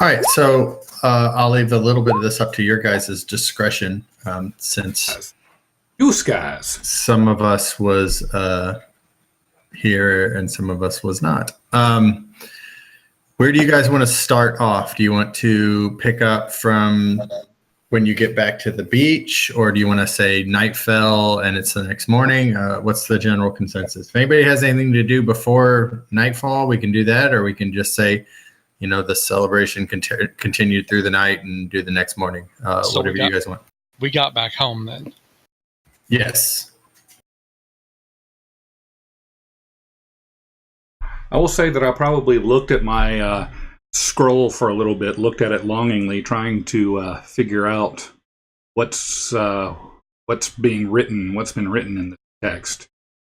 All right, so I'll leave a little bit of this up to your guys' discretion, since You guys, some of us was here and some of us was not. Where do you guys want to start off? Do you want to pick up from when you get back to the beach, or do you want to say night fell and it's the next morning? What's the general consensus? If anybody has anything to do before nightfall, we can do that, or we can just say, the celebration continued through the night and do the next morning. Whatever you guys want. We got back home then. Yes. I will say that I probably looked at my scroll for a little bit, looked at it longingly, trying to figure out what's being written, what's been written in the text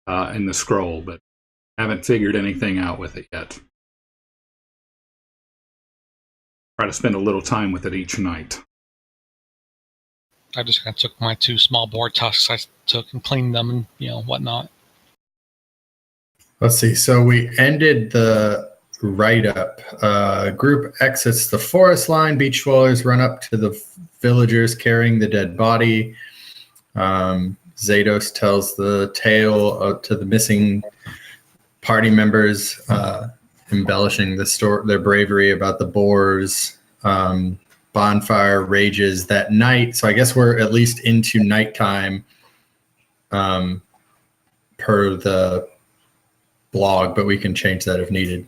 in the scroll, but haven't figured anything out with it yet. Try to spend a little time with it each night. I just kind of took my 2 small board tusks I took and cleaned them and whatnot. Let's see. So we ended the write-up. Group exits the forest line. Beach dwellers run up to the villagers carrying the dead body. Zados tells the tale to the missing party members, embellishing the story, their bravery about the boars. Bonfire rages that night. So I guess we're at least into nighttime, per the blog, but we can change that if needed.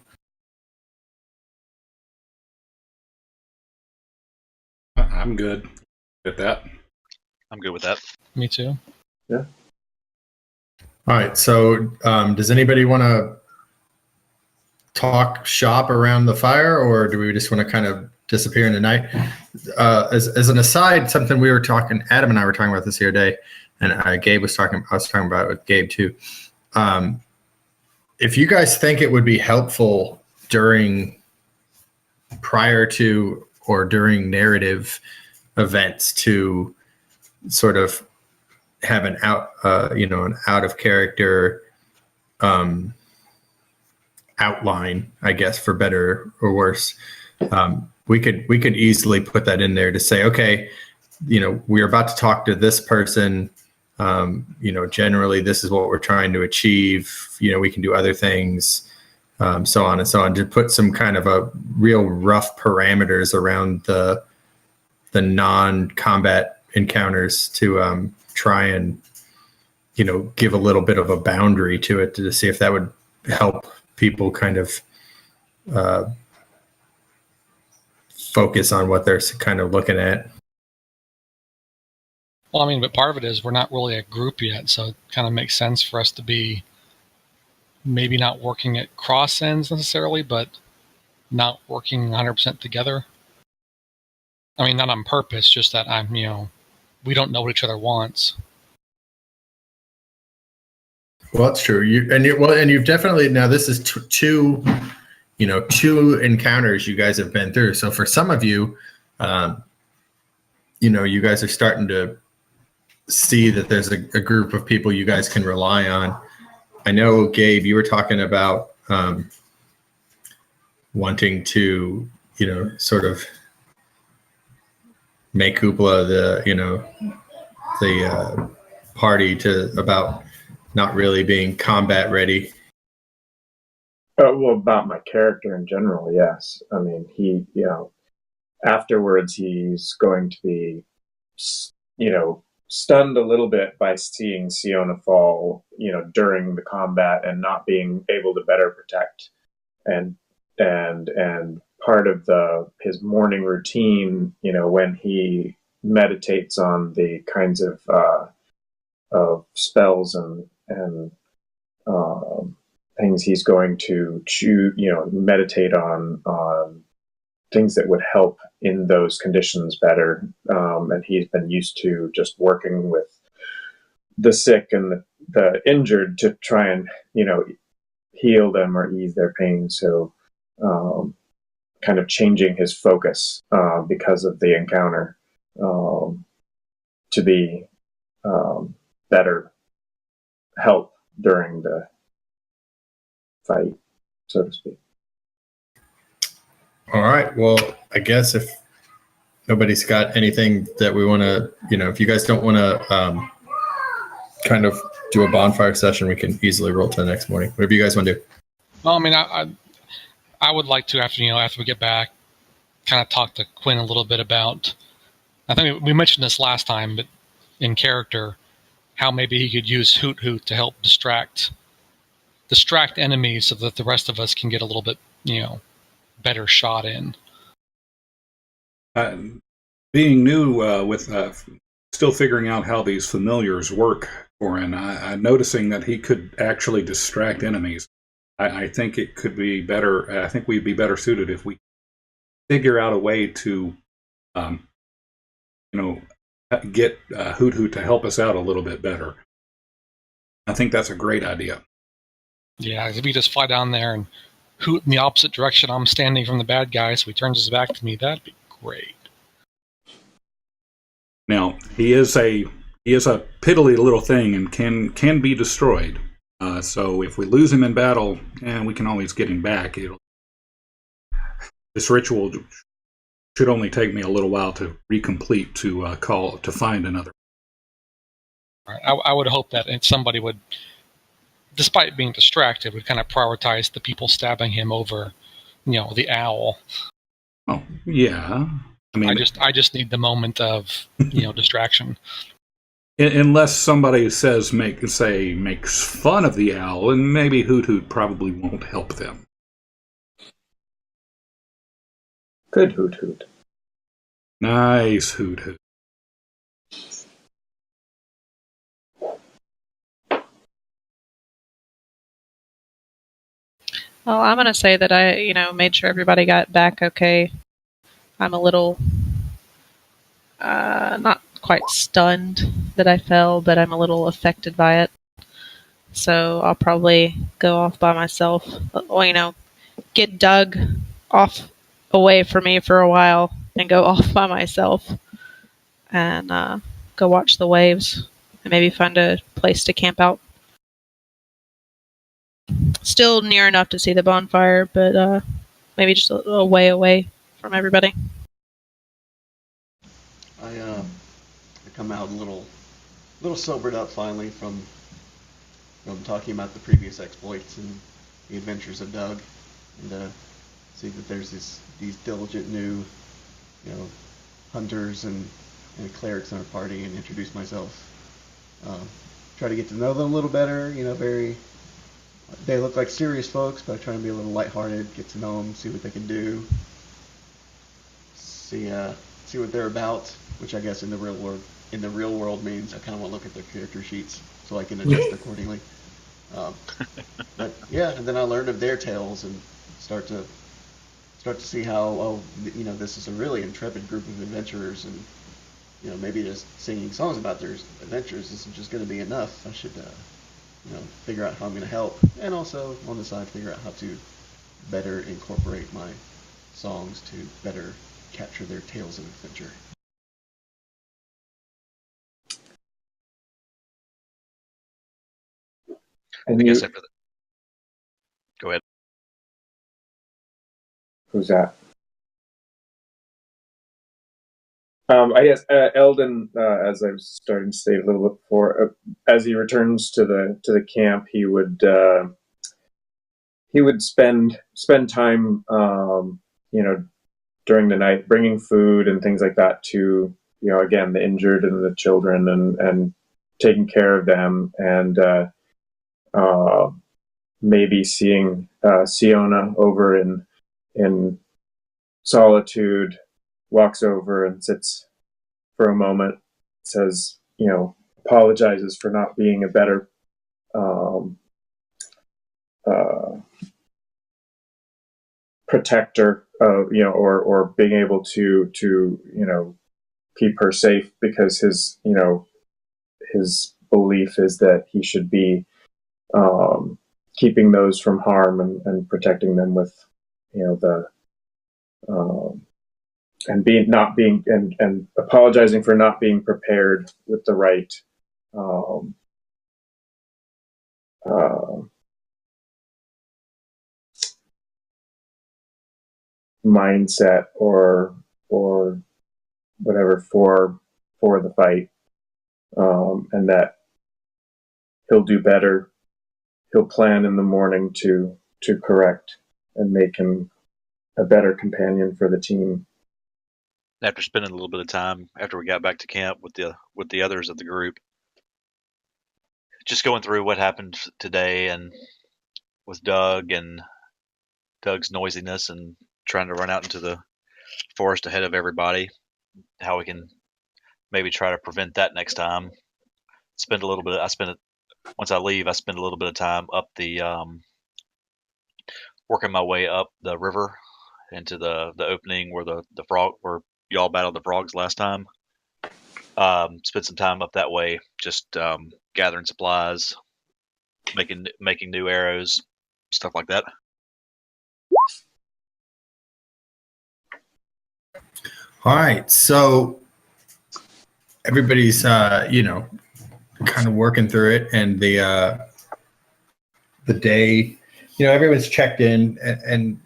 I'm good with that. I'm good with that. Me too. Yeah. All right. So does anybody want to talk shop around the fire, or do we just want to kind of disappear in the night? As an aside, something we were talking, Adam and I were talking about this the other day, and I was talking about it with Gabe too. If you guys think it would be helpful prior to or during narrative events to sort of have an out of character outline, I guess, for better or worse, we could easily put that in there to say, okay, we're about to talk to this person. Generally this is what we're trying to achieve. We can do other things, so on and so on, to put some kind of a real rough parameters around the non-combat encounters to try and, give a little bit of a boundary to it, to see if that would help people kind of focus on what they're kind of looking at. Well, but part of it is we're not really a group yet, so it kind of makes sense for us to be maybe not working at cross ends necessarily, but not working 100% together. Not on purpose, just that we don't know what each other wants. Well, that's true. You've definitely, now this is two encounters you guys have been through. So for some of you, you guys are starting to see that there's a group of people you guys can rely on. I know, Gabe, you were talking about wanting to, sort of make Hoopla the party about not really being combat ready. Well, about my character in general, yes. He, afterwards he's going to be, stunned a little bit by seeing Siona fall, during the combat and not being able to better protect. And part of his morning routine, when he meditates on the kinds of spells and things he's going to meditate on things that would help in those conditions better. And he's been used to just working with the sick and the injured to try and, heal them or ease their pain. So kind of changing his focus because of the encounter to be better help during the fight, so to speak. All right. Well, I guess if nobody's got anything that we want to, if you guys don't want to kind of do a bonfire session, we can easily roll to the next morning. Whatever you guys want to do. Well, I mean, I would like to, after we get back, kind of talk to Quinn a little bit about, I think we mentioned this last time, but in character, how maybe he could use Hoot Hoot to help distract enemies so that the rest of us can get a little bit, better shot in. Being new with still figuring out how these familiars work for him, I'm noticing that he could actually distract enemies. I think it could be better. I think we'd be better suited if we figure out a way to, get Hoot Hoot to help us out a little bit better. I think that's a great idea. Yeah, if we just fly down there and hoot in the opposite direction I'm standing from the bad guy, so he turns his back to me, that'd be great. Now, he is a piddly little thing and can be destroyed. So if we lose him in battle, we can always get him back. This ritual should only take me a little while to recomplete to find another. Right. I would hope that somebody would, despite being distracted, would kind of prioritize the people stabbing him over, the owl. Oh yeah, I mean, I just need the moment of distraction. Unless somebody makes fun of the owl, and maybe Hoot Hoot probably won't help them. Good Hoot Hoot. Nice Hoot Hoot. Well, I'm going to say that I, made sure everybody got back okay. I'm a little, not quite stunned that I fell, but I'm a little affected by it. So I'll probably go off by myself, or, get Doug off away from me for a while and go off by myself and go watch the waves and maybe find a place to camp out. Still near enough to see the bonfire, but maybe just a little way away from everybody. I come out a little sobered up finally from talking about the previous exploits and the adventures of Doug, and see that there's these diligent new hunters and clerics in our party, and introduce myself. Try to get to know them a little better. They look like serious folks, but I try to be a little lighthearted, get to know them, see what they can do, see what they're about, which I guess in the real world means I kind of want to look at their character sheets so I can adjust accordingly. But yeah, and then I learned of their tales and start to see how this is a really intrepid group of adventurers, and maybe just singing songs about their adventures isn't just going to be enough. I should figure out how I'm going to help, and also on the side figure out how to better incorporate my songs to better capture their tales of adventure. And I guess go ahead. Who's that? I guess Eldon, as I was starting to say a little bit before, as he returns to the camp, he would spend time, during the night, bringing food and things like that to again the injured and the children, and taking care of them, and maybe seeing Siona over in solitude. Walks over and sits for a moment, says, apologizes for not being a better protector of, or being able to keep her safe, because his belief is that he should be keeping those from harm, and protecting them with, the and apologizing for not being prepared with the right mindset or whatever for the fight, and that he'll do better. He'll plan in the morning to correct and make him a better companion for the team. After spending a little bit of time after we got back to camp with the others of the group, just going through what happened today and with Doug and Doug's noisiness and trying to run out into the forest ahead of everybody, how we can maybe try to prevent that next time. Once I leave, I spend a little bit of time up the working my way up the river into the opening where where y'all battled the frogs last time. Spent some time up that way, just gathering supplies, making new arrows, stuff like that. All right, so everybody's kind of working through it, and the day, everyone's checked in, and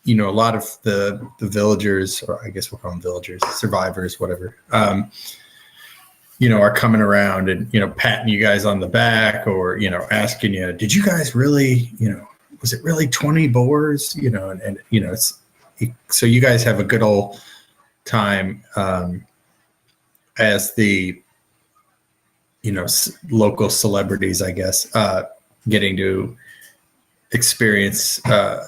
a lot of the villagers, or I guess we'll call them villagers, survivors, whatever, are coming around and patting you guys on the back, or asking you, did you guys really, was it really 20 boars, and it's so you guys have a good old time as the local celebrities, I guess, getting to experience a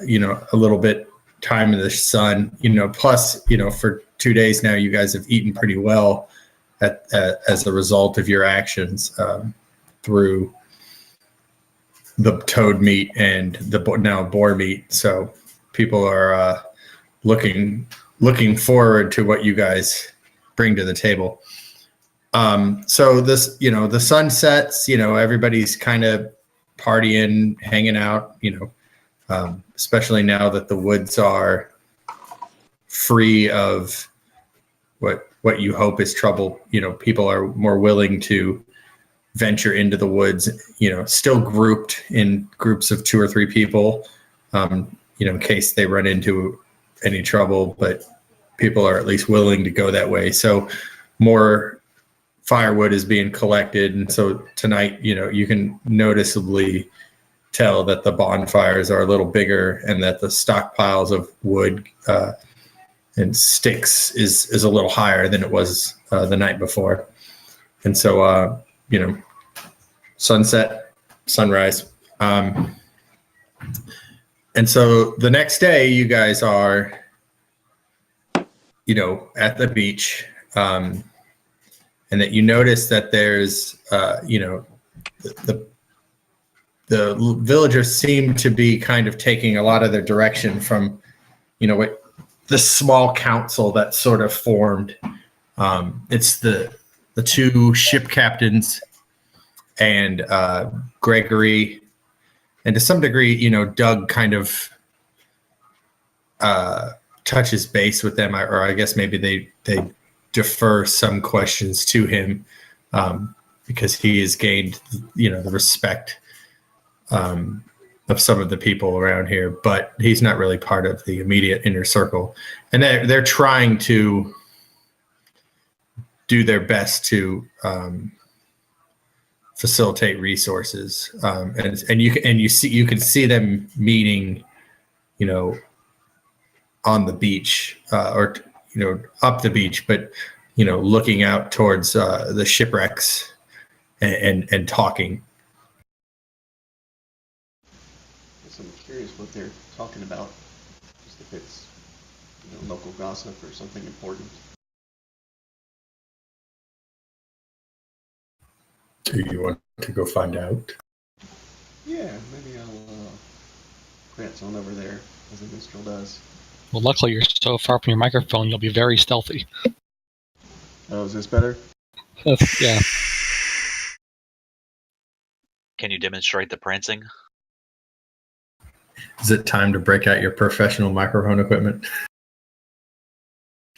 little bit time in the sun, plus for 2 days now you guys have eaten pretty well as a result of your actions through the toad meat and the now boar meat. So people are looking forward to what you guys bring to the table. So this, the sun sets, everybody's kind of partying, hanging out, especially now that the woods are free of what you hope is trouble. People are more willing to venture into the woods, still grouped in groups of 2 or 3 people, in case they run into any trouble, but people are at least willing to go that way. So more firewood is being collected. And so tonight, you can noticeably tell that the bonfires are a little bigger and that the stockpiles of wood and sticks is a little higher than it was the night before. And so, sunset, sunrise. And so the next day you guys are, at the beach, and that you notice that there's, the villagers seem to be kind of taking a lot of their direction from, what the small council that sort of formed. It's the 2 ship captains and Gregory, and to some degree, Doug kind of touches base with them, or I guess maybe they defer some questions to him because he has gained, the respect of some of the people around here, but he's not really part of the immediate inner circle. And they're trying to do their best to facilitate resources, and you can see them meeting, on the beach, or up the beach, but looking out towards the shipwrecks and talking. So I'm curious what they're talking about, just if it's local gossip or something important. Do you want to go find out? Yeah, maybe I'll prance on over there as a minstrel does. Well, luckily you're so far from your microphone, you'll be very stealthy. Oh, is this better? Yeah. Can you demonstrate the prancing? Is it time to break out your professional microphone equipment?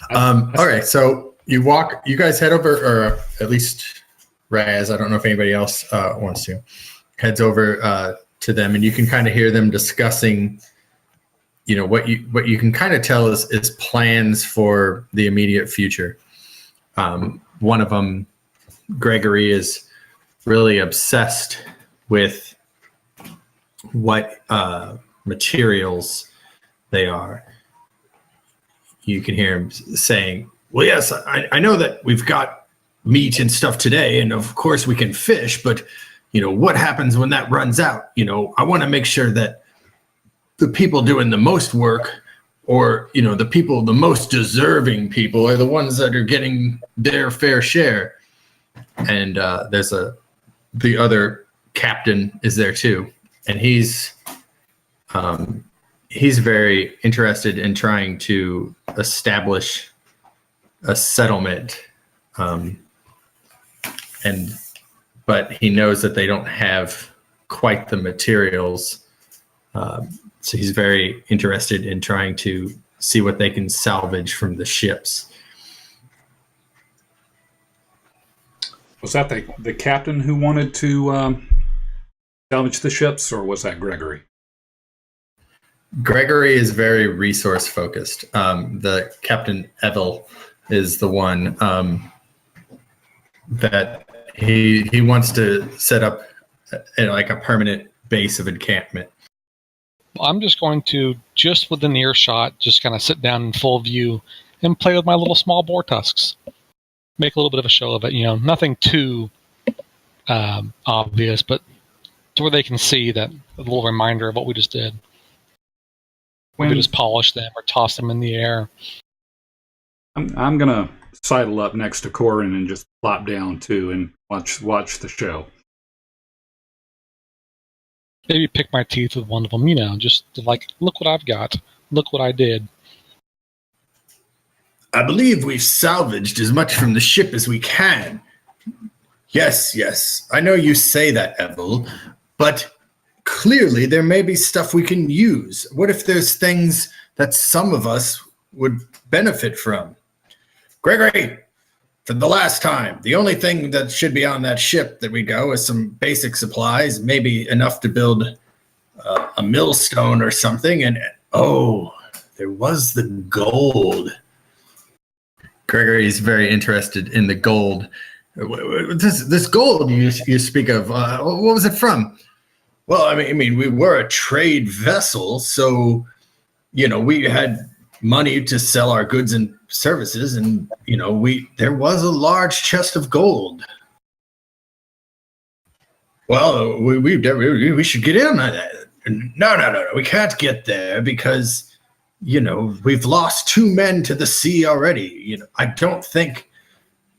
All right, so you guys head over, or at least Raz, I don't know if anybody else wants to, heads over to them, and you can kind of hear them discussing what you can kind of tell is plans for the immediate future. One of them, Gregory, is really obsessed with what materials they are. You can hear him saying, well, yes, I know that we've got meat and stuff today, and of course we can fish, but what happens when that runs out? I want to make sure that the people doing the most work, or the most deserving people, are the ones that are getting their fair share. And there's the other captain is there too, and he's very interested in trying to establish a settlement, but he knows that they don't have quite the materials. So he's very interested in trying to see what they can salvage from the ships. Was that the captain who wanted to salvage the ships, or was that Gregory? Gregory is very resource focused. The Captain Evil is the one that he wants to set up like a permanent base of encampment. I'm just going to, just within earshot, just kind of sit down in full view and play with my little small boar tusks. Make a little bit of a show of it, nothing too obvious, but to where they can see that a little reminder of what we just did. We could just polish them or toss them in the air. I'm gonna sidle up next to Corin and just plop down too and watch the show. Maybe pick my teeth with one of them, just like, look what I've got. Look what I did. I believe we've salvaged as much from the ship as we can. Yes. I know you say that, Evil, but clearly there may be stuff we can use. What if there's things that some of us would benefit from? Gregory, for the last time, the only thing that should be on that ship that we go is some basic supplies, maybe enough to build a millstone or something. And there was the gold. Gregory is very interested in the gold. This gold you speak of, what was it from? Well, I mean, we were a trade vessel, so we had money to sell our goods and services, and there was a large chest of gold. Well, we should get in on that. No, we can't get there because we've lost 2 men to the sea already. I don't think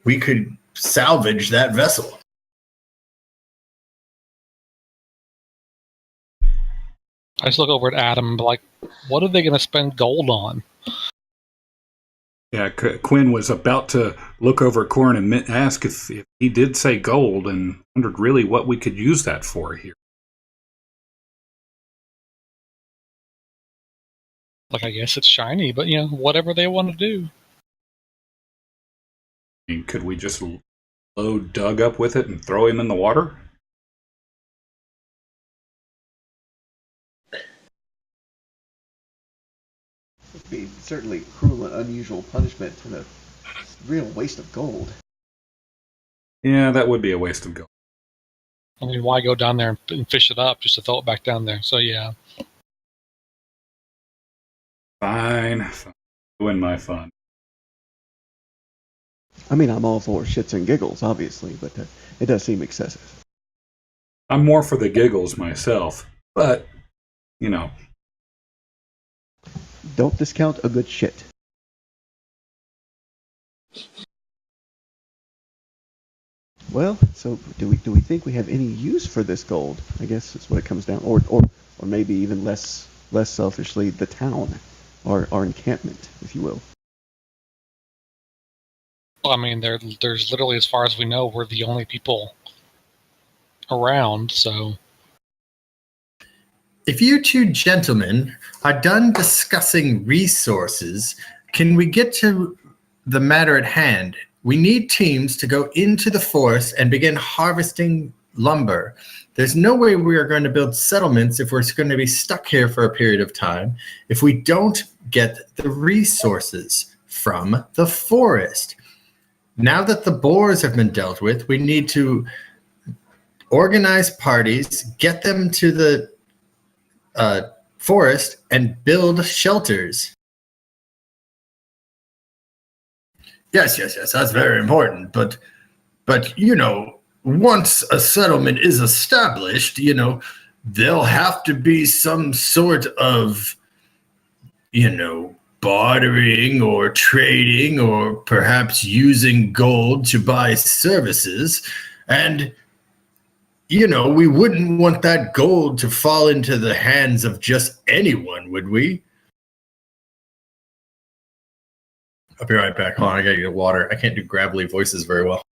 we could salvage that vessel. I just look over at Adam and be like, what are they going to spend gold on? Yeah, Quinn was about to look over at Corin and ask if he did say gold, and wondered really what we could use that for here. Like, I guess it's shiny, but whatever they want to do. I mean, could we just load Doug up with it and throw him in the water? It'd be certainly cruel and unusual punishment and a real waste of gold. Yeah, that would be a waste of gold. I mean, why go down there and fish it up just to throw it back down there? So, yeah. Fine. Doing my fun. I mean, I'm all for shits and giggles, obviously, but it does seem excessive. I'm more for the giggles myself, but, Don't discount a good shit. Well, so do we think we have any use for this gold? I guess that's what it comes down, or maybe even less selfishly, the town, our encampment, if you will. Well, I mean, there's literally, as far as we know, we're the only people around, so. If you 2 gentlemen are done discussing resources, can we get to the matter at hand? We need teams to go into the forest and begin harvesting lumber. There's no way we are going to build settlements if we're going to be stuck here for a period of time if we don't get the resources from the forest. Now that the boars have been dealt with, we need to organize parties, get them to the forest, and build shelters. Yes, that's very important. But once a settlement is established, there'll have to be some sort of, bartering or trading or perhaps using gold to buy services. And, we wouldn't want that gold to fall into the hands of just anyone, would we? I'll be right back. Hold on, I gotta get water. I can't do gravelly voices very well.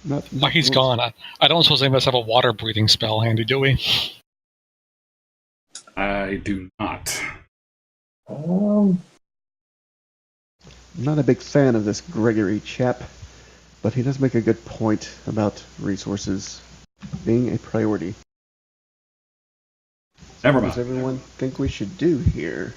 While he's gone, I don't suppose any of us have a water breathing spell handy, do we? I do not. I'm not a big fan of this Gregory chap, but he does make a good point about resources being a priority. Never What does mind. everyone think we should do here?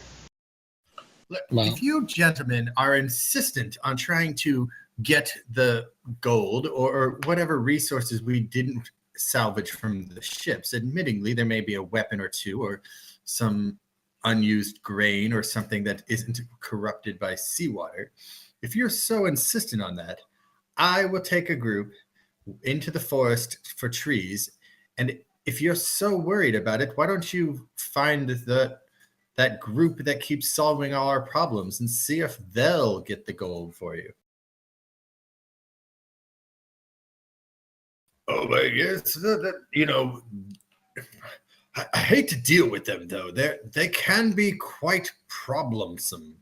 Look, Well- if you gentlemen are insistent on trying to get the gold or whatever resources we didn't salvage from the ships, admittingly, there may be a weapon or two or some unused grain or something that isn't corrupted by seawater. If you're so insistent on that, I will take a group into the forest for trees. And if you're so worried about it, why don't you find that group that keeps solving all our problems and see if they'll get the gold for you? Oh, but yes, I hate to deal with them though. They can be quite problemsome.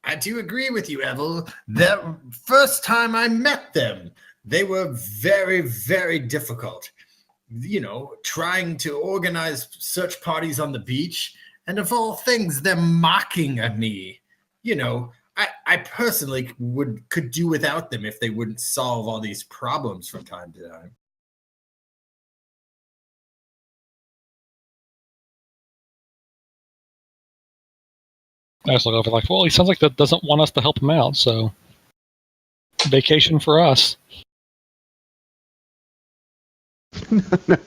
I do agree with you, Evel. The first time I met them, they were very, very difficult. Trying to organize search parties on the beach, and of all things, they're mocking at me. I personally could do without them if they wouldn't solve all these problems from time to time. I just look over like, well, he sounds like that doesn't want us to help him out, so vacation for us.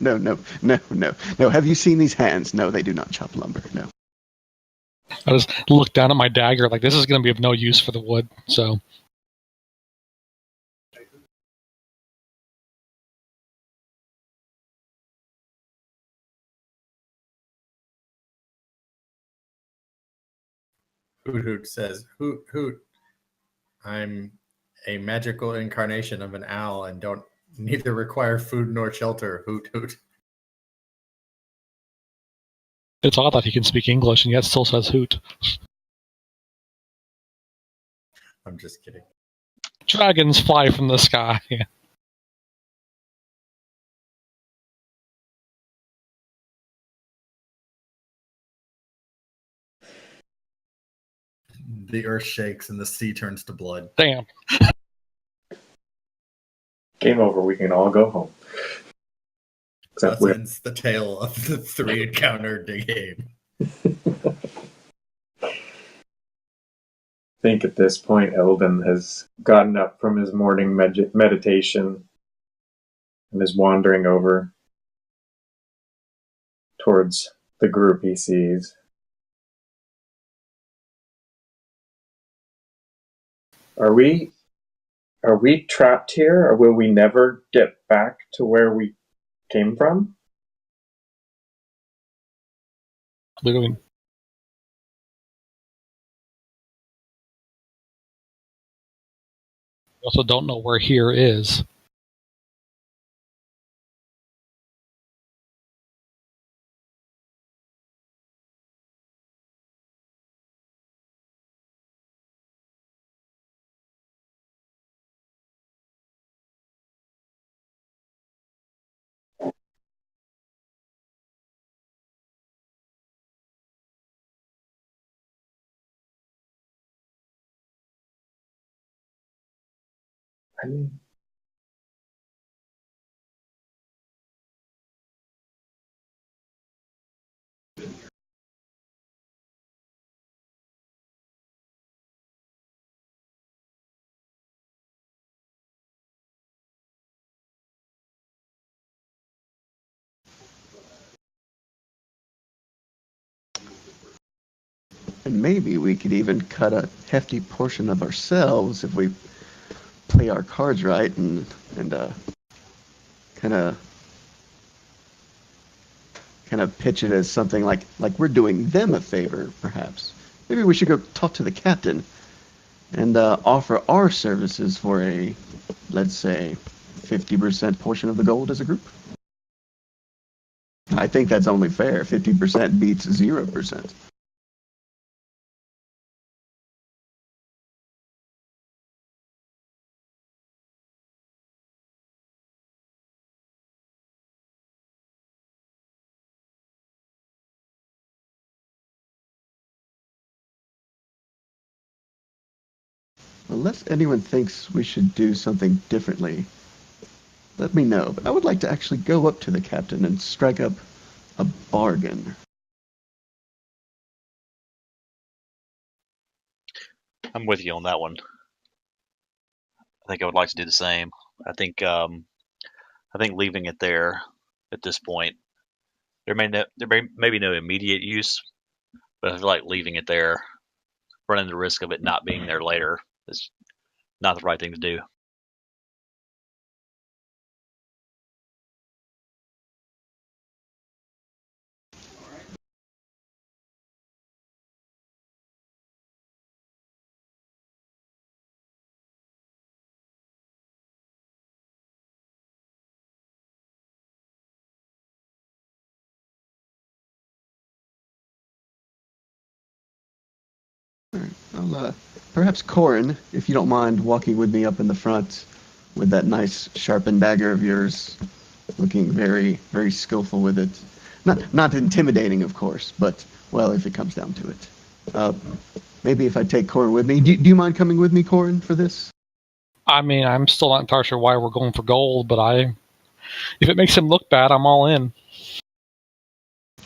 No. Have you seen these hands? No, they do not chop lumber. No. I just look down at my dagger like this is going to be of no use for the wood, so Hoot Hoot says, Hoot Hoot, I'm a magical incarnation of an owl and don't neither require food nor shelter. Hoot Hoot. it's odd that he can speak English and yet still says hoot. I'm just kidding. Dragons fly from the sky. The earth shakes and the sea turns to blood. Damn. Game over. We can all go home. Except That ends the tale of the 3 encounter game. I think at this point, Eldon has gotten up from his morning meditation and is wandering over towards the group he sees. Are we trapped here, or will we never get back to where we came from? What are we doing? We also don't know where here is. And maybe we could even cut a hefty portion of ourselves if we play our cards right and kind of pitch it as something like we're doing them a favor, perhaps. Maybe we should go talk to the captain and offer our services for a, let's say, 50% portion of the gold as a group. I think that's only fair. 50% beats 0%. Unless anyone thinks we should do something differently, let me know. But I would like to actually go up to the captain and strike up a bargain. I'm with you on that one. I think I would like to do the same. I think leaving it there at this point, there may be no immediate use, but I feel like leaving it there, running the risk of it not being there later, is not the right thing to do. I'll, perhaps Corin, if you don't mind walking with me up in the front with that nice sharpened dagger of yours, looking very, very skillful with it. Not intimidating, of course, but, well, if it comes down to it. Maybe if I take Corin with me. Do you mind coming with me, Corin, for this? I mean, I'm still not entirely sure why we're going for gold, but if it makes him look bad, I'm all in.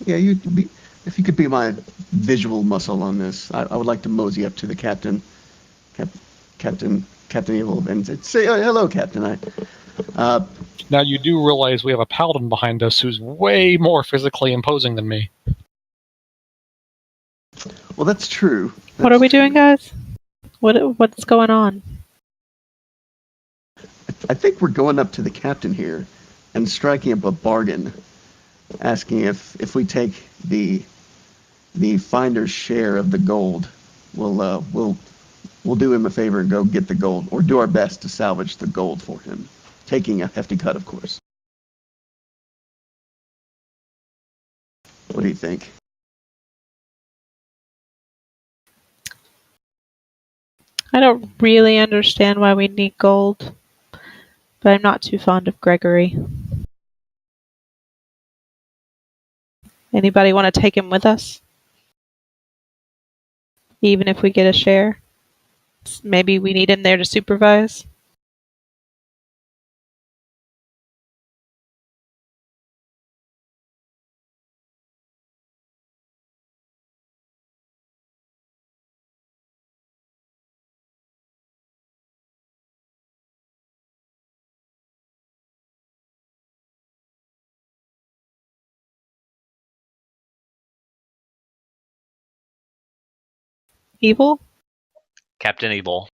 Yeah, if you could be my visual muscle on this, I would like to mosey up to the captain, Captain Evil, and say, oh, hello, Captain. Now, you do realize we have a paladin behind us who's way more physically imposing than me. Well, that's true. What are we doing, guys? What's going on? I think we're going up to the captain here and striking up a bargain, asking if we take the finder's share of the gold, we'll do him a favor and go get the gold, or do our best to salvage the gold for him, taking a hefty cut, of course. What do you think? I don't really understand why we need gold, but I'm not too fond of Gregory. Anybody want to take him with us? Even if we get a share? Maybe we need him there to supervise? Evil? Captain Evil.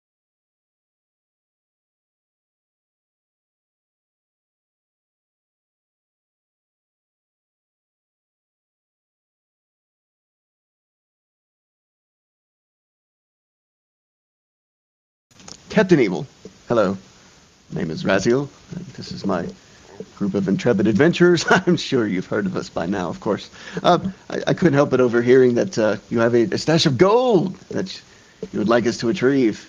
Captain Evil, hello. My name is Raziel, and this is my group of intrepid adventurers. I'm sure you've heard of us by now, of course. I couldn't help but overhearing that you have a stash of gold that you would like us to retrieve.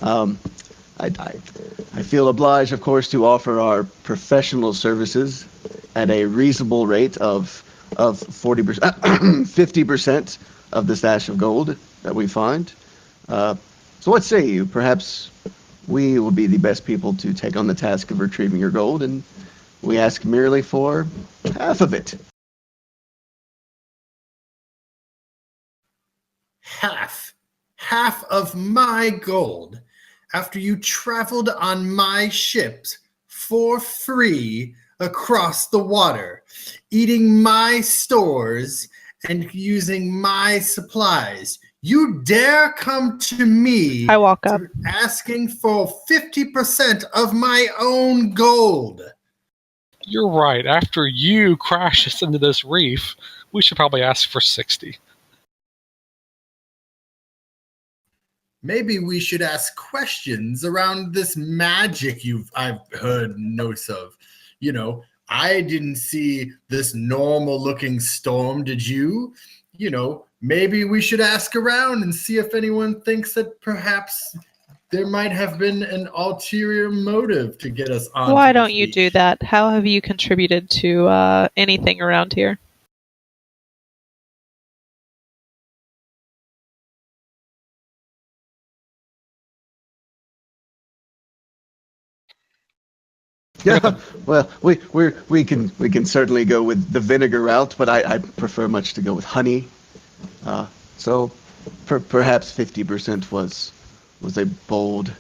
I feel obliged, of course, to offer our professional services at a reasonable rate of 40%, 50% of the stash of gold that we find. So what say you? Perhaps we will be the best people to take on the task of retrieving your gold, and we ask merely for half of it. Half of my gold after you traveled on my ships for free across the water, eating my stores and using my supplies. You dare come to me I walk up. asking for 50% of my own gold. You're right. After you crash us into this reef, we should probably ask for 60. Maybe we should ask questions around this magic I've heard notes of. You know, I didn't see this normal looking storm, did you? You know, maybe we should ask around and see if anyone thinks that perhaps there might have been an ulterior motive to get us on. Why don't you do that? How have you contributed to anything around here? Yeah, well, we can certainly go with the vinegar route, but I prefer much to go with honey. So perhaps 50% was a bold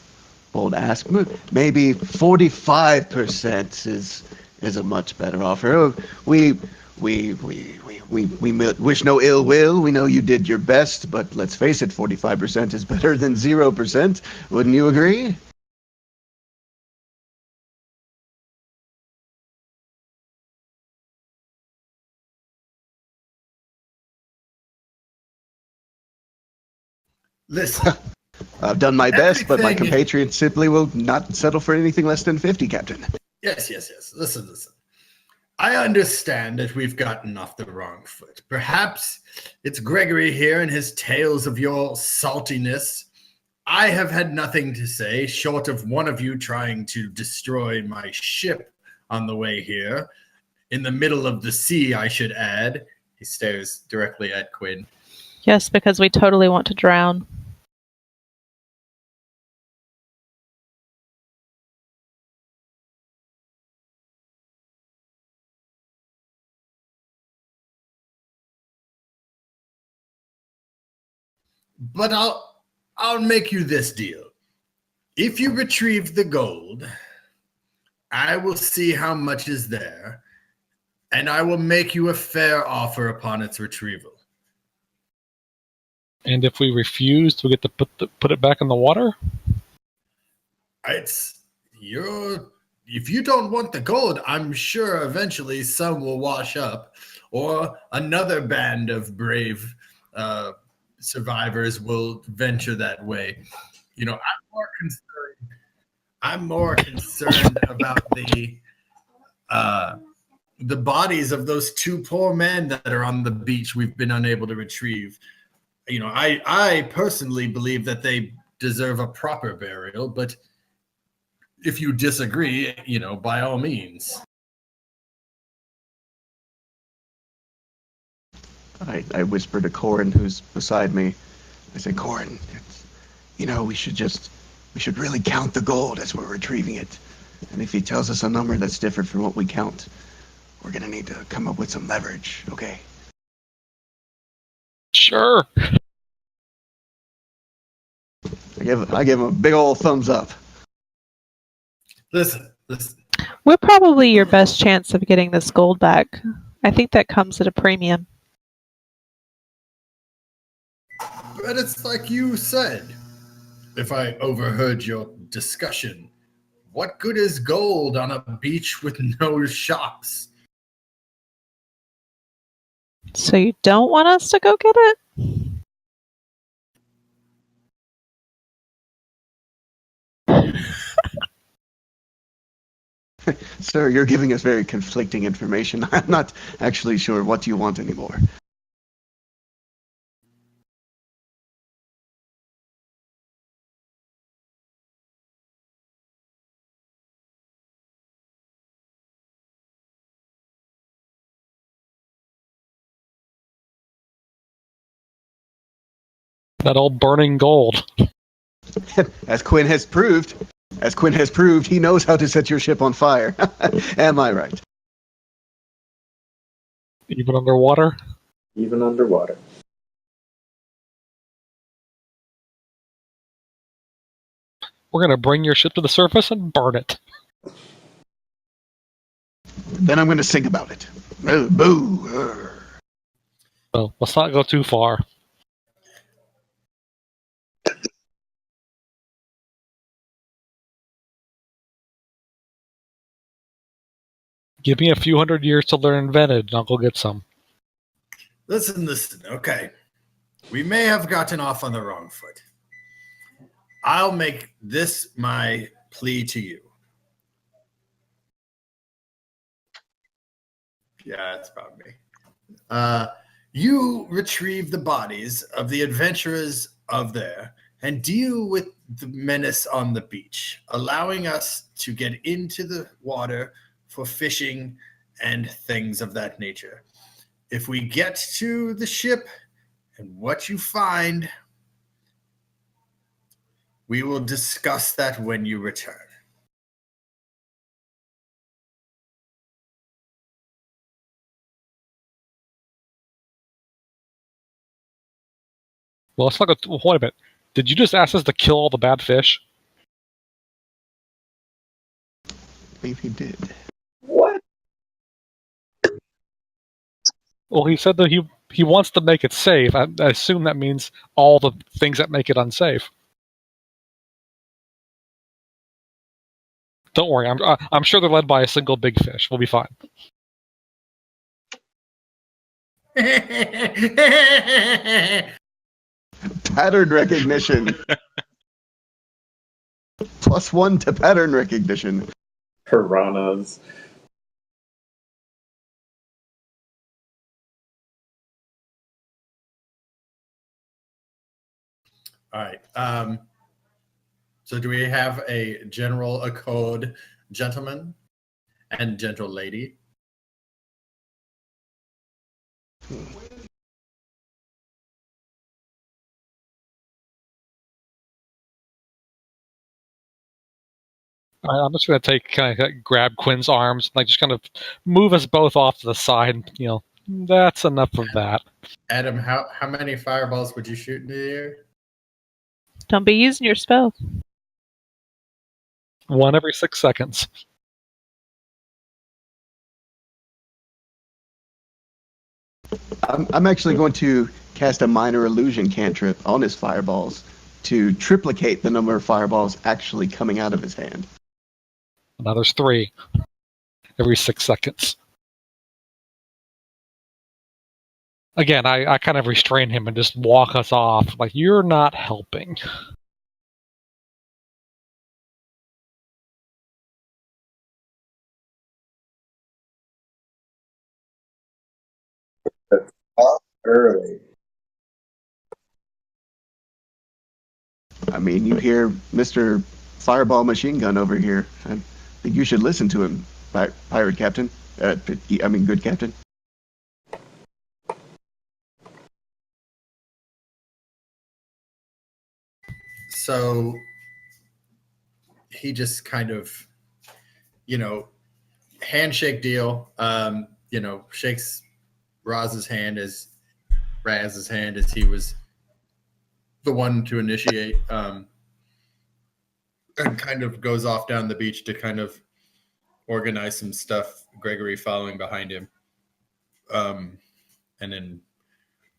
ask. Maybe 45% is a much better offer. Oh, we wish no ill will. We know you did your best, but let's face it, 45% is better than 0%. Wouldn't you agree? Listen, I've done my best, but my Everything- compatriots simply will not settle for anything less than 50, Captain. yes. Listen. I understand that we've gotten off the wrong foot. Perhaps it's Gregory here and his tales of your saltiness. I have had nothing to say short of one of you trying to destroy my ship on the way here. In the middle of the sea, I should add. He stares directly at Quinn. Yes, because we totally want to drown. But I'll make you this deal. If you retrieve the gold, I will see how much is there, and I will make you a fair offer upon its retrieval. And if we refuse, do we get to put it back in the water? If you don't want the gold, I'm sure eventually some will wash up, or another band of brave survivors will venture that way. You know, I'm more concerned about the bodies of those two poor men that are on the beach we've been unable to retrieve. You know, I personally believe that they deserve a proper burial, but if you disagree, you know, by all means. I whisper to Corin, who's beside me. I say, Corin, we should really count the gold as we're retrieving it. And if he tells us a number that's different from what we count, we're gonna need to come up with some leverage, okay? Sure. I give him a big old thumbs up. Listen. We're probably your best chance of getting this gold back. I think that comes at a premium. But it's like you said, if I overheard your discussion, what good is gold on a beach with no shops? So you don't want us to go get it? Sir, you're giving us very conflicting information. I'm not actually sure what you want anymore. That old burning gold. As Quinn has proved. As Quinn has proved, he knows how to set your ship on fire. Am I right? Even underwater? Even underwater. We're going to bring your ship to the surface and burn it. Then I'm going to sing about it. Oh, boo! So let's not go too far. Give me a few hundred years till they're invented, and I'll go get some. Listen. Okay. We may have gotten off on the wrong foot. I'll make this my plea to you. Yeah, it's about me. You retrieve the bodies of the adventurers of there and deal with the menace on the beach, allowing us to get into the water for fishing and things of that nature. If we get to the ship and what you find, we will discuss that when you return. Well, let's not go. Wait a minute. Did you just ask us to kill all the bad fish? Maybe he did. What? Well, he said that he wants to make it safe. I assume that means all the things that make it unsafe. Don't worry. I'm sure they're led by a single big fish. We'll be fine. Pattern recognition. +1 to pattern recognition. Piranhas. All right. So do we have a general accord, gentlemen and gentle lady? I'm just going to grab Quinn's arms, like just kind of move us both off to the side. That's enough of that. Adam, how many fireballs would you shoot into the air? Don't be using your spell. One every 6 seconds. I'm actually going to cast a minor illusion cantrip on his fireballs to triplicate the number of fireballs actually coming out of his hand. Now there's 3 every 6 seconds. Again, I kind of restrain him and just walk us off. Like, you're not helping. That's up early. I mean, you hear Mr. Fireball Machine Gun over here. I think you should listen to him, Pirate Captain. Good Captain. So he just kind of, handshake deal, shakes Raz's hand as he was the one to initiate, and kind of goes off down the beach to kind of organize some stuff, Gregory following behind him. And then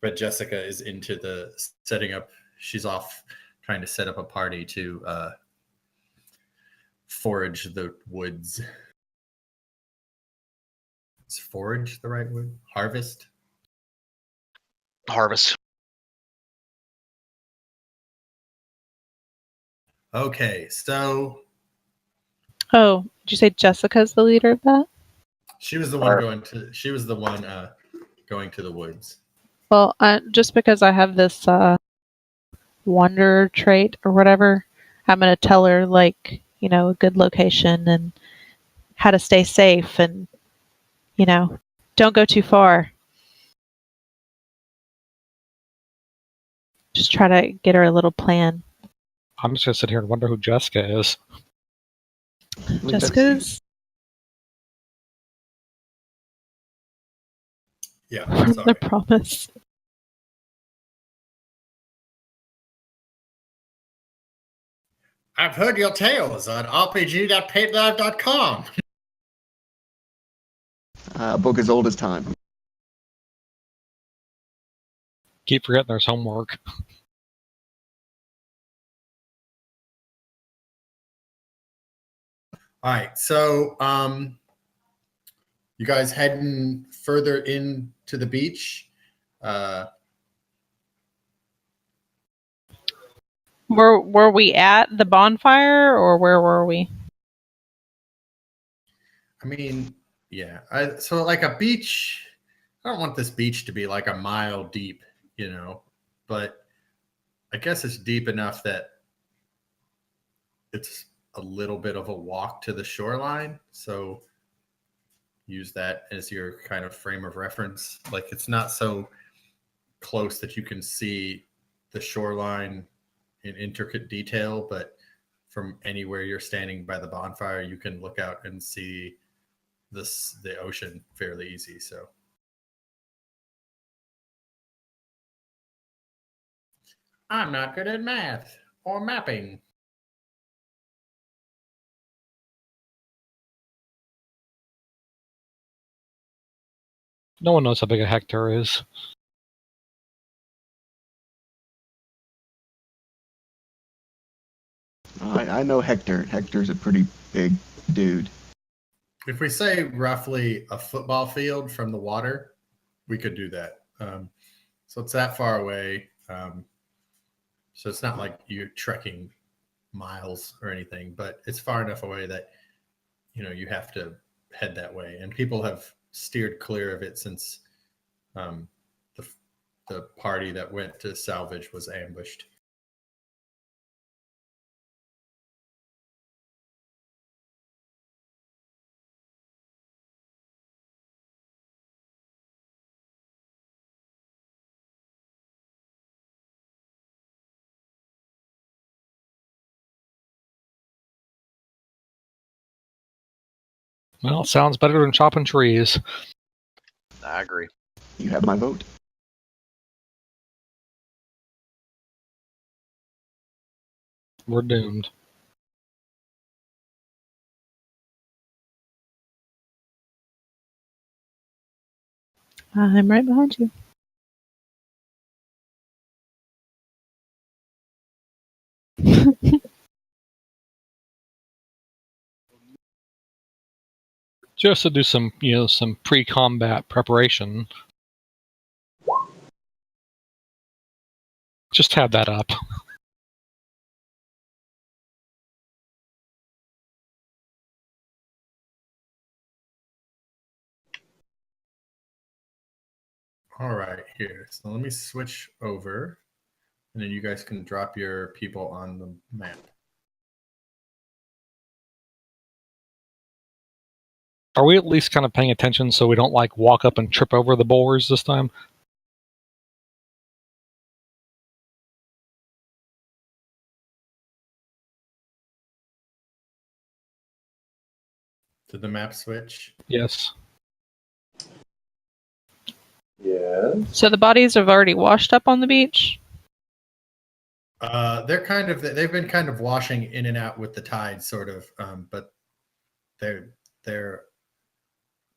Red Jessica is into the setting up. She's off trying to set up a party to forage the woods. Is forage the right word? Harvest? Harvest. Okay, so Oh, did you say Jessica's the leader of that? she was the one going to the woods. Well, just because I have this wonder trait or whatever, I'm going to tell her, a good location and how to stay safe and, don't go too far. Just try to get her a little plan. I'm just going to sit here and wonder who Jessica is. Jessica's Yeah, the sorry. promise. I've heard your tales on RPG.Patelive.com. A book as old as time. Keep forgetting there's homework. All right, so you guys heading further into the beach. Were we at the bonfire or where were we? I mean, yeah. So like a beach, I don't want this beach to be like a mile deep, but I guess it's deep enough that it's a little bit of a walk to the shoreline. So use that as your kind of frame of reference. Like it's not so close that you can see the shoreline in intricate detail, but from anywhere you're standing by the bonfire, you can look out and see the ocean fairly easy. So I'm not good at math or mapping. No one knows how big a hectare is. I know Hector. Hector's a pretty big dude. If we say roughly a football field from the water, we could do that. So it's that far away. So it's not like you're trekking miles or anything, but it's far enough away that you have to head that way. And people have steered clear of it since the party that went to salvage was ambushed. Well, it sounds better than chopping trees. I agree. You have my vote. We're doomed. I'm right behind you. Just to do some pre-combat preparation. Just have that up. All right, here. So let me switch over, and then you guys can drop your people on the map. Are we at least kind of paying attention so we don't walk up and trip over the boars this time? Did the map switch? Yes. Yeah. So the bodies have already washed up on the beach? They've been kind of washing in and out with the tide, sort of, but they're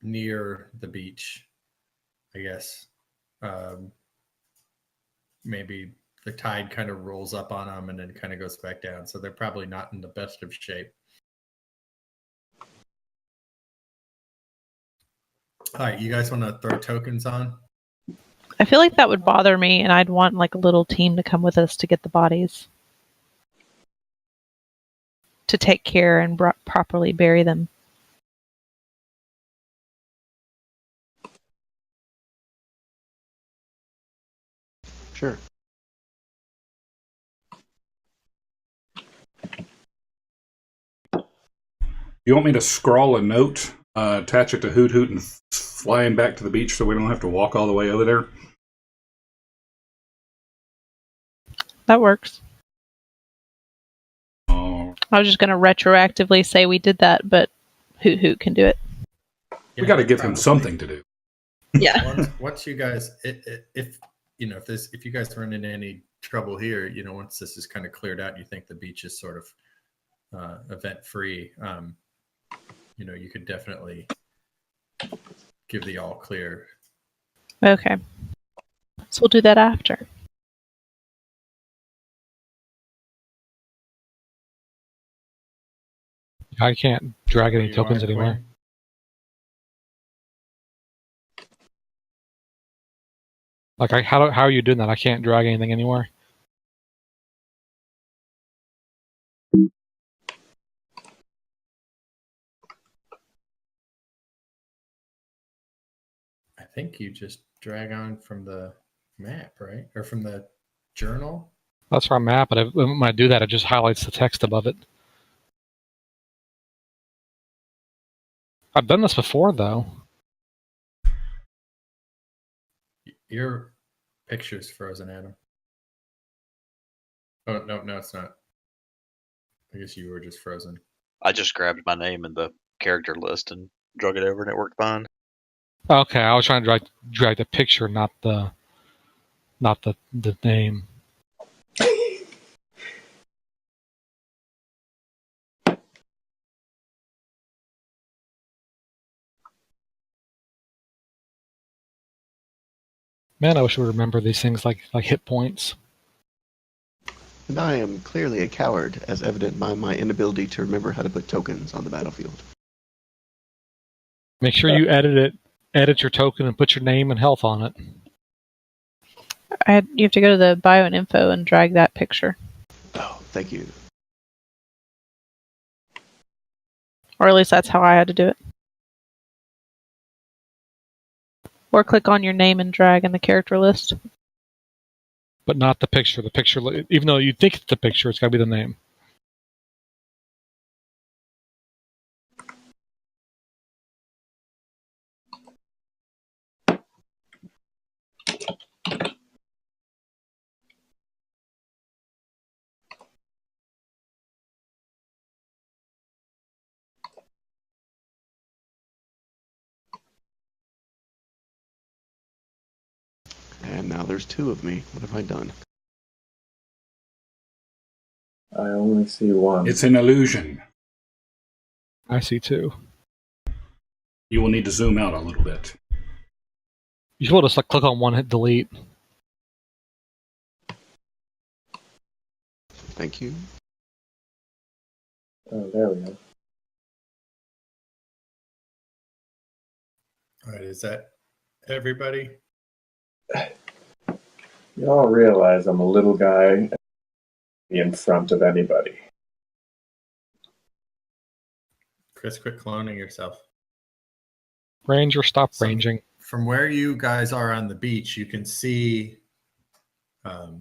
near the beach, I guess. Maybe the tide kind of rolls up on them and then kind of goes back down, so they're probably not in the best of shape. All right, you guys want to throw tokens on? I feel like that would bother me, and I'd want a little team to come with us to get the bodies. To take care and properly bury them. Sure. You want me to scrawl a note, attach it to Hoot Hoot, and fly him back to the beach so we don't have to walk all the way over there? That works. All I was just going to retroactively say we did that, but Hoot Hoot can do it. We got to give him something to do. Yeah. Once you guys, if you guys run into any trouble here, once this is kind of cleared out, you think the beach is sort of event free. You could definitely give the all clear. Okay. So we'll do that after. I can't drag any You tokens are, anywhere. Quinn? Like, how are you doing that? I can't drag anything anywhere. I think you just drag on from the map, right? Or from the journal? That's where I'm at, but when I do that, it just highlights the text above it. I've done this before, though. Your picture's frozen, Adam. Oh, no, it's not. I guess you were just frozen. I just grabbed my name in the character list and drug it over, and it worked fine. Okay, I was trying to drag the picture, not the name. Man, I wish we remember these things like hit points. And I am clearly a coward, as evident by my inability to remember how to put tokens on the battlefield. Make sure you edit your token and put your name and health on it. You have to go to the bio and info and drag that picture. Oh, thank you. Or at least that's how I had to do it. Or click on your name and drag in the character list. But not the picture. The picture, even though you think it's the picture, it's got to be the name. And now there's two of me. What have I done? I only see one. It's an illusion. I see two. You will need to zoom out a little bit. You should just click on one, hit delete. Thank you. Oh, there we go. All right, is that everybody? You all realize I'm a little guy in front of anybody. Chris, quit cloning yourself. Ranger, stop ranging. From where you guys are on the beach, you can see the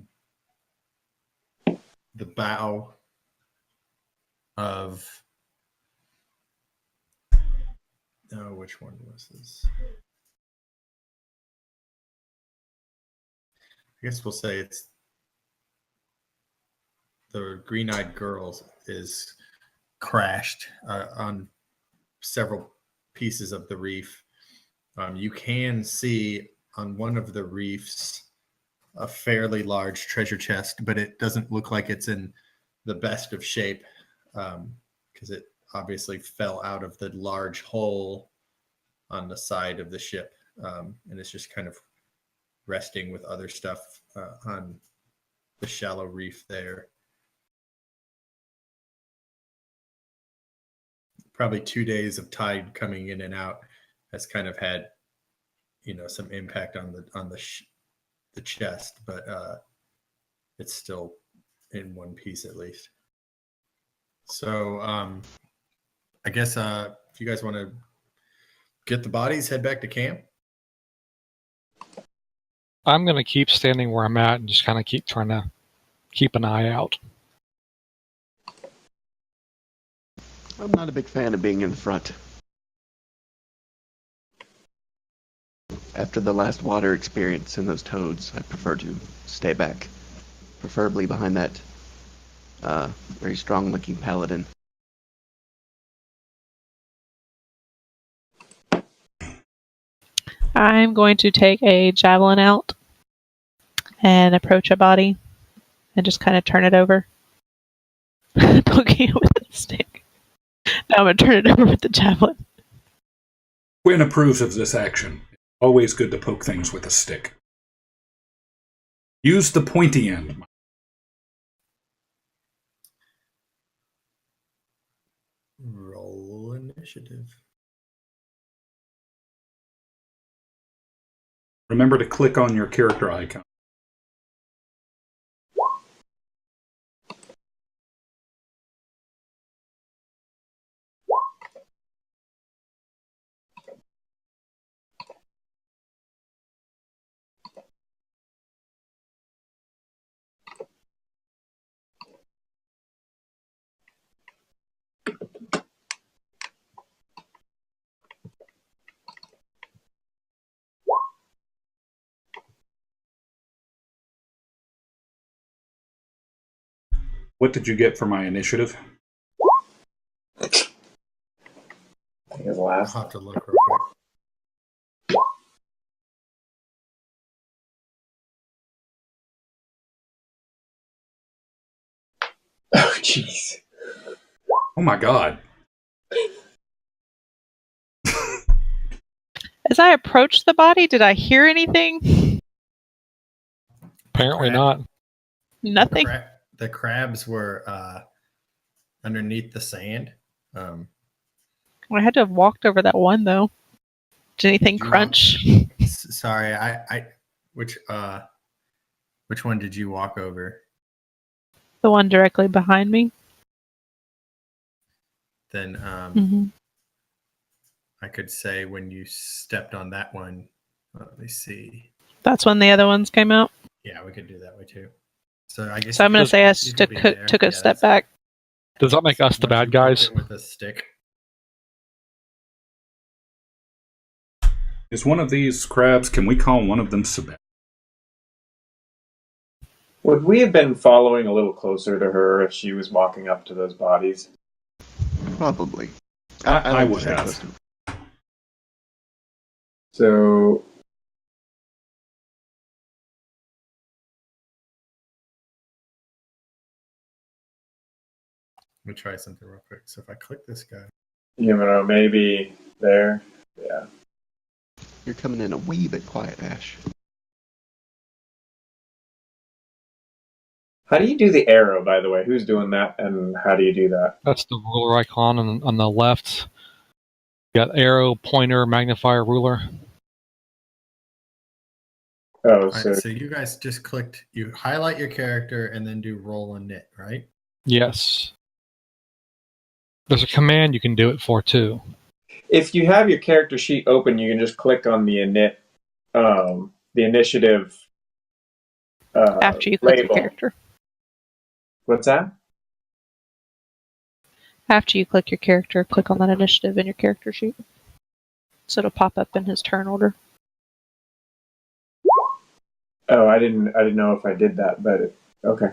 bow of... Oh, which one was this? I guess we'll say it's the Green-Eyed Girls is crashed on several pieces of the reef. You can see on one of the reefs a fairly large treasure chest, but it doesn't look like it's in the best of shape because it obviously fell out of the large hole on the side of the ship, and it's just kind of resting with other stuff on the shallow reef there. Probably 2 days of tide coming in and out has kind of had, some impact on the chest, but it's still in one piece at least. So I guess if you guys want to get the bodies, head back to camp. I'm going to keep standing where I'm at and just kind of keep trying to keep an eye out. I'm not a big fan of being in the front. After the last water experience in those toads, I prefer to stay back, preferably behind that very strong-looking paladin. I'm going to take a javelin out and approach a body and just kind of turn it over. Poking it with a stick. Now I'm going to turn it over with the javelin. Quinn approves of this action. Always good to poke things with a stick. Use the pointy end. Roll initiative. Remember to click on your character icon. What did you get for my initiative? I think it's I'll last. have to look real quick. Oh, jeez. Oh my god. As I approached the body, did I hear anything? Apparently not. Nothing. The crabs were underneath the sand. I had to have walked over that one though. Did anything Did you crunch? Sorry, which one did you walk over? The one directly behind me. Then Mm-hmm. I could say when you stepped on that one. Let me see. That's when the other ones came out. Yeah, we could do that way too. So I guess. So I'm going to say I you could be there. took a Yeah, step that's- back. Does that make us the once you bad guys? poked it with a stick. Is one of these crabs, can we call one of them Sebastian? Would we have been following a little closer to her if she was walking up to those bodies? Probably. I like to would stay have. close to him. So Let me try something real quick. So if I click this guy, you know, maybe there. Yeah. You're coming in a wee bit quiet, Ash. How do you do the arrow, by the way? Who's doing that, and how do you do that? That's the ruler icon on the left. You got arrow, pointer, magnifier, ruler. Oh, all so right, so you guys just clicked. You highlight your character and then do roll and knit, right? Yes. There's a command you can do it for too. if you have your character sheet open, you can just click on the initiative After you click label. your character. What's that? After you click your character, click on that initiative in your character sheet. So it'll pop up in his turn order. Oh, I didn't know if I did that, but okay.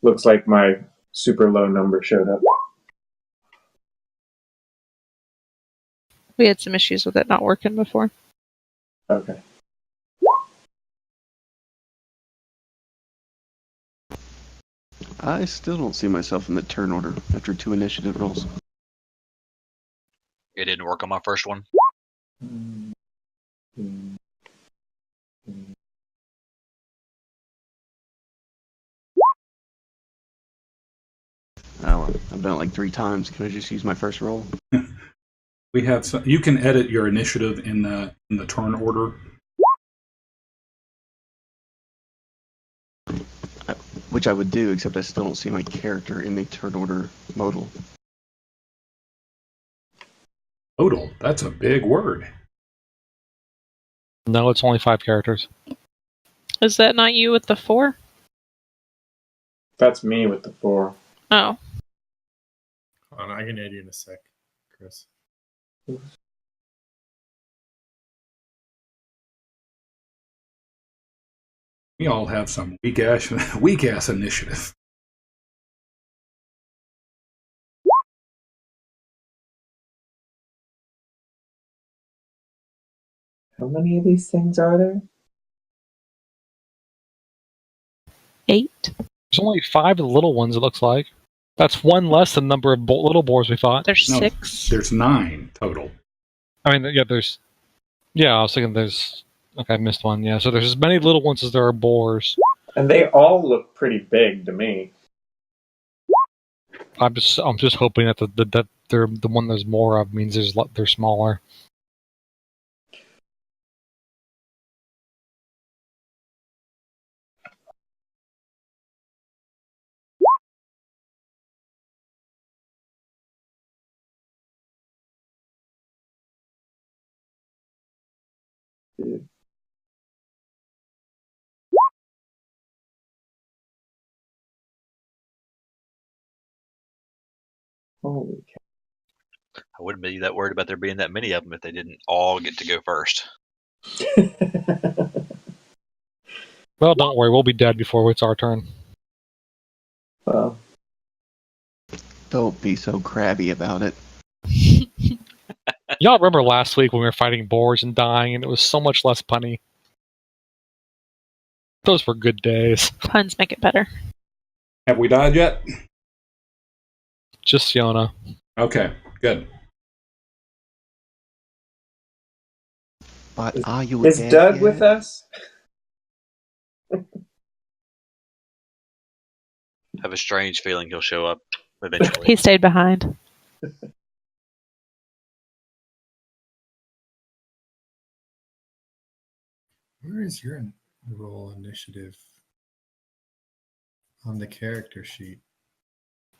Looks like my super low number showed up. We had some issues with it not working before. Okay. I still don't see myself in the turn order after 2 initiative rolls. It didn't work on my first one. Oh, I've done it like 3 times. Can I just use my first roll? We have some, you can edit your initiative in the turn order. Which I would do, except I still don't see my character in the turn order modal. Total. That's a big word. No, it's only 5 characters. Is that not you with the 4? That's me with the 4. Oh. Hold on, I can add you in a sec, Chris. We all have some weak ass initiative. How many of these things are there? 8. There's only 5 of the little ones, it looks like. That's one less than the number of little boars we fought. There's No, 6. There's 9 total. I mean, yeah, there's... Yeah, I was thinking there's... Okay, I missed one. Yeah, so there's as many little ones as there are boars. And they all look pretty big to me. I'm just hoping that that they're the one there's more of means they're smaller. Holy I wouldn't be that worried about there being that many of them if they didn't all get to go first. cow. Well, don't worry, we'll be dead before it's our turn. Well, Don't be so crabby about it. Y'all remember last week when we were fighting boars and dying, and it was so much less punny. Those were good days. Puns make it better. Have we died yet? Just Fiona. Okay, good. But are you is dead Doug yet? with us? I have a strange feeling he'll show up eventually. He stayed behind. Where is your roll initiative on the character sheet?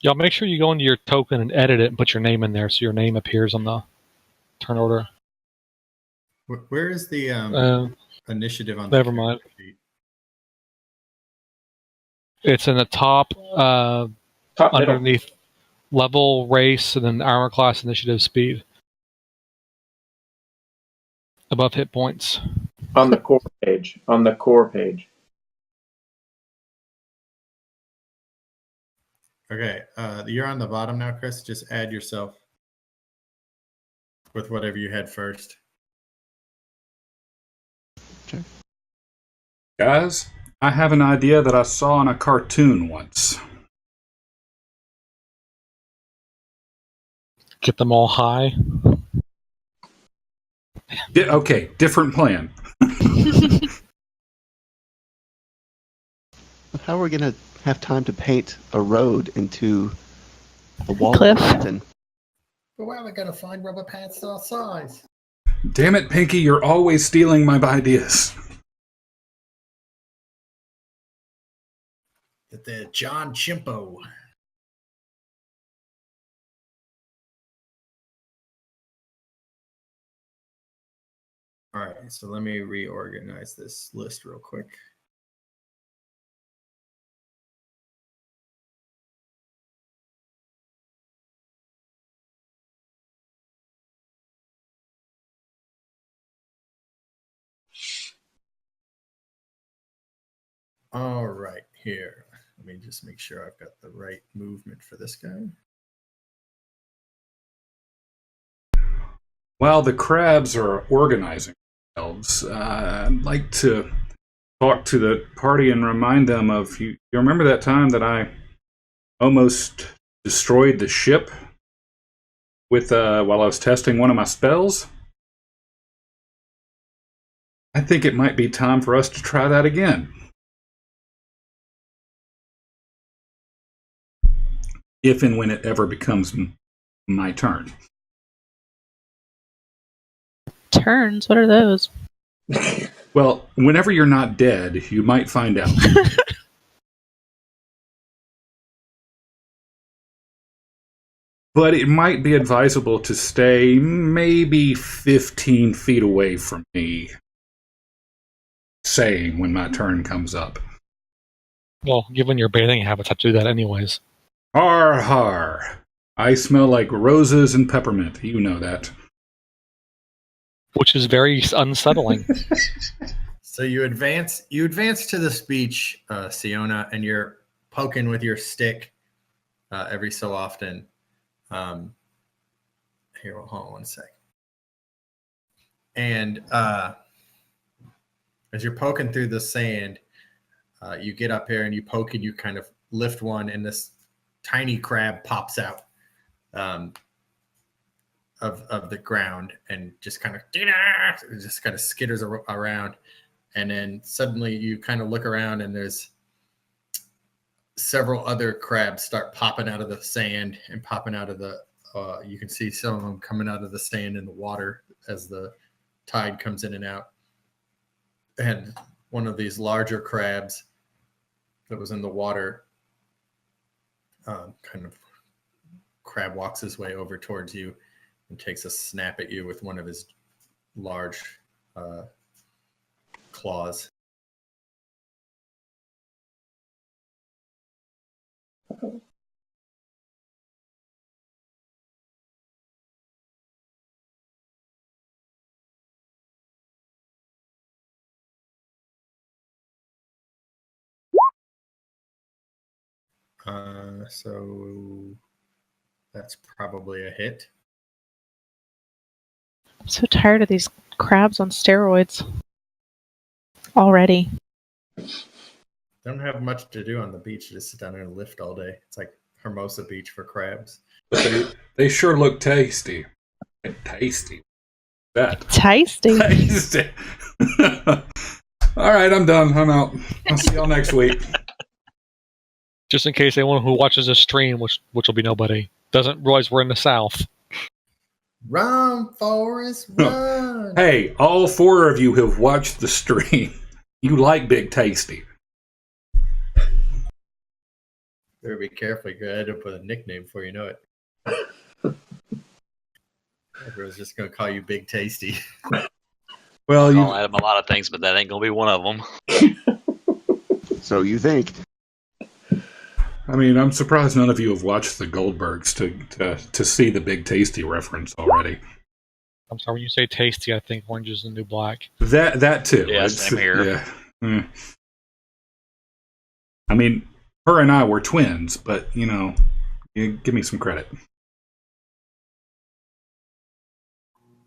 Y'all make sure you go into your token and edit it and put your name in there so your name appears on the turn order. Where is the initiative on the Never mind. character sheet? It's in the top Top middle. underneath level, race, and then armor class, initiative, speed. Above hit points. On the core page. On the core page. Okay, you're on the bottom now, Chris. Just add yourself with whatever you had first. Guys, I have an idea that I saw in a cartoon once. Get them all high. Okay, different plan. How are we going to have time to paint a road into a wall Cliff. mountain? But where are we going to find rubber pants our size? Damn it, Pinky, you're always stealing my ideas. The John Chimpo. All right, so let me reorganize this list real quick. All right, here. Let me just make sure I've got the right movement for this guy. While the crabs are organizing themselves, I'd like to talk to the party and remind them of you remember that time that I almost destroyed the ship with while I was testing one of my spells? I think it might be time for us to try that again. If and when it ever becomes my turn. Turns? What are those? Well, whenever you're not dead, you might find out. But it might be advisable to stay maybe 15 feet away from me, saying when my turn comes up. Well, given your bathing habits, I have to do that anyways. Har har. I smell like roses and peppermint. You know that. Which is very unsettling. So you advance to the speech, Siona, and you're poking with your stick every so often. Here, hold on one sec. And as you're poking through the sand, you get up here and you poke and you kind of lift one, and this tiny crab pops out of the ground and just kind of skitters around. And then suddenly you kind of look around and there's several other crabs start popping out of the sand and popping out of the, you can see some of them coming out of the sand in the water as the tide comes in and out. And one of these larger crabs that was in the water kind of crab walks his way over towards you and takes a snap at you with one of his large claws. So that's probably a hit. I'm so tired of these crabs on steroids already. Don't have much to do on the beach. Just sit down there and lift all day. It's like Hermosa Beach for crabs. But they sure look tasty. Tasty. That. Tasty. Tasty. All right, I'm done. I'm out. I'll see y'all next week. Just in case anyone who watches this stream, which will be nobody, doesn't realize we're in the South. Run, Forrest, run! Hey, all 4 of you have watched the stream. You like Big Tasty. Better be careful. You're going to end up with a nickname before you know it. Everyone's just going to call you Big Tasty. Well, I'll add him a lot of things, but that ain't going to be one of them. So you think? I mean, I'm surprised none of you have watched the Goldbergs to see the Big Tasty reference already. I'm sorry, when you say tasty, I think Orange is the New Black. That too. Yeah, same here. Yeah. Mm. I mean, her and I were twins, but you give me some credit.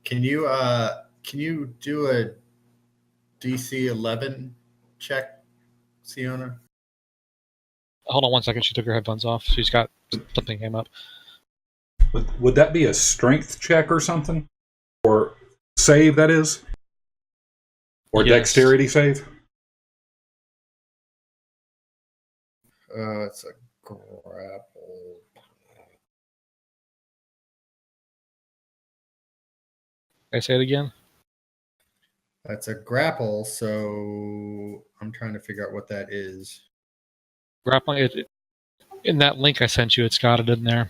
Can you do a DC 11 check, Siona? Hold on one second. She took her headphones off. She's got something came up. Would that be a strength check or something? Or save, that is? Or Yes. dexterity save? It's a grapple. Can I say it again? That's a grapple, so I'm trying to figure out what that is. Grappling. In that link I sent you, it's got it in there.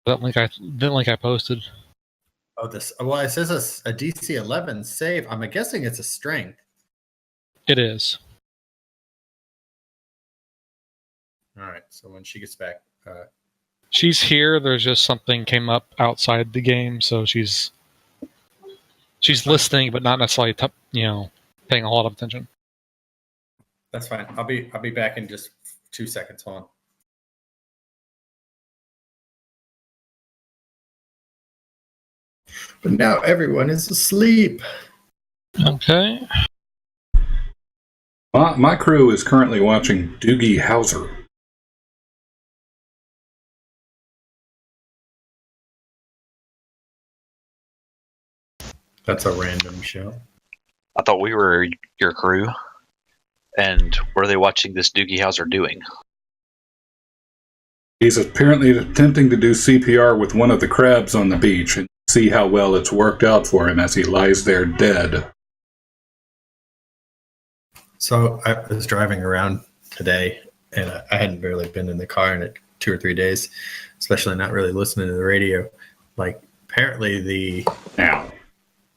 The link I posted. Oh, this. Well, it says a DC 11 save. I'm guessing it's a strength. It is. All right. So when she gets back, She's here. There's just something came up outside the game, so she's listening, but not necessarily paying a lot of attention. that's fine. I'll be back in just 2 seconds. Hold on. But now everyone is asleep. Okay. My crew is currently watching Doogie Howser. That's a random show. I thought we were your crew. And what are they watching this Doogie Howser doing? He's apparently attempting to do CPR with one of the crabs on the beach and see how well it's worked out for him as he lies there dead. So I was driving around today, and I hadn't really been in the car in 2 or 3 days, especially not really listening to the radio. Like, apparently the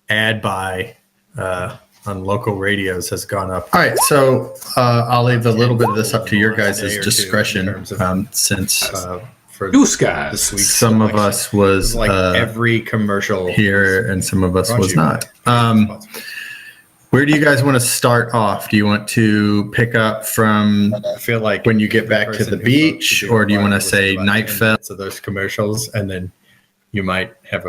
ad buy on local radios has gone up. All right, so I'll leave a little bit of this up to your guys' discretion, since for Goose guys. this week, some of us was like every commercial here, and some of us was not. Where do you guys want to start off? Do you want to pick up from, I feel like, when you get back to the beach, or do you want to say night fell? So those commercials, and then you might have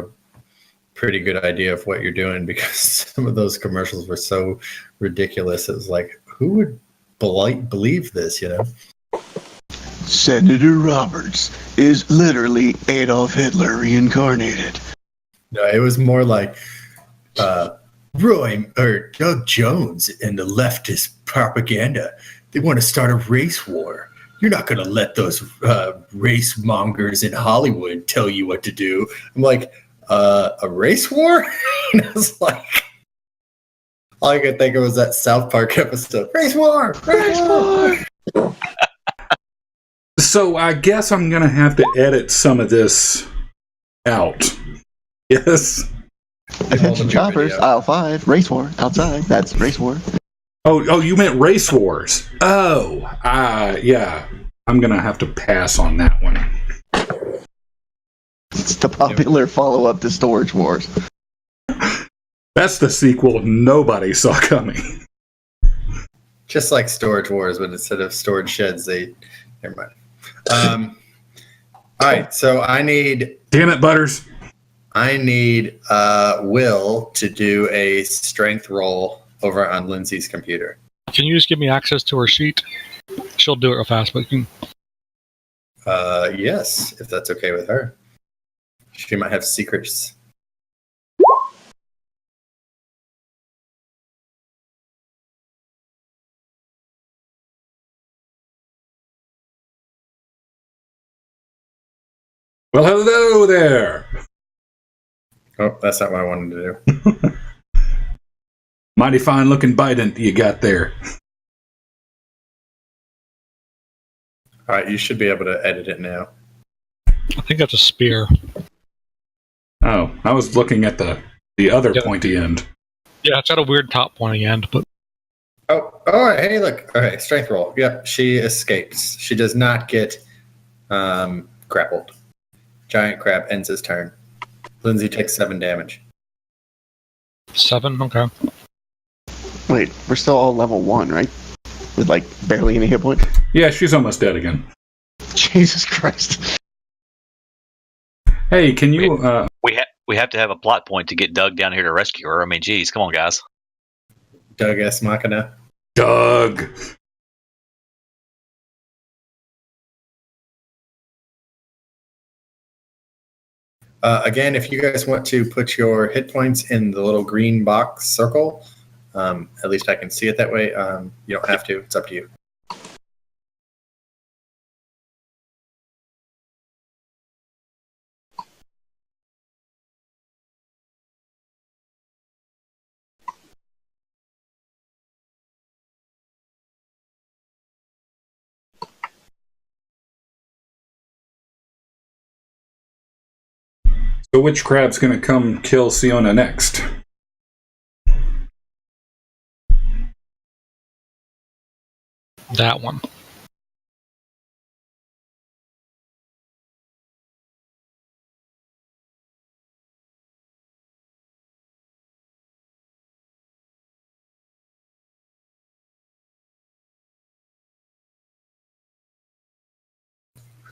pretty good idea of what you're doing because some of those commercials were so ridiculous. It was like, who would believe this, you know? Senator Roberts is literally Adolf Hitler reincarnated. No, it was more like Roy or Doug Jones and the leftist propaganda. They want to start a race war. You're not going to let those race mongers in Hollywood tell you what to do. I'm like, a race war? And I was like, all I could think of was that South Park episode. Race war! Race war! So I guess I'm going to have to edit some of this out. Yes. Attention shoppers, aisle 5, race war, outside. That's race war. Oh, you meant Race Wars. Oh, yeah. I'm going to have to pass on that one. It's the popular follow-up to Storage Wars. That's the sequel nobody saw coming. Just like Storage Wars, but instead of storage sheds, never mind. All right, so I need... Damn it, Butters. I need Will to do a strength roll over on Lindsay's computer. Can you just give me access to her sheet? She'll do it real fast, but you can... Yes, if that's okay with her. She might have secrets. Well, hello there. Oh, that's not what I wanted to do. Mighty fine looking Biden you got there. All right, you should be able to edit it now. I think that's a spear. Oh, I was looking at the other pointy end. Yeah, it's got a weird top pointy end, but... Oh, all right. Hey, look. All right, strength roll. Yep, she escapes. She does not get grappled. Giant crab ends his turn. Lindsay takes 7 damage. 7? Okay. Wait, we're still all level 1, right? With, like, barely any hit points? Yeah, she's almost dead again. Jesus Christ. Hey, can you... We have to have a plot point to get Doug down here to rescue her. I mean, geez, come on, guys. Doug S. Machina. Doug! Again, if you guys want to put your hit points in the little green box circle, at least I can see it that way. You don't have to. It's up to you. So which crab's gonna come kill Siona next? That one.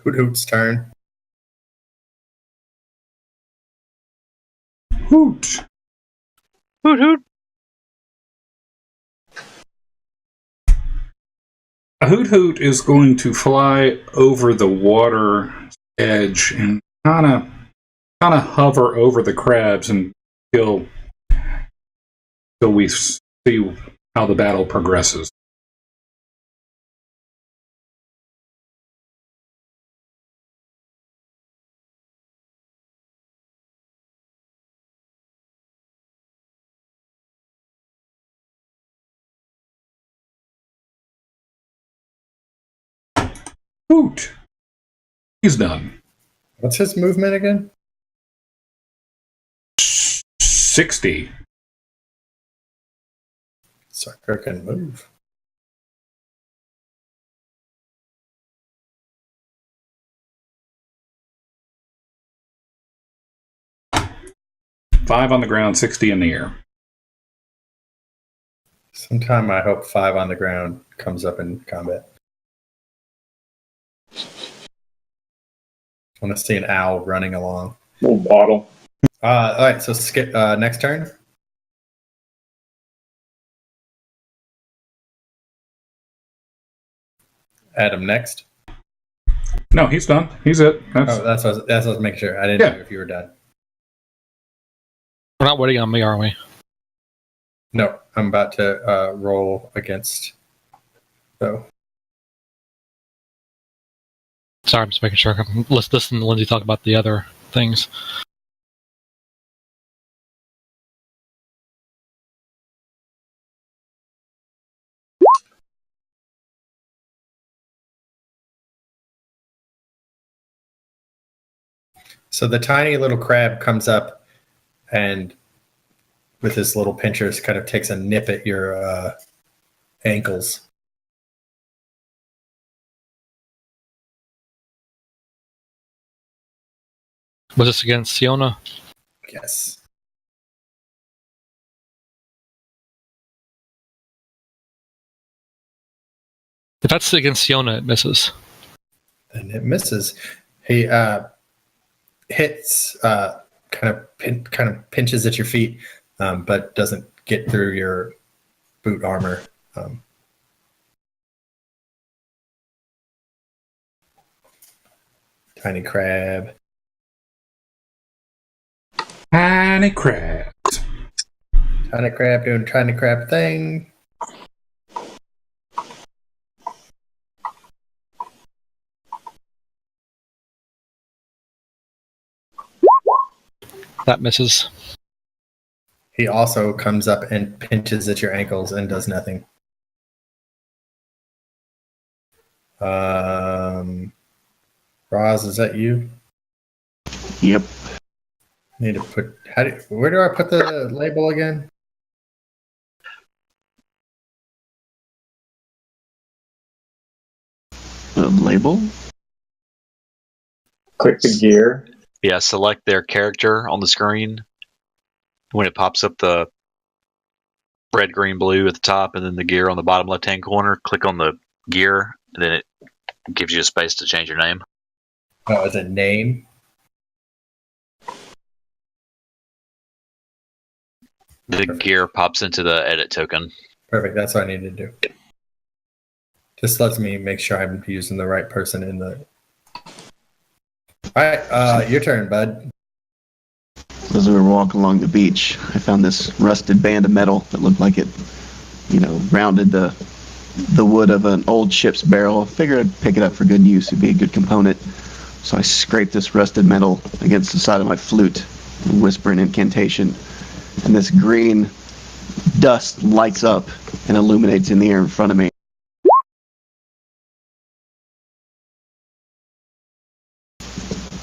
Hoot Hoot's turn. Hoot! Hoot hoot. A Hoot Hoot is going to fly over the water edge and kind of hover over the crabs until we see how the battle progresses. Hoot! He's done. What's his movement again? 60. Sucker can move. Five on the ground, 60 in the air. Sometime I hope 5 on the ground comes up in combat. I want to see an owl running along. Little bottle. All right, so skip next turn. Adam next. No, he's done. He's it. That's what I was making sure. I didn't know if you were done. We're not waiting on me, are we? No, I'm about to roll against. So. Sorry, I'm just making sure. Let's listen to Lindsay talk about the other things. So the tiny little crab comes up and with his little pinchers kind of takes a nip at your ankles. Was this against Siona? Yes. If that's against Siona, it misses. And it misses. He hits, kind of pinches at your feet, but doesn't get through your boot armor. Tiny crab. Tiny crab. Tiny crab doing tiny crab thing. That misses. He also comes up and pinches at your ankles and does nothing. Roz, is that you? Yep. Need to put. Where do I put the label again? The label? Click the gear. Yeah, select their character on the screen. When it pops up the red, green, blue at the top, and then the gear on the bottom left-hand corner, click on the gear, and then it gives you a space to change your name. Oh, is it name? The gear pops into the edit token. Perfect. That's what I need to do. Just lets me make sure I'm using the right person in the. All right, your turn, bud. As we were walking along the beach, I found this rusted band of metal that looked like it, rounded the wood of an old ship's barrel. I figured I'd pick it up for good use. It'd be a good component. So I scraped this rusted metal against the side of my flute and whisper an incantation. And this green dust lights up and illuminates in the air in front of me.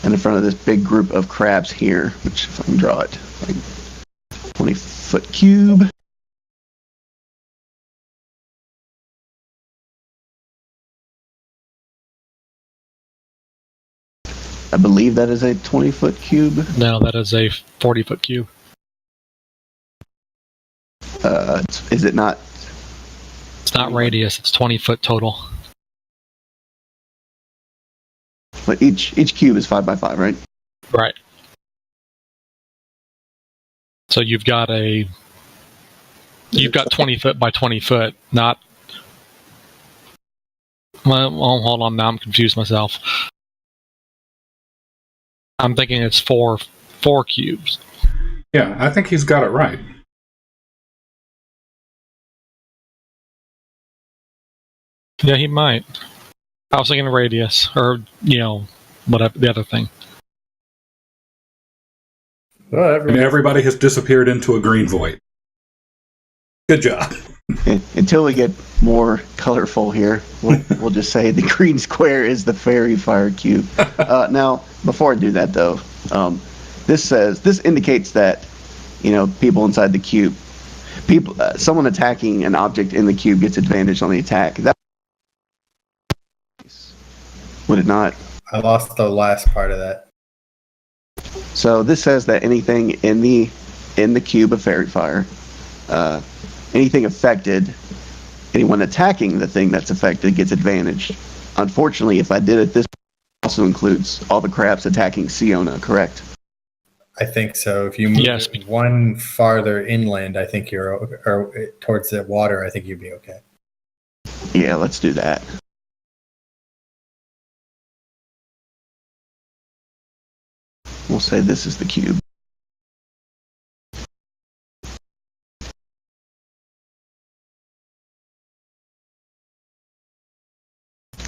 And in front of this big group of crabs here, which if I can draw it, like 20-foot cube. I believe that is a 20-foot cube. No, that is a 40-foot cube. Is it not? It's not radius, it's 20-foot total. But each cube is 5 by 5, right? Right. So you've got 20 foot by 20 foot, not. Well, hold on. Now I'm confused myself. I'm thinking it's four cubes. Yeah, I think he's got it right. Yeah, he might. I was thinking radius, or whatever the other thing. Well, And everybody has disappeared into a green void. Good job. Until we get more colorful here, we'll just say the green square is the fairy fire cube. Now, before I do that though, this indicates that people inside the cube, someone attacking an object in the cube gets advantage on the attack. Would it not? I lost the last part of that. So this says that anything in the cube of fairy fire, anything affected, anyone attacking the thing that's affected gets advantage. Unfortunately, if I did it, this also includes all the crabs attacking Siona, correct? I think so. If you move Yes. it one farther inland, I think or towards the water, I think you'd be okay. Yeah, let's do that. We'll say this is the cube.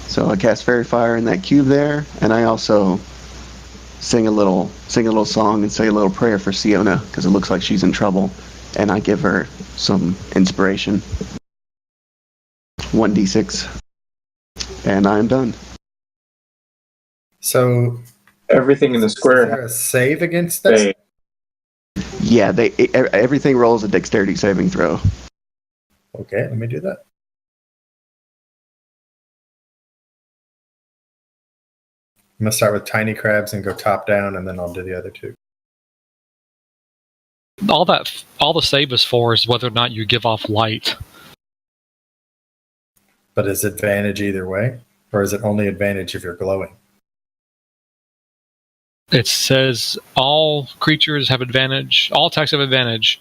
So I cast Fairy Fire in that cube there, and I also sing a little song and say a little prayer for Siona because it looks like she's in trouble, and I give her some inspiration. 1d6, and I'm done. So Everything in the is square there a save against has that? Yeah, everything rolls a dexterity saving throw. Okay, let me do that. I'm gonna start with tiny crabs and go top down, and then I'll do the other two. All the save is for is whether or not you give off light. But is advantage either way, or is it only advantage if you're glowing? It says all creatures have advantage. All attacks have advantage.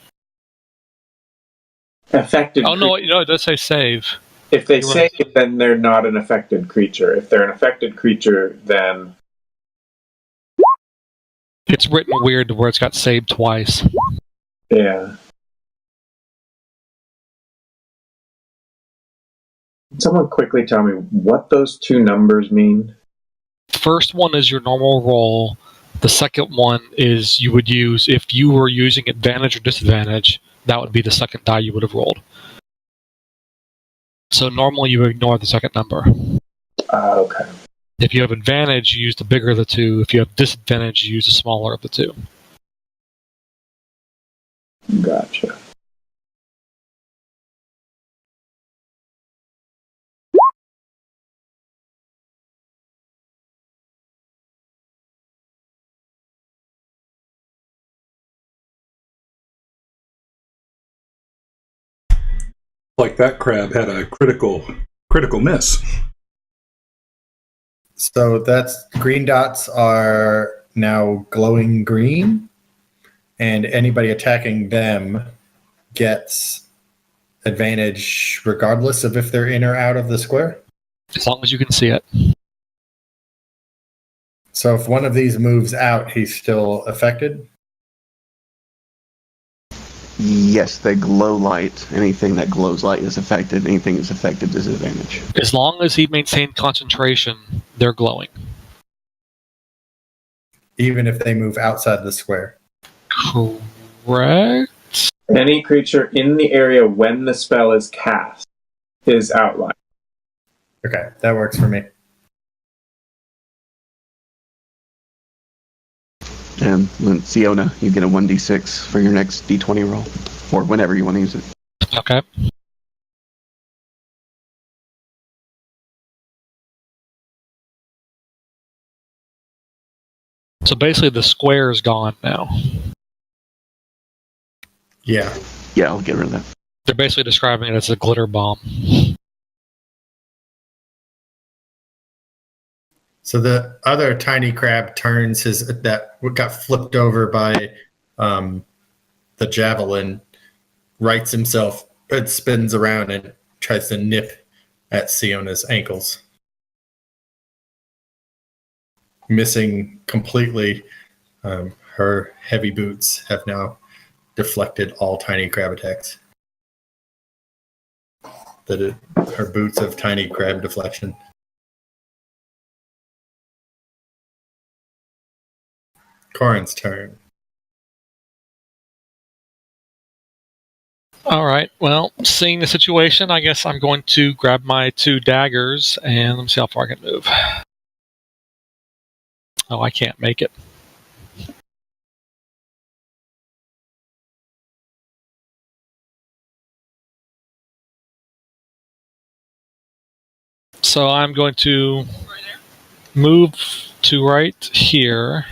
affected. Oh no, it does say save. If they You're save, right. then they're not an affected creature. If they're an affected creature, then It's written weird where it's got saved twice. yeah. Can someone quickly tell me what those two numbers mean? The first one is your normal roll. The second one is you would use if you were using advantage or disadvantage. That would be the second die you would have rolled. So normally you ignore the second number. Okay. If you have advantage, you use the bigger of the two. If you have disadvantage, you use the smaller of the two. Gotcha. Like that crab had a critical miss. So that's green dots are now glowing green, and anybody attacking them gets advantage regardless of if they're in or out of the square. As long as you can see it. So if one of these moves out, he's still affected. Yes, they glow light. Anything that glows light is affected. Anything that's affected is advantage. As long as he maintains concentration, they're glowing. Even if they move outside the square. Correct? Any creature in the area when the spell is cast is outlined. Okay, that works for me. And when Siona, you get a 1d6 for your next d20 roll, or whenever you want to use it. Okay. So basically the square is gone now. Yeah. Yeah, I'll get rid of that. They're basically describing it as a glitter bomb. So the other tiny crab turns that got flipped over by the javelin, rights himself, and spins around and tries to nip at Siona's ankles. Missing completely. Her heavy boots have now deflected all tiny crab attacks. Her boots of tiny crab deflection. Corin's turn. All right. Well, seeing the situation, I guess I'm going to grab my 2 daggers and let me see how far I can move. Oh, I can't make it. So I'm going to move to right here.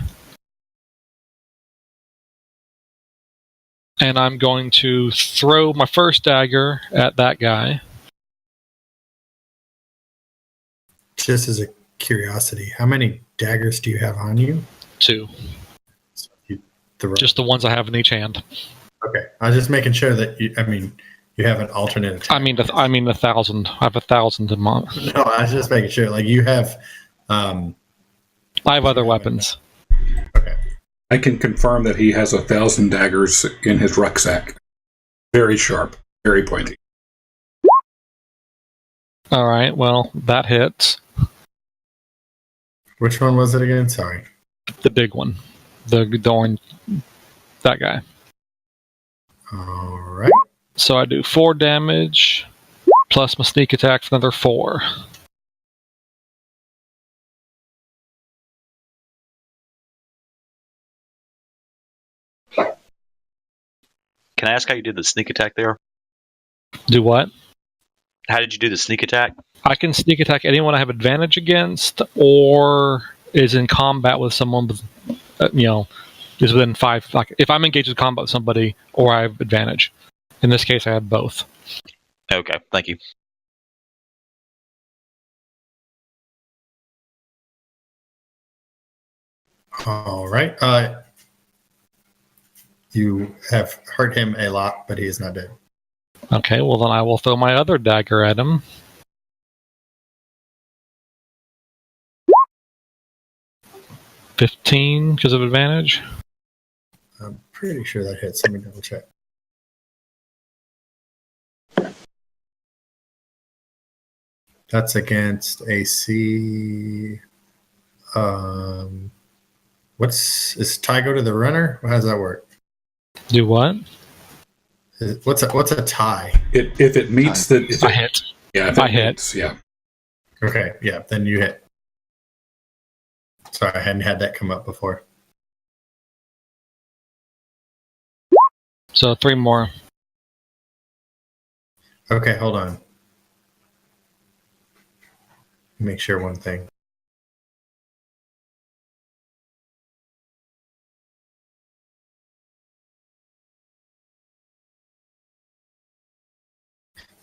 And I'm going to throw my first dagger at that guy. Just as a curiosity, how many daggers do you have on you? 2. So if you Just the ones I have in each hand. Okay, I was just making sure that you have an alternate attack. I mean 1,000. I have 1,000 in my. No, I was just making sure. Like you have. I have other weapons. Okay. I can confirm that he has 1,000 daggers in his rucksack. Very sharp, very pointy. All right. Well, that hits. Which one was it again? Sorry. The big one. The orange. That guy. All right. So I do 4 damage, plus my sneak attack for another 4. Can I ask how you did the sneak attack there? Do what? How did you do the sneak attack? I can sneak attack anyone I have advantage against, or is in combat with someone with, is within 5. Like if I'm engaged in combat with somebody, or I have advantage. In this case, I have both. Okay, thank you. All right. You have hurt him a lot, but he is not dead. Okay, well then I will throw my other dagger at him. $15 because of advantage. I'm pretty sure that hits. Let me double check. That's against AC. Is tie go to the runner? How does that work? Do what? What's a tie? If it meets the... If I it, hit. Yeah, if I it hit. meets, yeah. Okay, yeah, then you hit. Sorry, I hadn't had that come up before. So 3 more. Okay, hold on. Make sure one thing.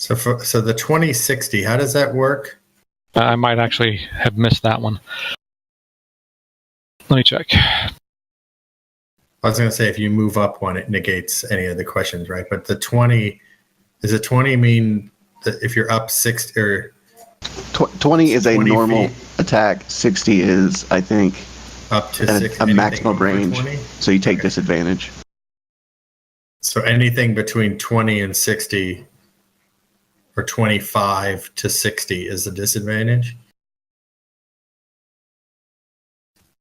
So the 2060, how does that work? I might actually have missed that one. Let me check. I was going to say if you move up one, it negates any of the questions, right? But the 20, does a 20 mean that if you're up 6 or 20 is a 20 normal feet? attack. 60 is, I think, Up to 6, a maximum over range. 20? So you take Okay. disadvantage. So anything between 20 and 60 or 25 to 60 is a disadvantage?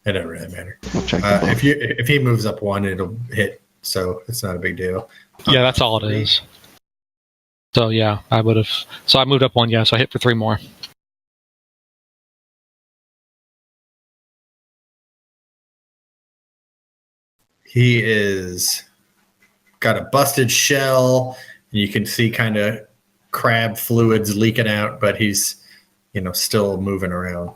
It doesn't really matter. We'll check the book. If he moves up 1, it'll hit, so it's not a big deal. Yeah, that's all it is. So yeah, I would have. So I moved up 1, yeah, so I hit for 3 more. He is got a busted shell, and you can see kind of crab fluids leaking out, but he's, still moving around.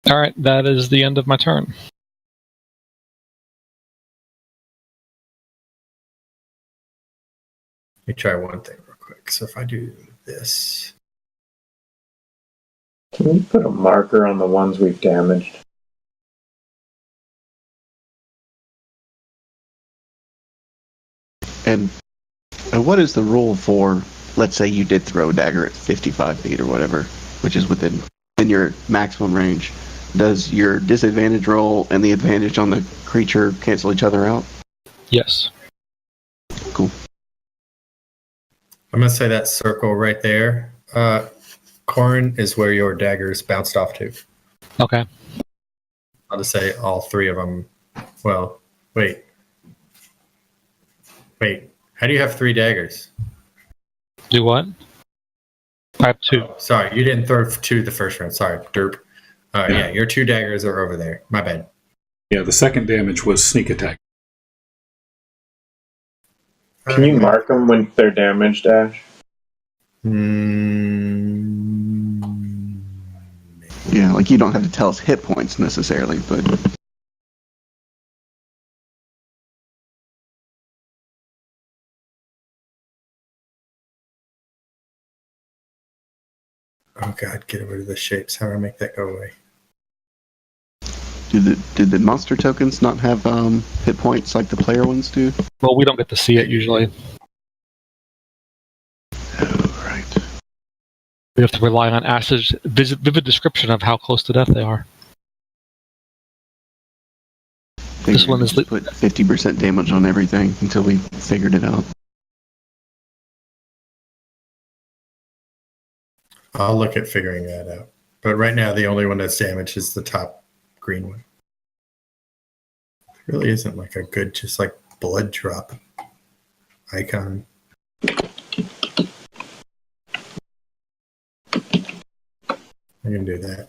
All right, that is the end of my turn. Let me try one thing real quick. So if I do this, Can we put a marker on the ones we've damaged? And what is the rule for, let's say you did throw a dagger at 55 feet or whatever, which is within your maximum range? Does your disadvantage roll and the advantage on the creature cancel each other out? Yes. Cool. I'm going to say that circle right there, Corin, is where your daggers bounced off to. Okay. I'll just say all 3 of them. Well, wait. How do you have 3 daggers? Do what? I have 2. Oh, sorry, you didn't throw 2 the first round. Sorry, derp. Yeah, your 2 daggers are over there. My bad. Yeah, the second damage was sneak attack. Can you mark them when they're damaged, Ash? Yeah, like you don't have to tell us hit points necessarily, but Oh god, get rid of the shapes. How do I make that go away? Did the monster tokens not have hit points like the player ones do? Well, we don't get to see it usually. Oh, right. We have to rely on Ash's vivid description of how close to death they are. This one is just put 50% damage on everything until we figured it out. I'll look at figuring that out. But right now, the only one that's damaged is the top green one. It really isn't like a good, just like blood drop icon. I can do that.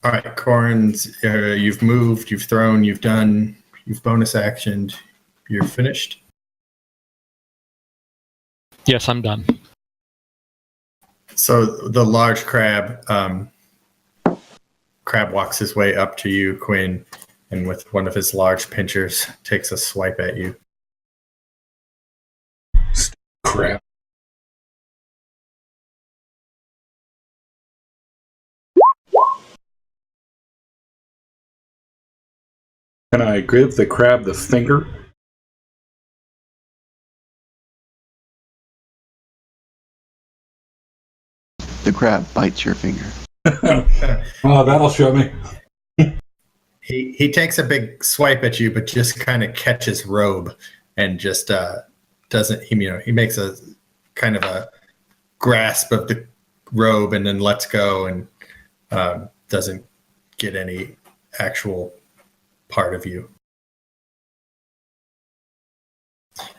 All right, Corns, you've moved, you've thrown, you've done, you've bonus actioned, you're finished. Yes, I'm done. So the large crab walks his way up to you, Quinn, and with one of his large pinchers takes a swipe at you. Crap. Can I give the crab the finger? The crab bites your finger. Oh, that'll show me. He takes a big swipe at you, but just kind of catches robe and just doesn't. He makes a kind of a grasp of the robe and then lets go and doesn't get any actual part of you.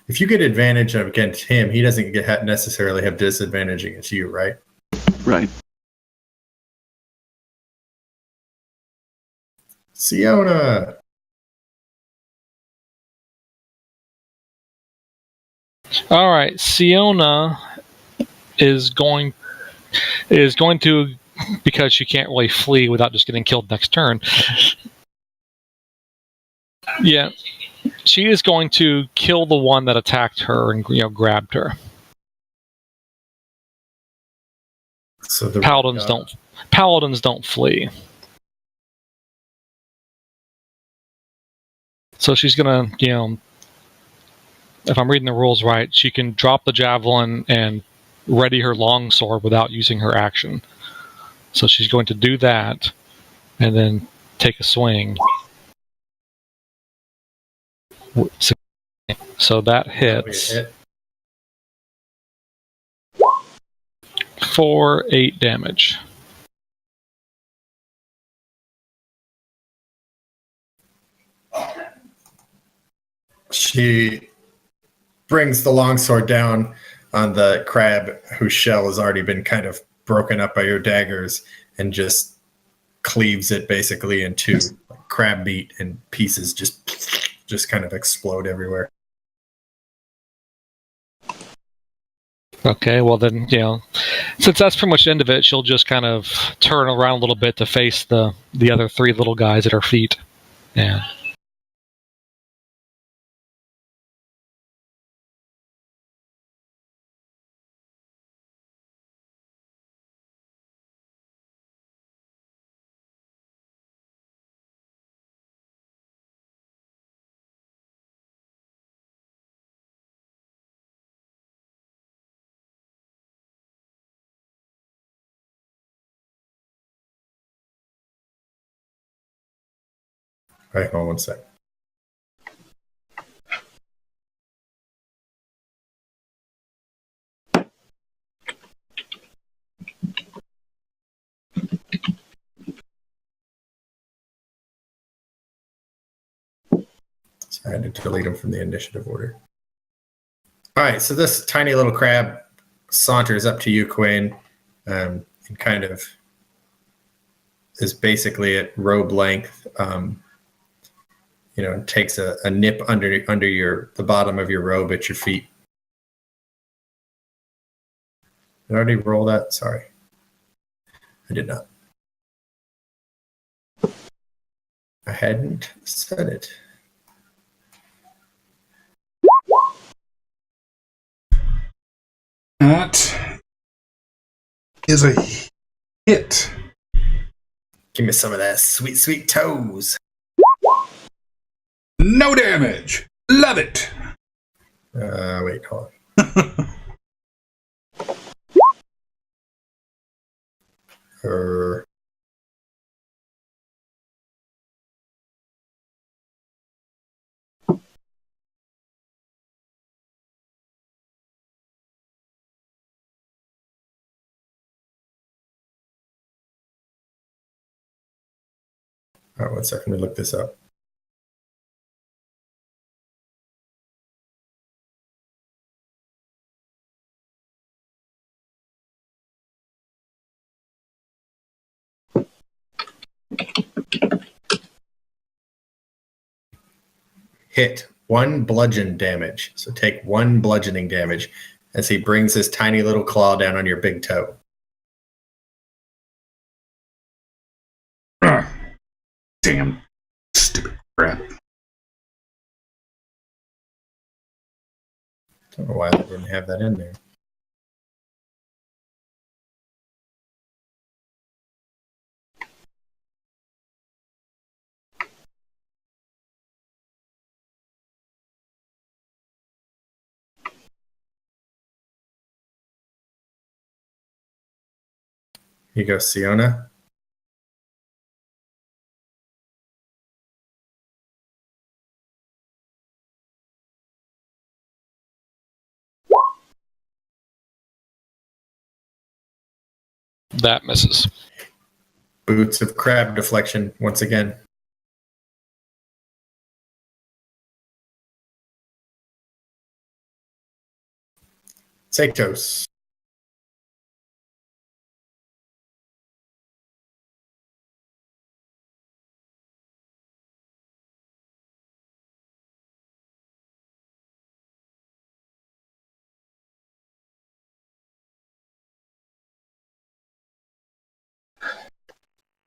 If you get advantage against him, he doesn't necessarily have disadvantage against you, right? Right. Siona. All right, Siona is going to, because she can't really flee without just getting killed next turn. Yeah, she is going to kill the one that attacked her and grabbed her. So the paladins don't flee. So she's gonna, if I'm reading the rules right, she can drop the javelin and ready her longsword without using her action. So she's going to do that and then take a swing. So that hits for 8 damage. She brings the longsword down on the crab whose shell has already been kind of broken up by your daggers and just cleaves it basically in two. Crab meat and pieces just kind of explode everywhere. Okay, well then, since that's pretty much the end of it, she'll just kind of turn around a little bit to face the other 3 little guys at her feet. Yeah. All right, hold on one sec. So I had to delete them from the initiative order. All right, so this tiny little crab saunters up to you, Quinn, and kind of is basically at robe length. Takes a nip under the bottom of your robe at your feet. Did I already roll that? Sorry. I did not. I hadn't said it. That is a hit. Give me some of that sweet, sweet toes. No damage. Love it. Wait, hold on. All right, 1 second. Let me look this up. Hit 1 bludgeon damage. So take 1 bludgeoning damage as he brings his tiny little claw down on your big toe. Damn. Stupid crap. Don't know why they didn't have that in there. Here you go, Siona. That misses. Boots of crab deflection once again. Satos.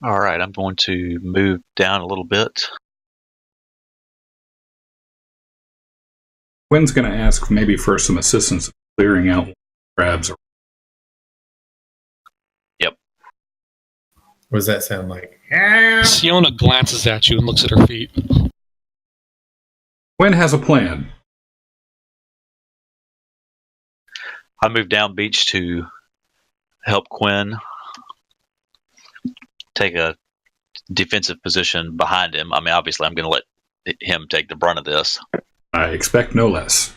All right, I'm going to move down a little bit. Quinn's going to ask maybe for some assistance clearing out crabs. Yep. What does that sound like? Siona glances at you and looks at her feet. Quinn has a plan. I moved down beach to help Quinn take a defensive position behind him. I mean, obviously, I'm going to let him take the brunt of this. I expect no less.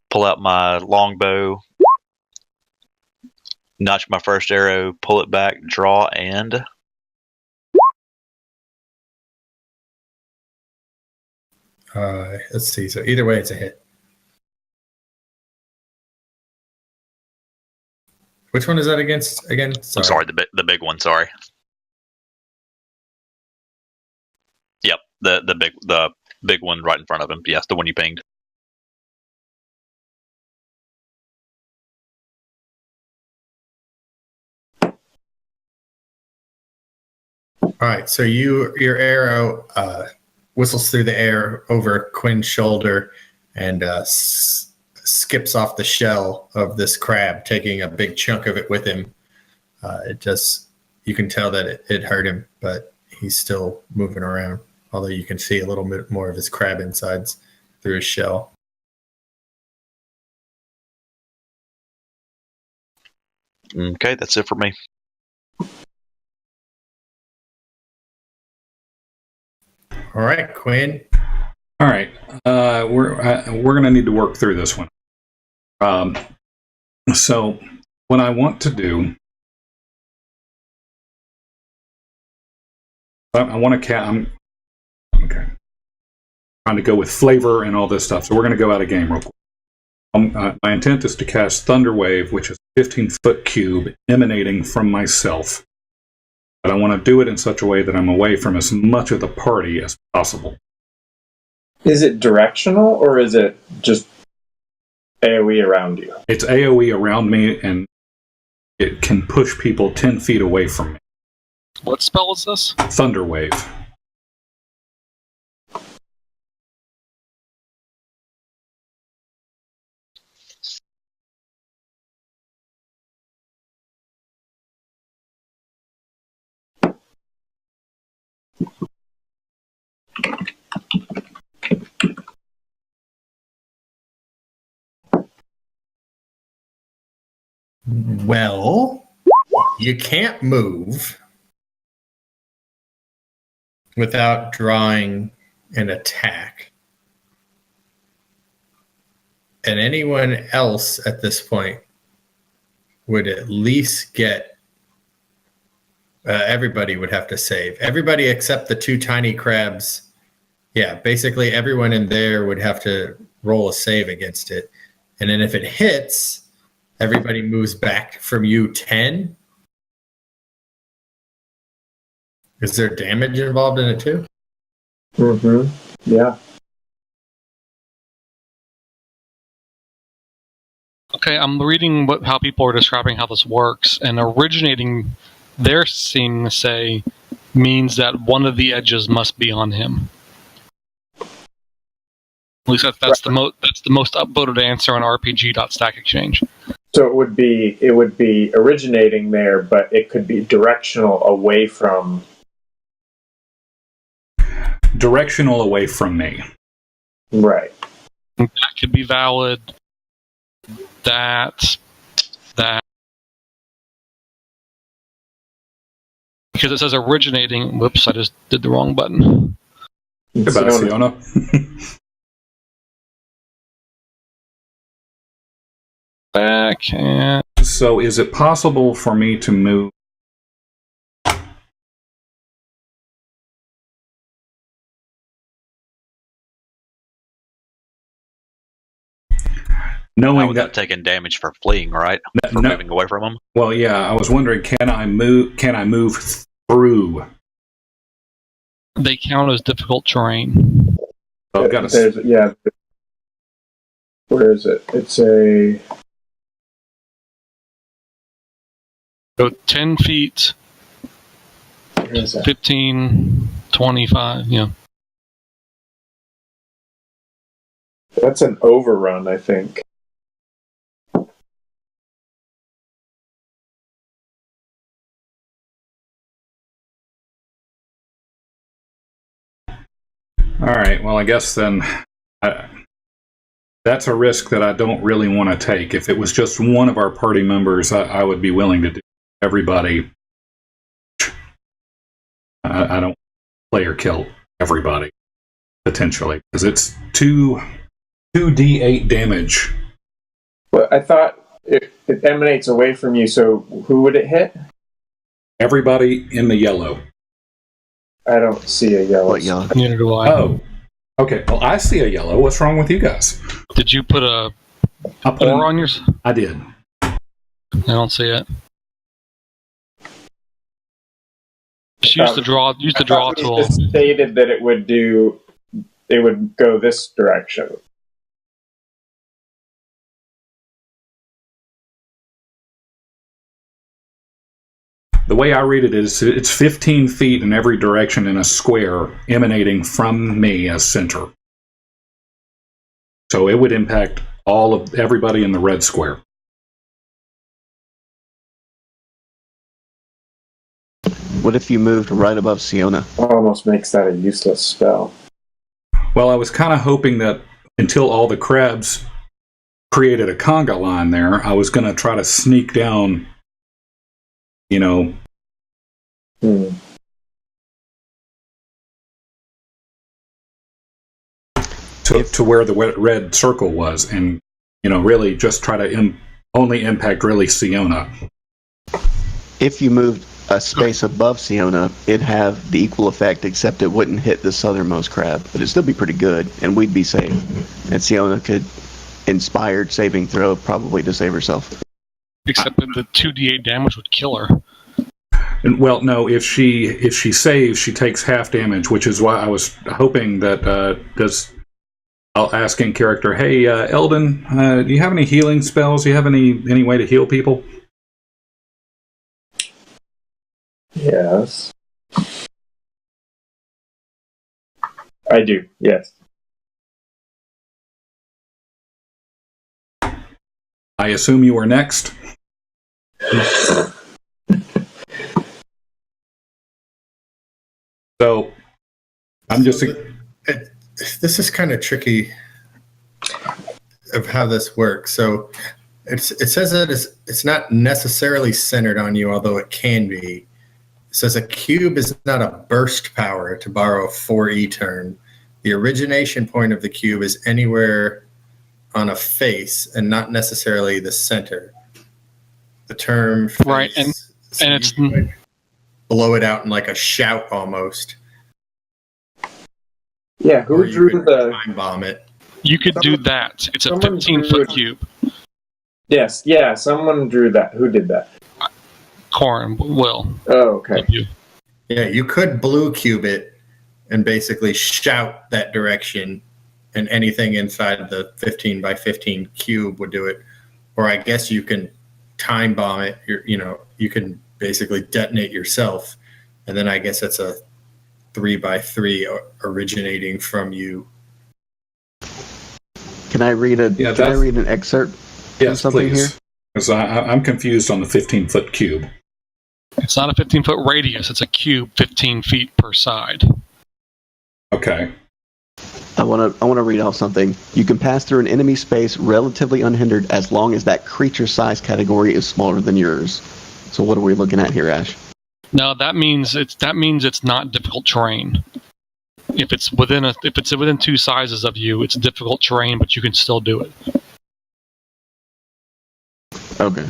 Pull out my longbow, notch my first arrow, pull it back, draw, and let's see. So either way, it's a hit. Which one is that against again? I'm sorry, the big one. Sorry. Yep, the big one right in front of him. Yes, the one you pinged. All right, so your arrow whistles through the air over Quinn's shoulder and skips off the shell of this crab, taking a big chunk of it with him. You can tell that it hurt him, but he's still moving around, although you can see a little bit more of his crab insides through his shell. Okay, that's it for me. All right, Quinn. All right, we're gonna need to work through this one. So what I want to do, I want to I'm okay. Trying to go with flavor and all this stuff. So we're going to go out of game real quick. My intent is to cast Thunder Wave, which is a 15-foot cube emanating from myself. But I want to do it in such a way that I'm away from as much of the party as possible. Is it directional, or is it just AoE around you. It's AoE around me, and it can push people 10 feet away from me. What spell is this? Thunder Wave. Well, you can't move without drawing an attack. And anyone else at this point would at least get, everybody would have to save. Everybody except the two tiny crabs. Yeah, basically everyone in there would have to roll a save against it. And then if it hits, everybody moves back from you 10. Is there damage involved in it too? Mm-hmm. Yeah. Okay, I'm reading how people are describing how this works, and originating, they're seeming to say, means that one of the edges must be on him. At least that's the most upvoted answer on RPG.Stack Exchange. So it would be originating there, but it could be directional away from. Directional away from me. Right. That could be valid. That. Because it says originating. Whoops, I just did the wrong button. Goodbye, Siona. Back and. So is it possible for me to move? Knowing without taking damage for fleeing, right? For moving away from them. Well, yeah, I was wondering, can I move through? They count as difficult terrain. I've got yeah. Where is it? It's a. So 10 feet, 15, 25, yeah. That's an overrun, I think. All right, well, I guess then that's a risk that I don't really want to take. If it was just one of our party members, I would be willing to do. Everybody, I don't play or kill everybody, potentially, because it's 2d8 damage. Well, I thought it emanates away from you, so who would it hit? Everybody in the yellow. I don't see a yellow. What yellow? Neither do I. Oh, okay. Well, I see a yellow. What's wrong with you guys? Did you put a aura on yours? I did. I don't see it. Just use the draw tool. Just stated that it would go this direction. The way I read it is it's 15 feet in every direction in a square emanating from me as center. So it would impact everybody in the red square. What if you moved right above Siona? Almost makes that a useless spell. Well, I was kind of hoping that until all the crabs created a conga line there, I was going to try to sneak down, to where the red circle was, and really just try to only impact really Siona. If you moved a space above Siona, it'd have the equal effect, except it wouldn't hit the southernmost crab, but it'd still be pretty good, and we'd be safe. And Siona could, inspired saving throw, probably to save herself. Except that the 2d8 damage would kill her. And, well, no, if she saves, she takes half damage, which is why I was hoping that because I'll ask in character, hey, Eldon, do you have any healing spells? Do you have any way to heal people? Yes. I do, yes. I assume you are next. So, I'm just... This is kind of tricky of how this works. So it says that it's not necessarily centered on you, although it can be. It says a cube is not a burst power, to borrow a 4E term. The origination point of the cube is anywhere on a face and not necessarily the center. The term face, Right, and it's blow it out in like a shout almost. Yeah, who drew the time bomb it? You could do that. It's a 15-foot cube. Yes, yeah, someone drew that. Who did that? Corin will. Oh, okay. Yeah, you could blue cube it and basically shout that direction, and anything inside the 15 by 15 cube would do it. Or I guess you can time bomb it. You can basically detonate yourself, and then I guess it's a 3 by 3 originating from you. Can I read an excerpt? Yes, something please. Here? Because I'm confused on the 15-foot cube. It's not a 15-foot radius. It's a cube 15 feet per side. Okay. I want to read off something. You can pass through an enemy space relatively unhindered as long as that creature size category is smaller than yours. So what are we looking at here, Ash? No, that means it's not difficult terrain. If it's within 2 sizes of you, it's difficult terrain, but you can still do it. Okay.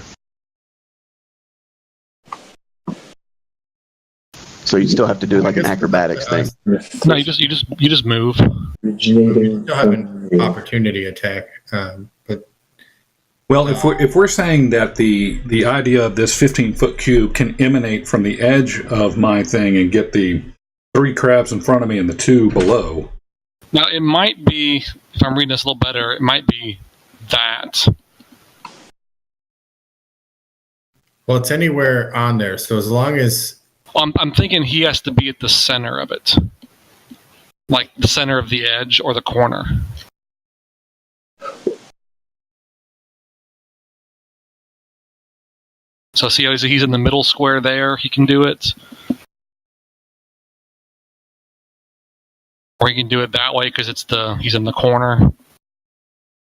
So you still have to do like an acrobatics thing. No, you just move. You still have an opportunity attack, but well, if we're saying that the idea of this 15-foot cube can emanate from the edge of my thing and get the 3 crabs in front of me and the 2 below. Now it might be, if I'm reading this a little better, it might be that. Well, it's anywhere on there. So as long as I'm thinking he has to be at the center of it, like the center of the edge or the corner. So see how he's in the middle square there? He can do it. Or he can do it that way because he's in the corner.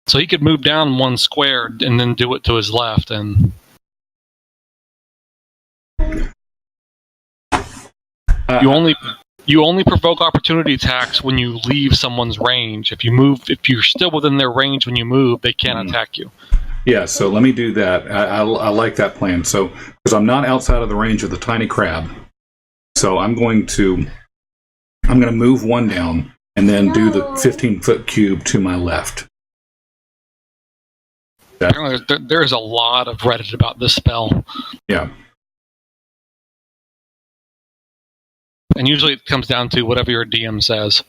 So he could move down 1 square and then do it to his left. And you only provoke opportunity attacks when you leave someone's range. If you're still within their range when you move, they can't attack you. Yeah, so let me do that. I like that plan. So, because I'm not outside of the range of the tiny crab, so I'm going to move 1 down and then do the 15-foot cube to my left. There's a lot of Reddit about this spell. Yeah. And usually it comes down to whatever your DM says.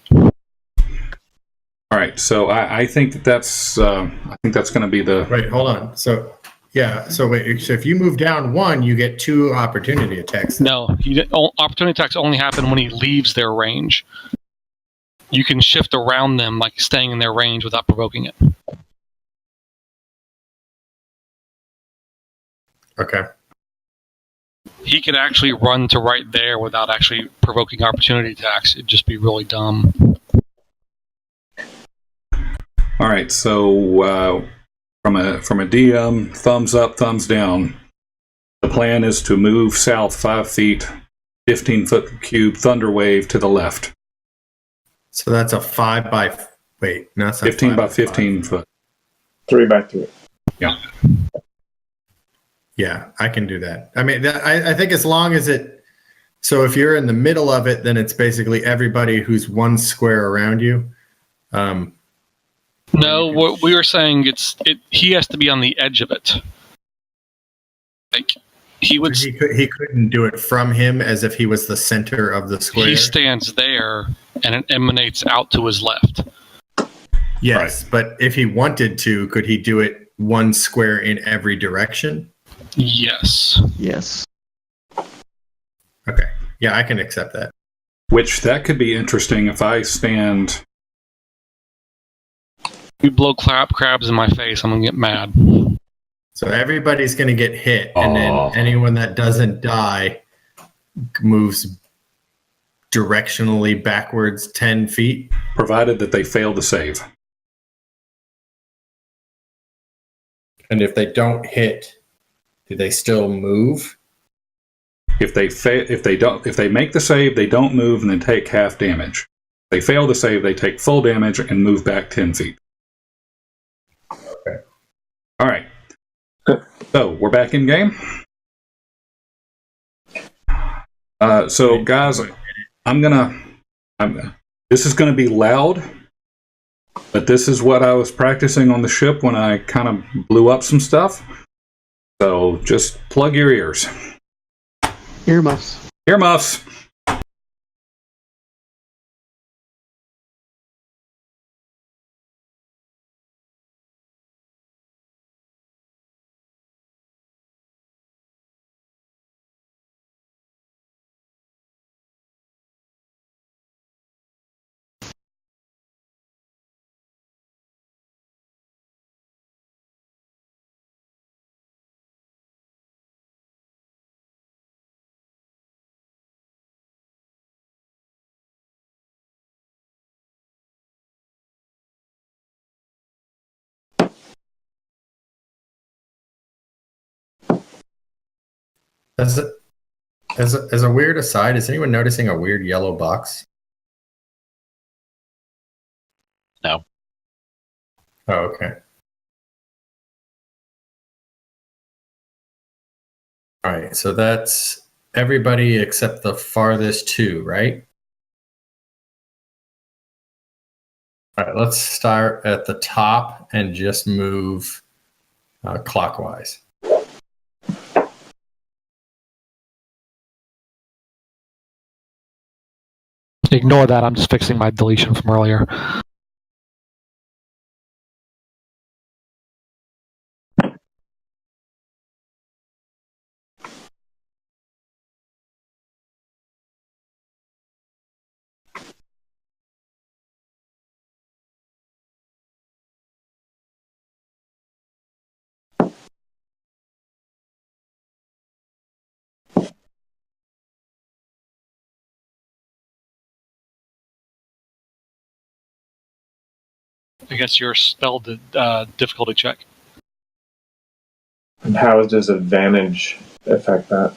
All right, so I think that's going to be the right. Hold on. So yeah. So wait. So if you move down 1, you get 2 opportunity attacks. No, opportunity attacks only happen when he leaves their range. You can shift around them, like staying in their range without provoking it. Okay. He could actually run to right there without actually provoking opportunity attacks. It'd just be really dumb. All right, so from a DM, thumbs up, thumbs down. The plan is to move south 5 feet, 15-foot cube thunder wave to the left. So that's a 5 by 15 by 15 foot. 3 by 3. Yeah. Yeah, I can do that. I mean, I think as long as so if you're in the middle of it, then it's basically everybody who's 1 square around you. No, what we were saying, he has to be on the edge of it. Like he couldn't do it from him as if he was the center of the square. He stands there and it emanates out to his left. Yes, but if he wanted to, could he do it one square in every direction? Yes. Yes. Okay. Yeah, I can accept that. Which that could be interesting if I stand. You blow crabs in my face, I'm gonna get mad. So everybody's going to get hit, and then Oh. anyone that doesn't die moves directionally backwards 10 feet. Provided that they fail to save. And if they don't hit, do they still move? If they make the save, they don't move and they take half damage. If they fail to save, they take full damage and move back 10 feet. Okay. All right. So we're back in game. So guys, this is gonna be loud, but this is what I was practicing on the ship when I kind of blew up some stuff. So just plug your ears. Earmuffs. Earmuffs. As a weird aside, is anyone noticing a weird yellow box? No. Oh, okay. All right, so that's everybody except the farthest two, right? All right, let's start at the top and just move clockwise. Ignore that, I'm just fixing my deletion from earlier. Against your spell difficulty check. And how does advantage affect that?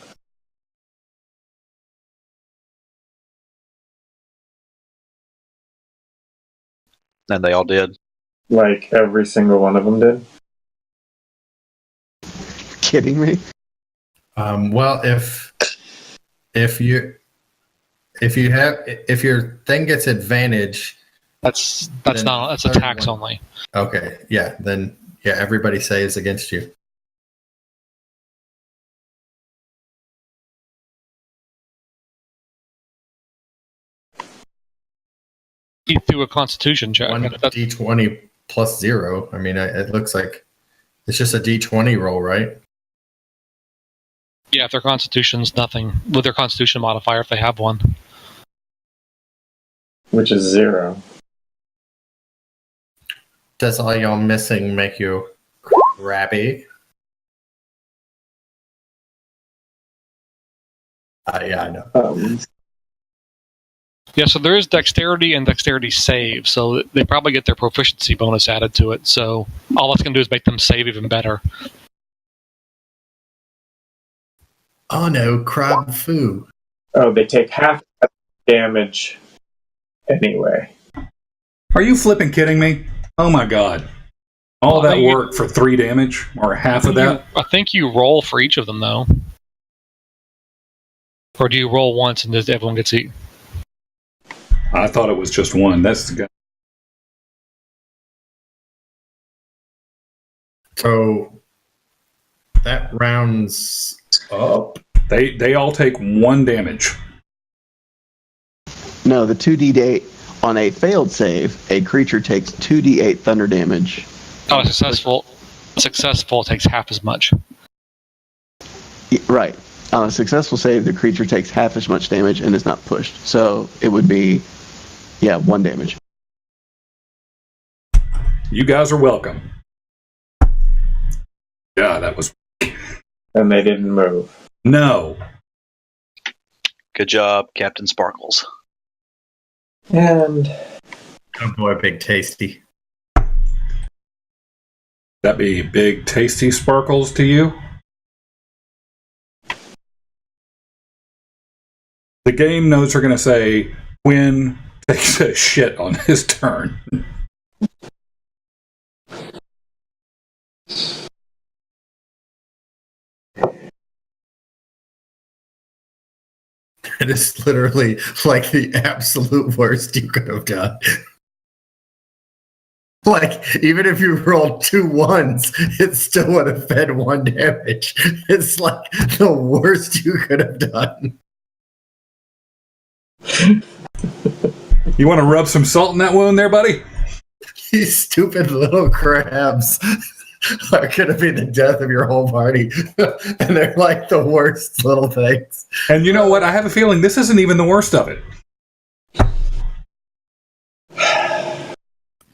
And they all did. Like every single one of them did? Kidding me? Well, if your thing gets advantage, That's Then not that's third attacks one. only. okay, yeah, then yeah, everybody saves against you. He threw a Constitution check. One d20 plus 0. I mean, it looks like it's just a d20 roll, right? Yeah, if their Constitution's nothing with their Constitution modifier, if they have one. Which is 0. Does all y'all missing make you crabby? Yeah, I know. Yeah, so there is Dexterity and Dexterity save, so they probably get their proficiency bonus added to it. So all that's going to do is make them save even better. Oh no, crab foo. Oh, they take half damage anyway. Are you flipping kidding me? Oh my god. All that you- work for 3 damage? Or half of that? I think you roll for each of them, though. Or do you roll once and everyone gets eaten? I thought it was just one. That's the guy. So that rounds up. They all take 1 damage. No, the 2d8 On a failed save, a creature takes 2d8 thunder damage. Oh, successful takes half as much. Right. On a successful save, the creature takes half as much damage and is not pushed. So it would be, 1 damage. You guys are welcome. Yeah, that was... And they didn't move. No. Good job, Captain Sparkles. And Oh boy, big tasty. That be big, tasty sparkles to you? The game notes are going to say Quinn takes a shit on his turn. It is literally like the absolute worst you could have done. Like, even if you rolled 2 1s, it still would have fed 1 damage. It's like the worst you could have done. You want to rub some salt in that wound there, buddy? These stupid little crabs are going to be the death of your whole party. And they're like the worst little things. And you know what? I have a feeling this isn't even the worst of it.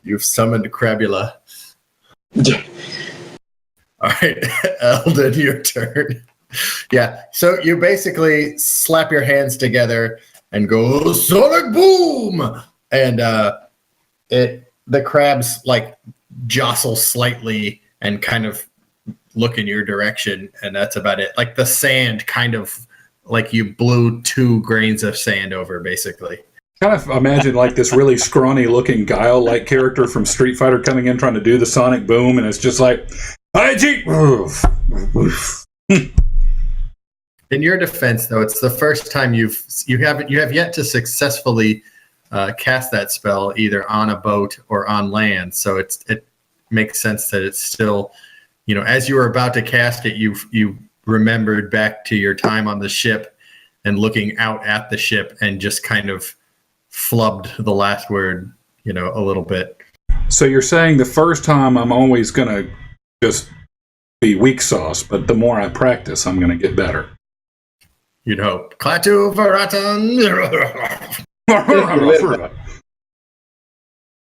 You've summoned Crabula. All right, Eldon, your turn. Yeah, so you basically slap your hands together and go sonic boom, and the crabs like jostle slightly and kind of look in your direction, and that's about it. Like the sand kind of like you blew 2 grains of sand over, basically. Kind of imagine like this really scrawny looking Guile-like character from Street Fighter coming in trying to do the sonic boom, and it's just like, In your defense, though, it's the first time you have yet to successfully cast that spell either on a boat or on land. So it makes sense that it's still, as you were about to cast it, you remembered back to your time on the ship and looking out at the ship and just kind of flubbed the last word, a little bit. So you're saying the first time I'm always going to just be weak sauce, but the more I practice, I'm going to get better. You'd hope. Klaatu Varatan.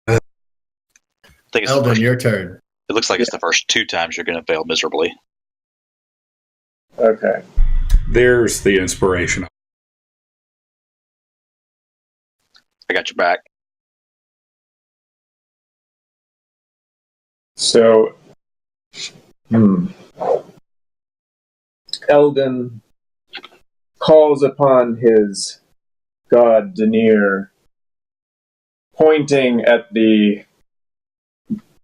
I think it's Eldon, your turn. it looks like it's the first 2 times you're going to fail miserably. okay. There's the inspiration. I got your back. So, Eldon calls upon his god Denier, pointing at the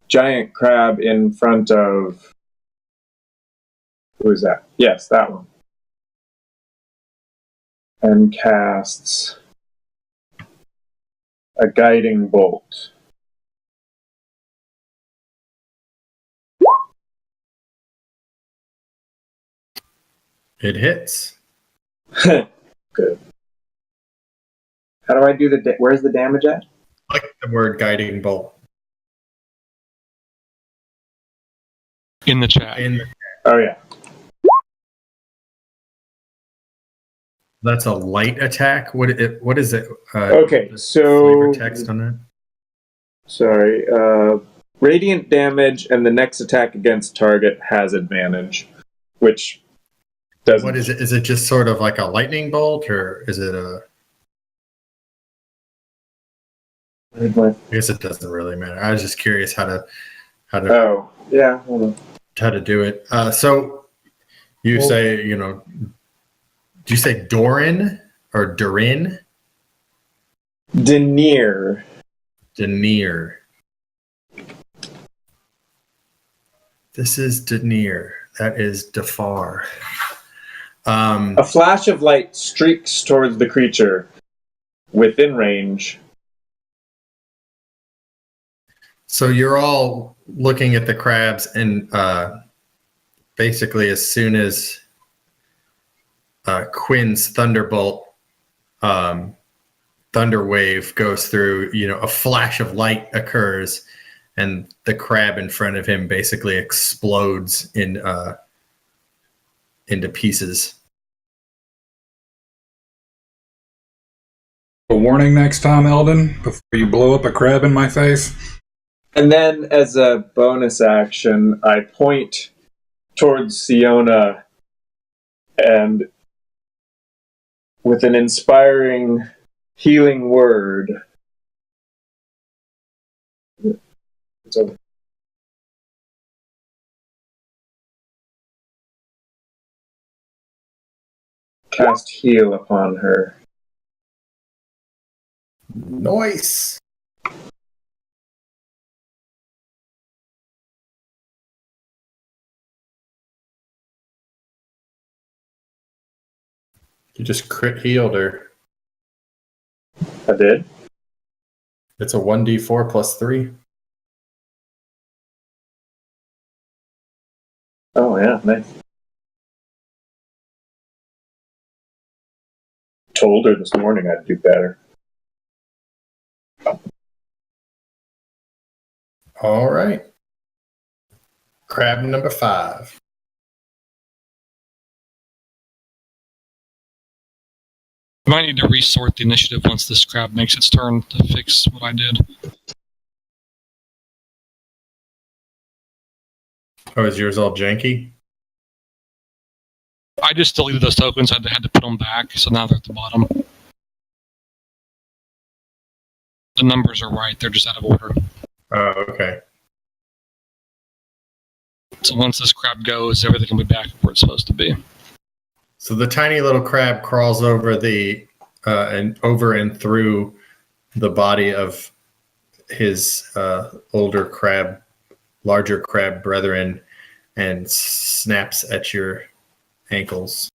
giant crab in front of... Who is that? Yes, that one. And casts a guiding bolt. It hits. Good. How do I do the... where's the damage at? Like the word guiding bolt. In the chat. Oh, yeah. That's a light attack. What is it? Okay, so... Flavor text on that? Sorry. Radiant damage, and the next attack against target has advantage, which doesn't... What is it? Is it just sort of like a lightning bolt, or is it a... I guess it doesn't really matter. I was just curious how to Oh, yeah. Hold on. how to do it. So you say, do you say Doran or Durin? Denier. Denier. This is Denier. That is Defar. A flash of light streaks towards the creature within range. So you're all looking at the crabs, and basically as soon as Quinn's Thunderbolt thunder wave goes through, a flash of light occurs, and the crab in front of him basically explodes into pieces. A warning next time, Eldon, before you blow up a crab in my face. And then, as a bonus action, I point towards Siona and, with an inspiring, healing word, cast heal upon her. Nice. You just crit healed her. I did? It's a 1d4 plus 3. Oh, yeah, nice. Told her this morning I'd do better. All right. Crab number 5. I might need to resort the initiative once this crab makes its turn to fix what I did. Oh, is yours all janky? I just deleted those tokens. I had to put them back, so now they're at the bottom. The numbers are right. They're just out of order. Oh, okay. So once this crab goes, everything will be back where it's supposed to be. So the tiny little crab crawls over and through the body of his larger crab brethren and snaps at your ankles.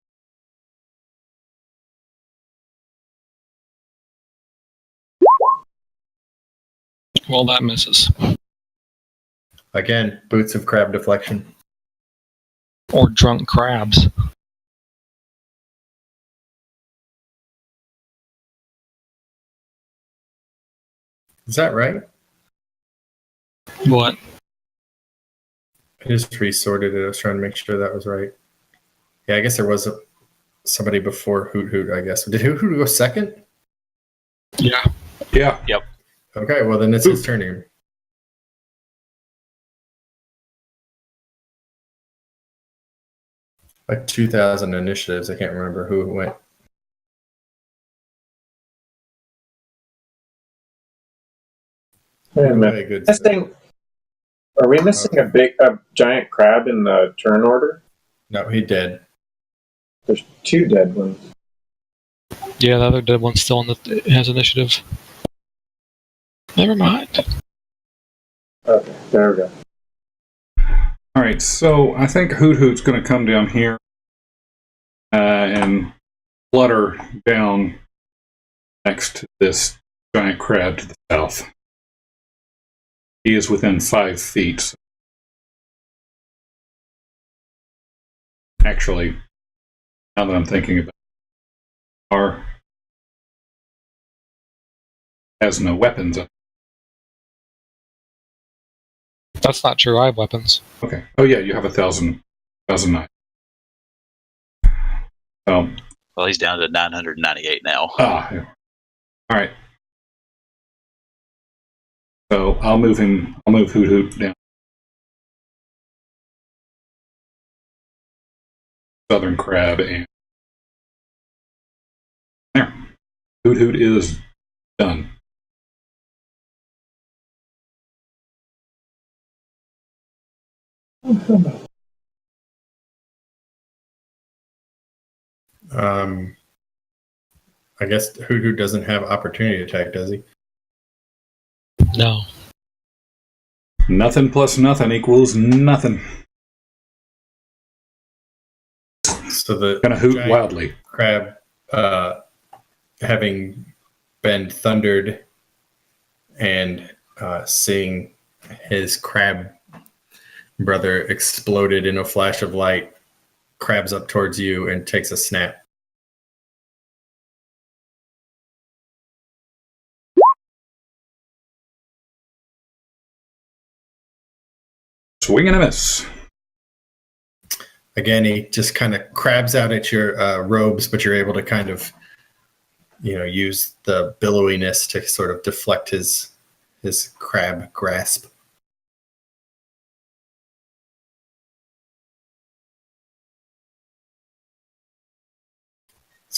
Well, that misses. Again, boots of crab deflection. Or drunk crabs. Is that right? What? I just resorted it. I was trying to make sure that was right. Yeah, I guess there was somebody before Hoot Hoot, I guess. Did Hoot Hoot go second? Yeah. Yeah. Yep. Okay, well then it's his turn here. Like 2,000 initiatives. I can't remember who went. Wait a minute. Good Are we missing a giant crab in the turn order? No, he did. There's 2 dead ones. Yeah, the other dead one's still has initiative. Never mind. Okay, there we go. All right, so I think Hoot Hoot's going to come down here and flutter down next to this giant crab to the south. He is within 5 feet. Actually, now that I'm thinking about it, R has no weapons. That's not true. I have weapons. Okay. Oh yeah, you have 1,000 knives. Well, he's down to 998 now. Yeah. All right. So I'll move Hoot Hoot down. Southern crab and there. Hoot Hoot is done. I guess Hoot Hoot doesn't have opportunity attack, does he? No. Nothing plus nothing equals nothing. So the Gonna hoot wildly. Crab, having been thundered and seeing his crab brother exploded in a flash of light, crabs up towards you and takes a snap. Swing and a miss. Again, he just kind of crabs out at your robes, but you're able to kind of, use the billowiness to sort of deflect his crab grasp.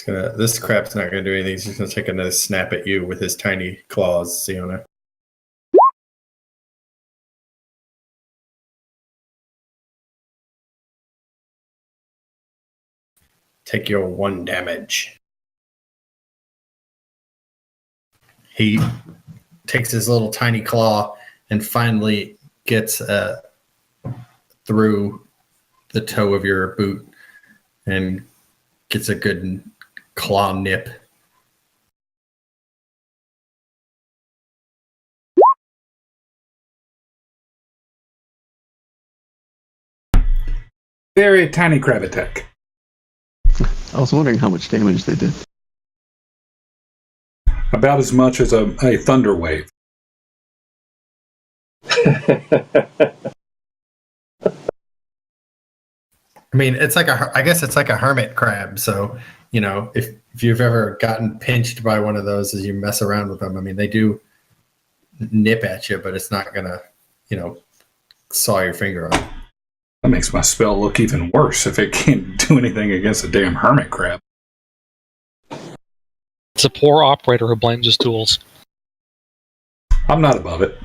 This crab's not gonna do anything. He's just gonna take another snap at you with his tiny claws, Siona. Take your 1 damage. He takes his little tiny claw and finally gets through the toe of your boot and gets a good claw nip. Very tiny crab attack. I was wondering how much damage they did. About as much as a thunder wave. I mean, I guess it's like a hermit crab. So, if you've ever gotten pinched by one of those as you mess around with them, I mean, they do nip at you, but it's not gonna, saw your finger off. That makes my spell look even worse if it can't do anything against a damn hermit crab. It's a poor operator who blames his tools. I'm not above it.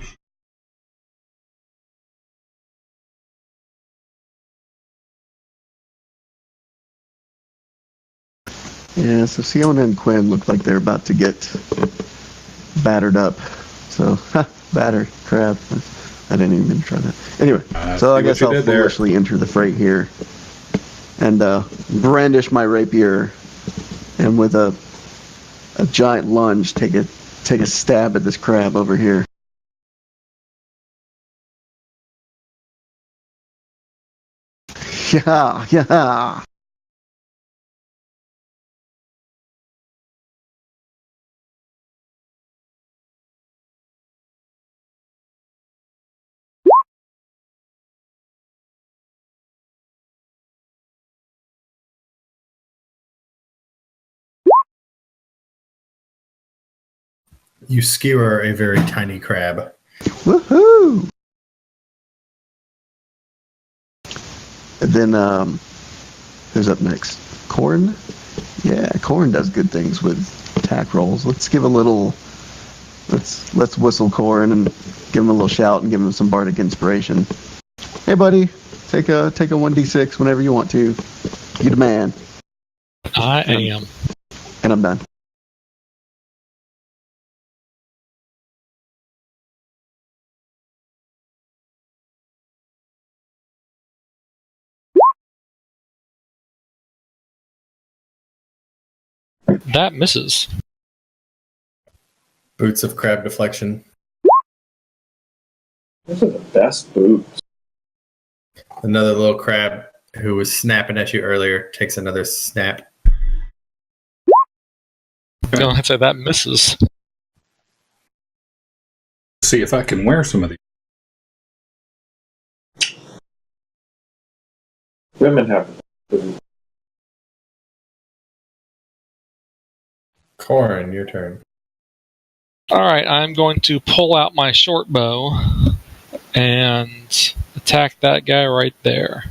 Yeah, so Siona and Quinn look like they're about to get battered up. So, battered crab. I didn't even try that. Anyway, so I guess I'll foolishly enter the fray here and brandish my rapier, and with a giant lunge, take a stab at this crab over here. Yeah. You skewer a very tiny crab. Woohoo! And then, who's up next? Corn? Yeah, Corn does good things with attack rolls. Let's whistle Corn and give him a little shout and give him some bardic inspiration. Hey, buddy, take a 1d6 whenever you want to. You the man. I am. And I'm done. That misses. Boots of crab deflection. Those are the best boots. Another little crab who was snapping at you earlier takes another snap. I'd say that misses. See if I can wear some of these. Women have boots. Corin, your turn. Alright, I'm going to pull out my short bow and attack that guy right there.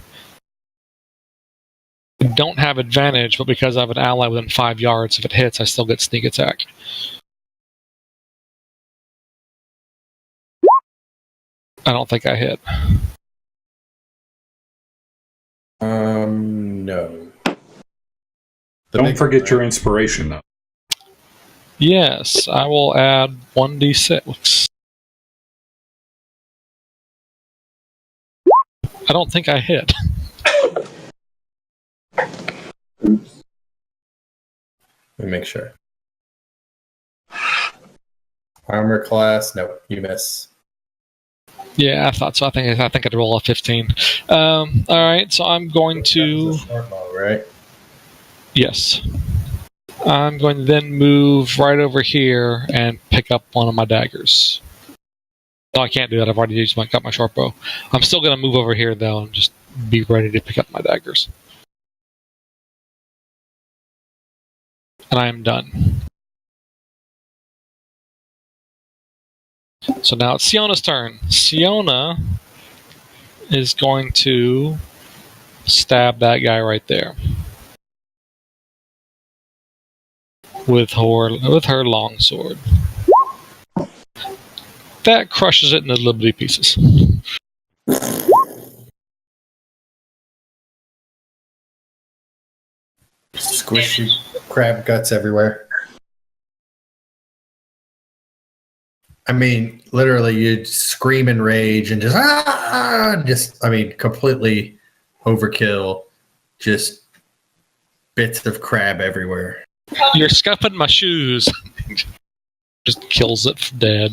I don't have advantage, but because I have an ally within 5 yards, if it hits, I still get sneak attack. I don't think I hit. No. Don't forget your inspiration, though. Yes, I will add 1d6. I don't think I hit. Oops. Let me make sure. Armor class, nope, you miss. Yeah, I thought so. I think I'd roll a 15. All right, so I'm going to. That's a short bow, right? Yes. I'm going to then move right over here and pick up one of my daggers. No, I can't do that. I've already got my short bow. I'm still going to move over here, though, and just be ready to pick up my daggers. And I am done. So now it's Siona's turn. Siona is going to stab that guy right there with her longsword. That crushes it into little bitty pieces. Squishy crab guts everywhere. I mean, literally, you'd scream in rage and completely overkill. Just bits of crab everywhere. You're scuffing my shoes. Just kills it dead.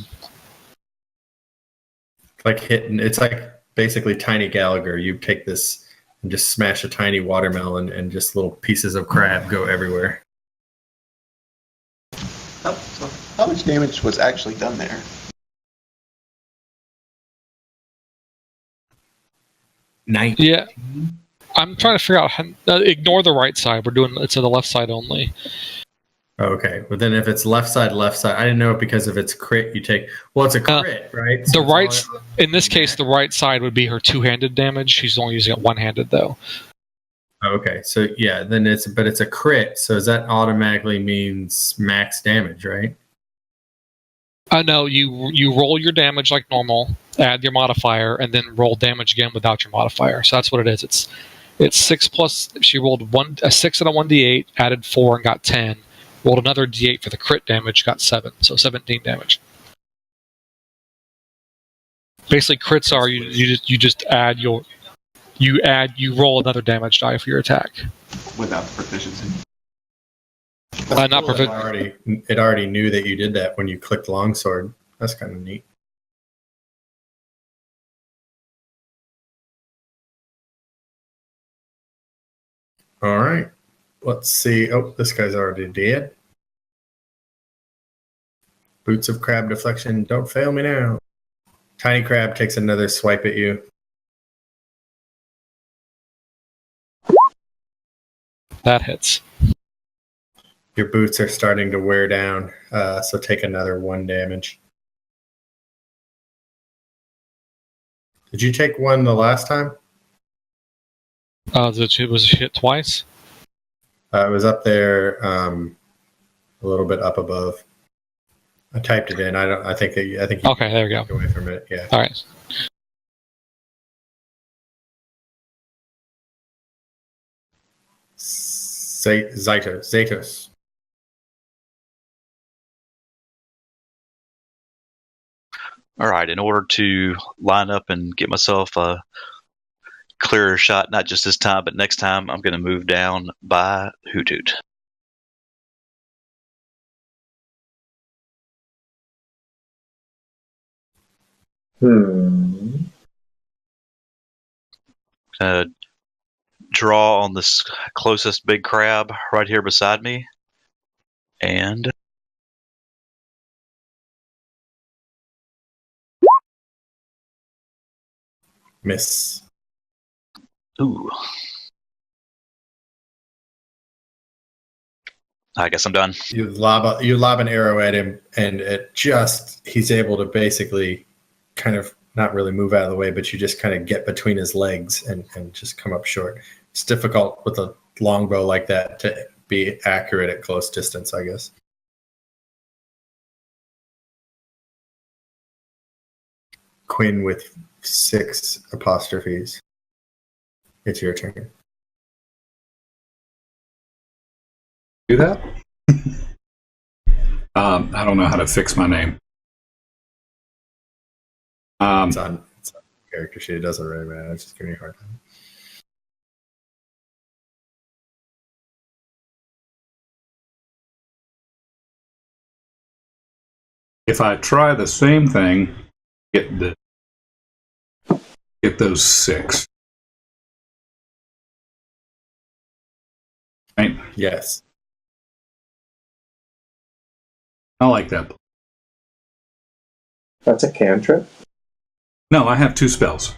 It's like basically Tiny Gallagher. You take this and just smash a tiny watermelon and just little pieces of crab go everywhere. How much damage was actually done there? Yeah. I'm trying to figure out ignore the right side. It's on the left side only. Okay, but then if it's left side, I didn't know it because if it's crit, you take. Well, it's a crit, right? So in this case, the right side would be her two-handed damage. She's only using it one-handed, though. Okay, so yeah, then it's a crit. So does that automatically means max damage, right? No, you roll your damage like normal, add your modifier, and then roll damage again without your modifier. So that's what it is. It's 6 plus. She rolled a 6 and a 1d8, added 4 and got 10. Rolled another d8 for the crit damage, got 7, so 17 damage. Basically, crits are you just add you roll another damage die for your attack Without the proficiency. not proficient. It already knew that you did that when you clicked longsword. That's kind of neat. All right. Let's see. Oh, this guy's already dead. Boots of crab deflection. Don't fail me now. Tiny crab takes another swipe at you. That hits. Your boots are starting to wear down, so take another 1 damage. Did you take 1 the last time? It was hit twice. It was up there, a little bit up above. I typed it in. I think you Okay, there we go. Away from it. Yeah. All right. Zatos. All right, in order to line up and get myself a clearer shot, not just this time, but next time, I'm going to move down by Hoothoot. Draw on this closest big crab right here beside me, and Miss. ooh. I guess I'm done. You lob an arrow at him, and he's able to basically kind of not really move out of the way, but you just kind of get between his legs and just come up short. It's difficult with a longbow like that to be accurate at close distance, I guess. Quinn with 6 apostrophes. It's your turn. Do that? I don't know how to fix my name. It's on character sheet. It doesn't really matter. It's just giving me a hard time. If I try the same thing, get those 6. Right? Yes. I like that. That's a cantrip. No, I have 2 spells.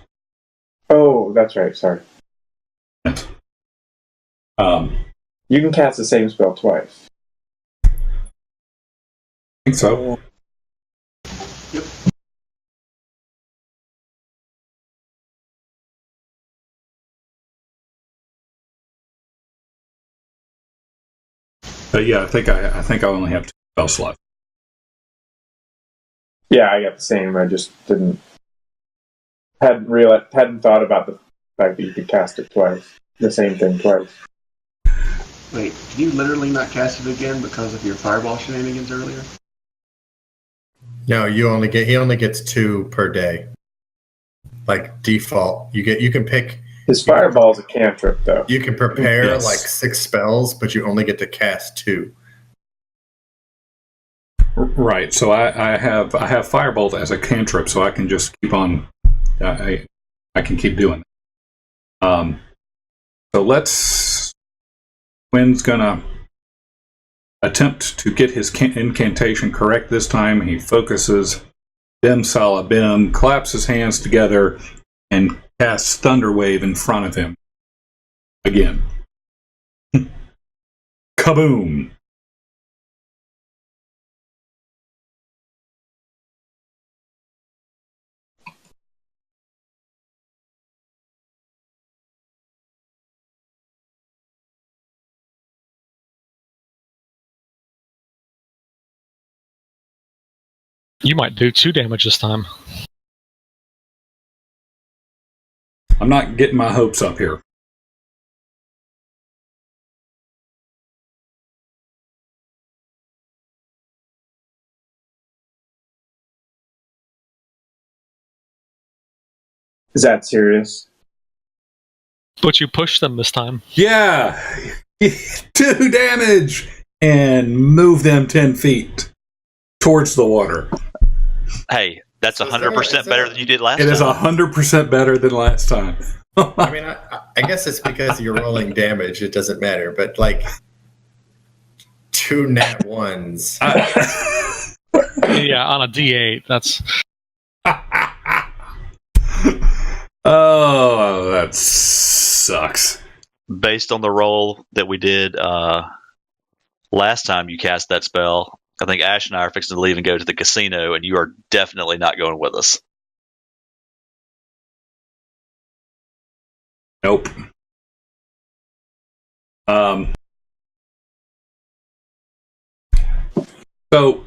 Oh, that's right. Sorry. Yes. You can cast the same spell twice. I think so. Yep. But yeah, I think I only have 2 spell slots. Yeah, I got the same. I just hadn't thought about the fact that you could cast it twice. The same thing twice. Wait, can you literally not cast it again because of your fireball shenanigans earlier? No, he only gets 2 per day. Like default, you can pick. His fireball's a cantrip, though. You can prepare Yes. like 6 spells, but you only get to cast 2. Right. So I have Firebolt as a cantrip, so I can just keep on. I can keep doing it. So Quinn's gonna attempt to get his incantation correct this time. He focuses Bim Sala Bim, claps his hands together, and casts Thunderwave in front of him. Again. Kaboom! You might do 2 damage this time. I'm not getting my hopes up here. Is that serious? But you pushed them this time. Yeah! 2 damage! And move them 10 feet towards the water. Hey, that's So 100% better than you did last It time. is 100% better than last time. I mean, I guess it's because you're rolling damage. It doesn't matter. But like 2 nat 1s. Yeah, on a D8, that's... Oh, that sucks. Based on the roll that we did last time you cast that spell, I think Ash and I are fixing to leave and go to the casino, and you are definitely not going with us. Nope. So,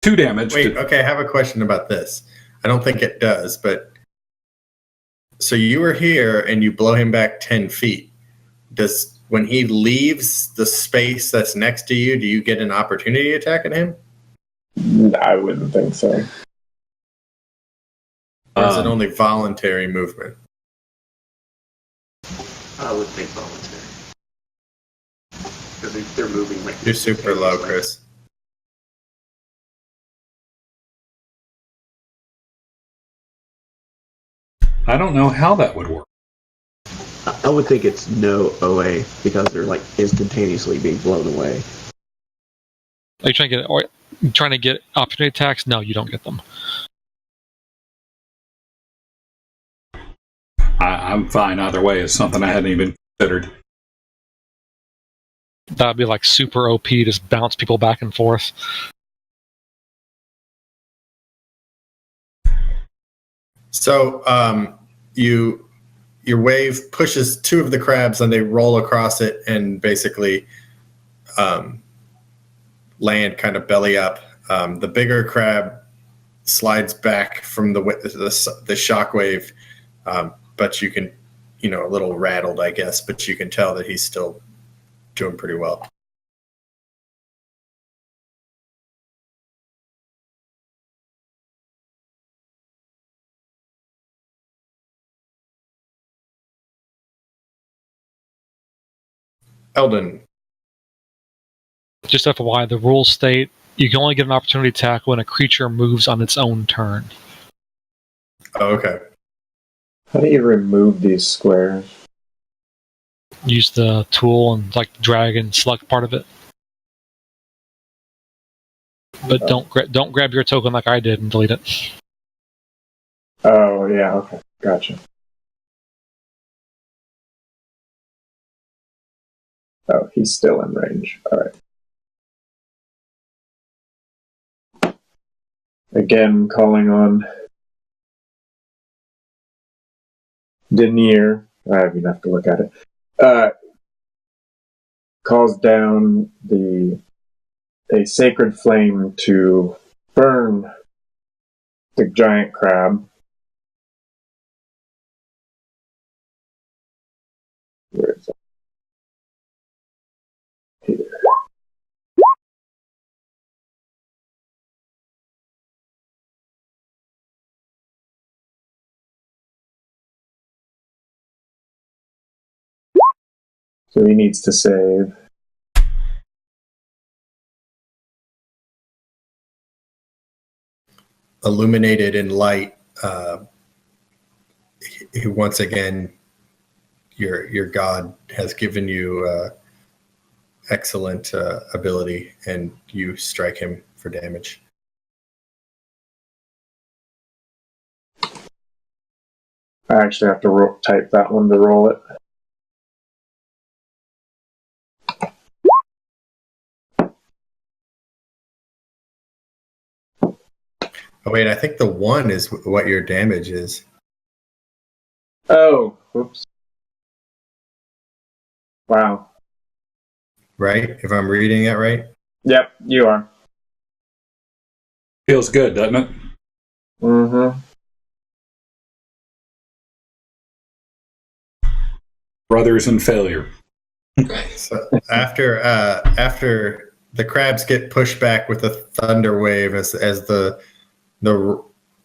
2 damage. Wait, okay, I have a question about this. I don't think it does, but so you were here and you blow him back 10 feet. When he leaves the space that's next to you, do you get an opportunity attack at him? I wouldn't think so. Or is it only voluntary movement? I would think voluntary. Because they're moving like... You're super low, Chris. I don't know how that would work. I would think it's no OA because they're like instantaneously being blown away. Are you trying to get opportunity attacks? No, you don't get them. I'm fine either way. It's something I hadn't even considered. That would be like super OP, just bounce people back and forth. So your wave pushes 2 of the crabs and they roll across it and basically land kind of belly up. The bigger crab slides back from the shockwave, but you can, a little rattled, I guess, but you can tell that he's still doing pretty well. Eldon. Just FYI, the rules state you can only get an opportunity attack when a creature moves on its own turn. Oh, okay. How do you remove these squares? Use the tool and drag and select part of it. But don't grab your token like I did and delete it. Oh, yeah, okay. Gotcha. Oh, he's still in range. All right. Again, calling on Denier. I don't even have to look at it. Calls down a sacred flame to burn the giant crab. Where is it? Here. So he needs to save. Illuminated in light. Once again, your god has given you excellent ability, and you strike him for damage. I actually have to type that one to roll it. Oh wait, I think the 1 is what your damage is. Oh, whoops. Wow. Right? If I'm reading it right? Yep, you are. Feels good, doesn't it? Mm-hmm. Brothers in failure. So after the crabs get pushed back with a thunder wave as the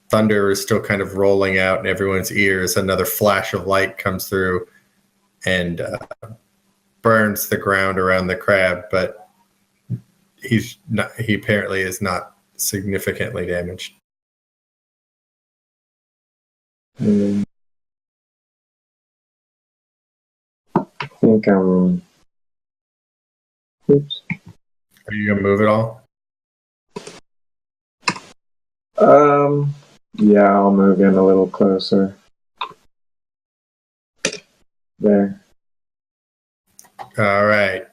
thunder is still kind of rolling out in everyone's ears, another flash of light comes through and burns the ground around the crab, but he apparently is not significantly damaged. I think I'm... Oops. Are you gonna move it all? Yeah, I'll move in a little closer. There. All right.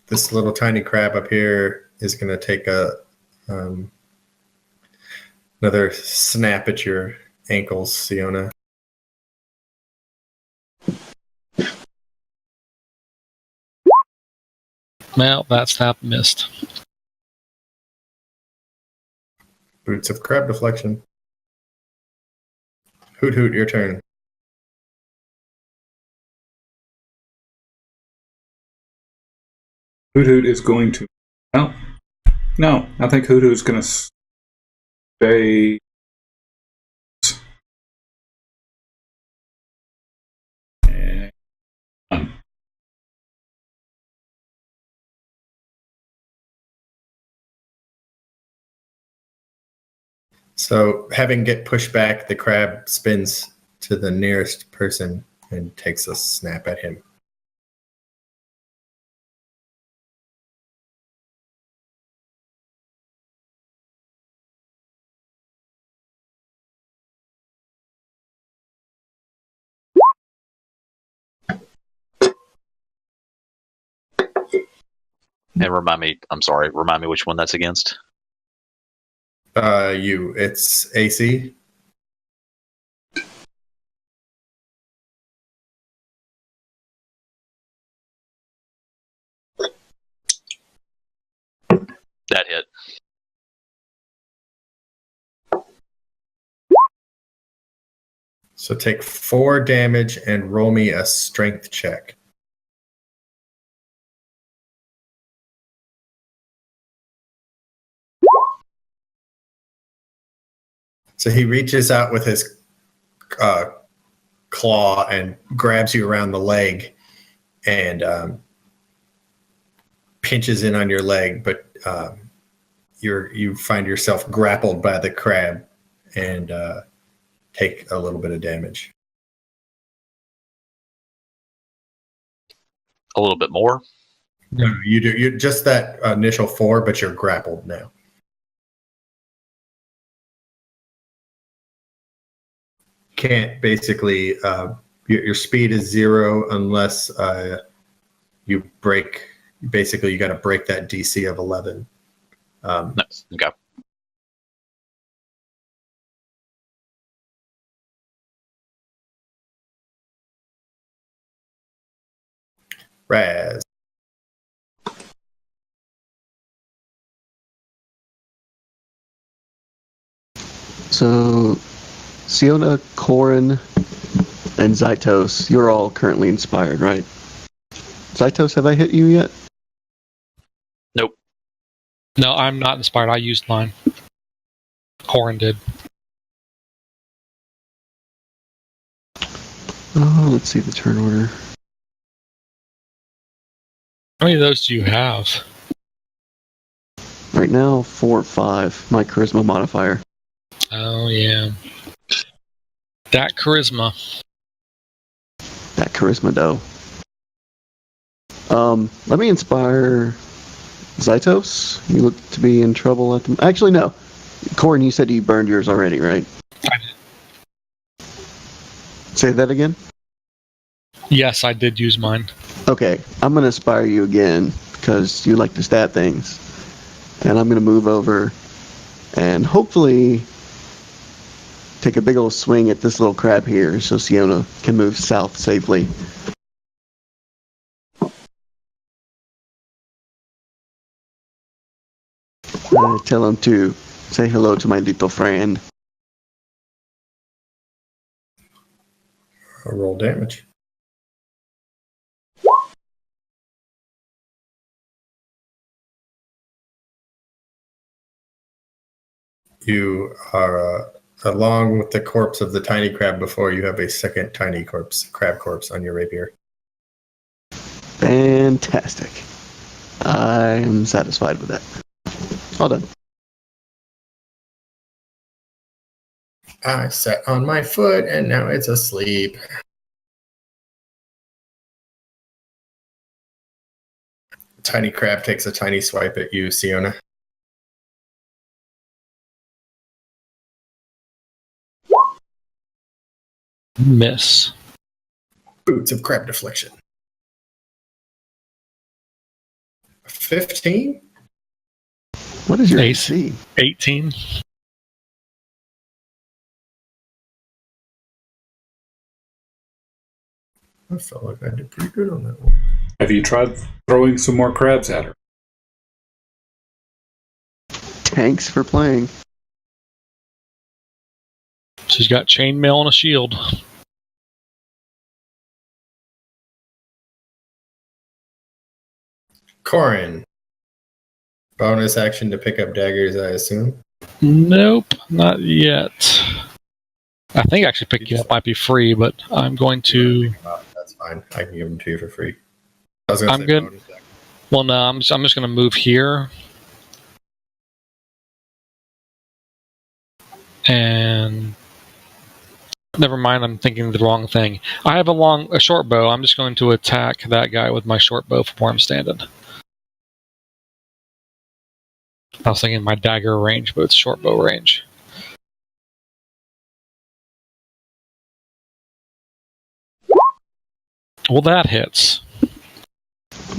This little tiny crab up here is going to take another snap at your ankles, Siona. Well, that snap missed. Boots of crab deflection. Hoot Hoot, your turn. Hoot Hoot is going to. Well, no, I think Hoot Hoot's going to stay. So, having get pushed back, the crab spins to the nearest person and takes a snap at him. And remind me which one that's against. It's AC. That hit. So take 4 damage and roll me a strength check. So he reaches out with his claw and grabs you around the leg and pinches in on your leg, but you find yourself grappled by the crab and take a little bit of damage. A little bit more. No, you do. You just that initial 4, but you're grappled now. can't basically your speed is 0 unless you break. Basically, you got to break that DC of 11. Nice. Okay. Raz. So, Siona, Corin, and Zytos, you're all currently inspired, right? Zytos, have I hit you yet? Nope. No, I'm not inspired. I used mine. Corin did. Oh, let's see the turn order. How many of those do you have? Right now, 4 or 5. My charisma modifier. Oh, yeah. That charisma. That charisma dough. Let me inspire Zytos. You look to be in trouble at the... Actually, no. Corin, you said you burned yours already, right? I did. Say that again? Yes, I did use mine. Okay, I'm going to inspire you again because you like to stat things. And I'm going to move over and hopefully take a big old swing at this little crab here so Siona can move south safely. Tell him to say hello to my little friend. I'll roll damage. You are, along with the corpse of the tiny crab before, you have a second tiny crab corpse on your rapier. Fantastic. I'm satisfied with that. All done. I sat on my foot and now it's asleep. Tiny crab takes a tiny swipe at you, Siona. Miss. Boots of crab deflection. 15? What is your AC? AC? 18. I felt like I did pretty good on that one. Have you tried throwing some more crabs at her? Thanks for playing. She's got chainmail and a shield. Corin. Bonus action to pick up daggers, I assume. Nope, not yet. I think actually picking it up might be free, but I'm going to. That's fine. I can give them to you for free. I was going to I'm say good. bonus action. Well, no, I'm just going to move here. And never mind, I'm thinking the wrong thing. I have a short bow. I'm just going to attack that guy with my short bow from where I'm standing. I was thinking my dagger range, but it's short bow range. Well, that hits.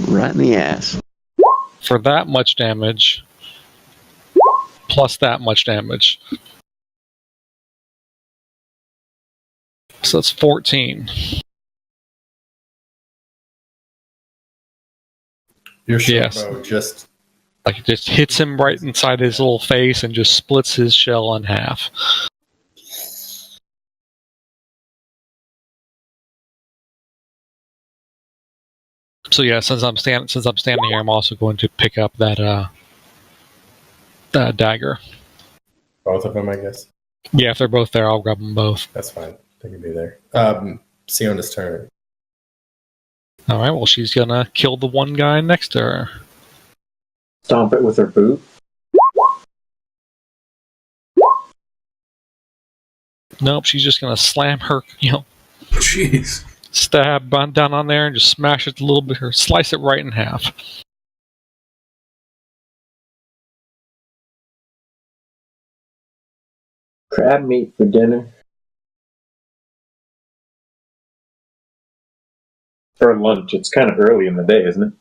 Right in the ass. For that much damage, plus that much damage. So that's 14. Your short Yes. bow just... Like it just hits him right inside his little face and just splits his shell in half. So yeah, since I'm standing here, I'm also going to pick up that dagger. Both of them, I guess. Yeah, if they're both there, I'll grab them both. That's fine. They can be there. Siona's turn. All right. Well, she's gonna kill the one guy next to her. Stomp it with her boot. Nope, she's just gonna slam her, Jeez. stab down on there and just smash it a little bit, or slice it right in half. Crab meat for dinner. for lunch. It's kind of early in the day, isn't it?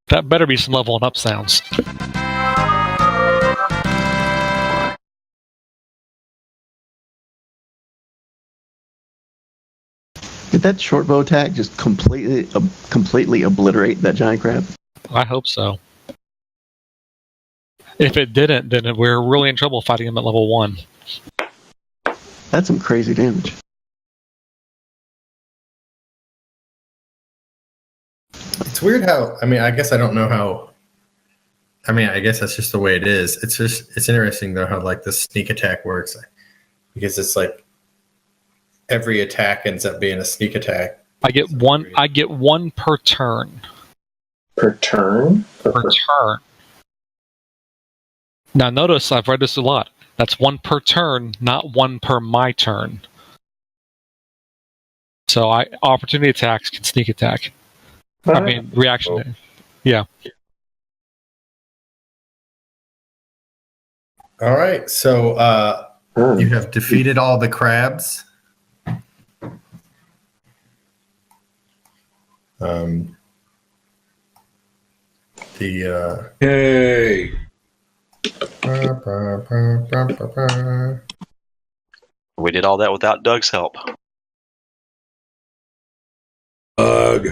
That better be some leveling up sounds. Did that short bow attack just completely obliterate that giant crab? I hope so. If it didn't, then we're really in trouble fighting him at level 1. That's some crazy damage. It's weird how, I guess I don't know how, I guess that's just the way it is. It's interesting though how like the sneak attack works, because it's like every attack ends up being a sneak attack. I get one per turn. Per turn? Per turn. Now notice I've read this a lot. That's 1 per turn, not 1 per my turn. So opportunity attacks can sneak attack. Reaction. Yeah. All right, so you have defeated all the crabs. Yay! We did all that without Doug's help. Ugh.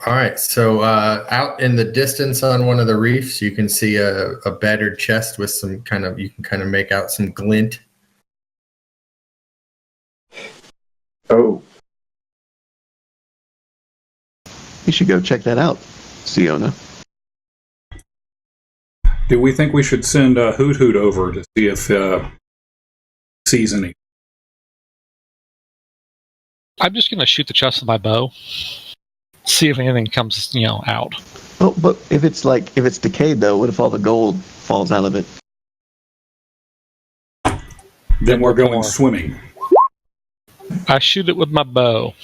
All right, so out in the distance on one of the reefs, you can see a battered chest with some you can make out some glint. Oh. You should go check that out, Siona. Do we think we should send Hoot Hoot over to see if sees any? I'm just going to shoot the chest with my bow. See if anything comes, out. Oh, but if it's decayed though, what if all the gold falls out of it? Then we're going swimming. I shoot it with my bow.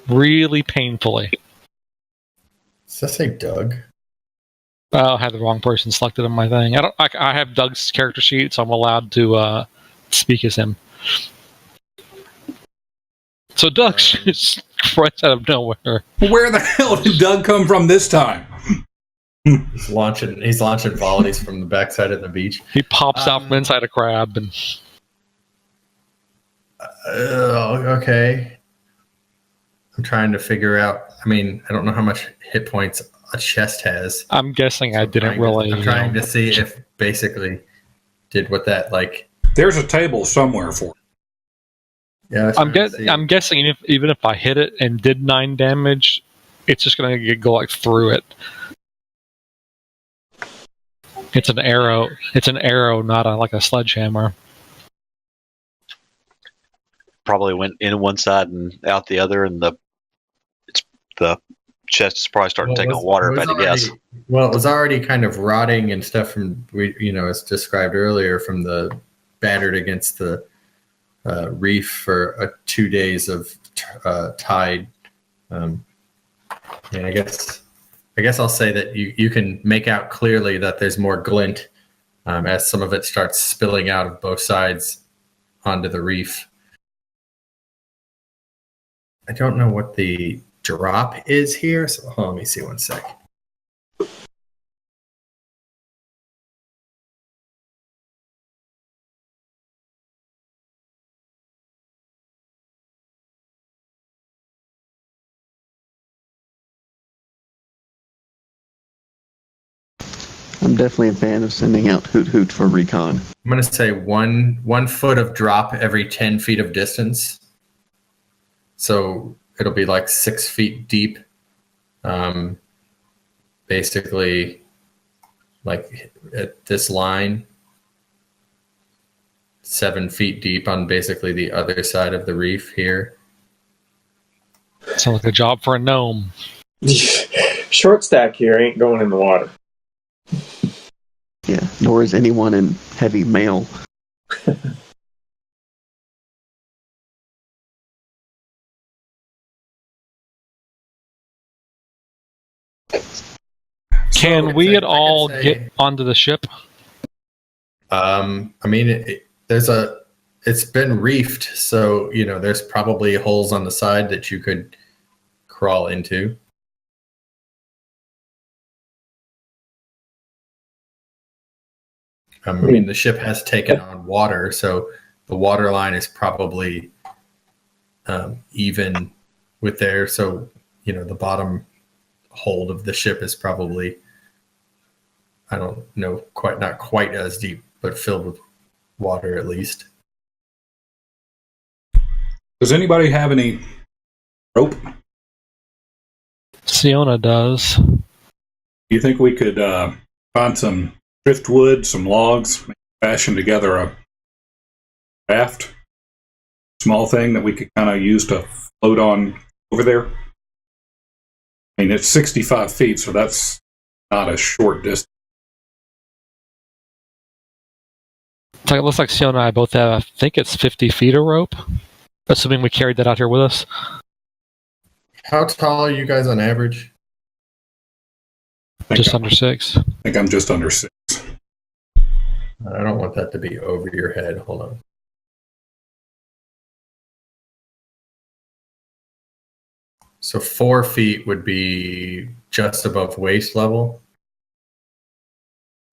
Really painfully. Does that say Doug? Oh, I had the wrong person selected on my thing. I have Doug's character sheet, so I'm allowed to speak as him. So Doug just right out of nowhere. Where the hell did Doug come from this time? He's launching volleys from the backside of the beach. He pops out from inside a crab and. Okay. I'm trying to figure out. I don't know how much hit points a chest has. I'm guessing I didn't really. I'm trying to see if basically did what that like. There's a table somewhere for it. Yeah, I'm guessing even if I hit it and did 9 damage, it's just going to go like through it. It's an arrow. It's an arrow, not like a sledgehammer. Probably went in one side and out the other, and the chest is probably starting to take on water. If I had to guess. Well, it was already kind of rotting and stuff from as described earlier, from the battered against the reef for 2 days of tide. And I guess I'll say that you can make out clearly that there's more glint as some of it starts spilling out of both sides onto the reef. I don't know what the drop is here, so let me see one sec. I'm definitely a fan of sending out Hoot Hoot for recon. I'm going to say one foot of drop every 10 feet of distance. So it'll be like 6 feet deep. Basically, like at this line, 7 feet deep on basically the other side of the reef here. Sounds like a job for a gnome. Short stack here ain't going in the water. Yeah, nor is anyone in heavy mail. Can So, we I at can all say- get onto the ship? I mean, it's been reefed, so there's probably holes on the side that you could crawl into. I mean, the ship has taken on water, so the water line is probably even with there. So the bottom hold of the ship is probably, I don't know, not quite as deep, but filled with water at least. Does anybody have any rope? Siona does. Do you think we could find some driftwood, some logs, fashion together a raft? Small thing that we could kind of use to float on over there? I mean, it's 65 feet, so that's not a short distance. It looks like Siona and I both have, I think it's 50 feet of rope, assuming we carried that out here with us. How tall are you guys on average? Just under 6. I think I'm just under 6. I don't want that to be over your head. Hold on. So 4 feet would be just above waist level.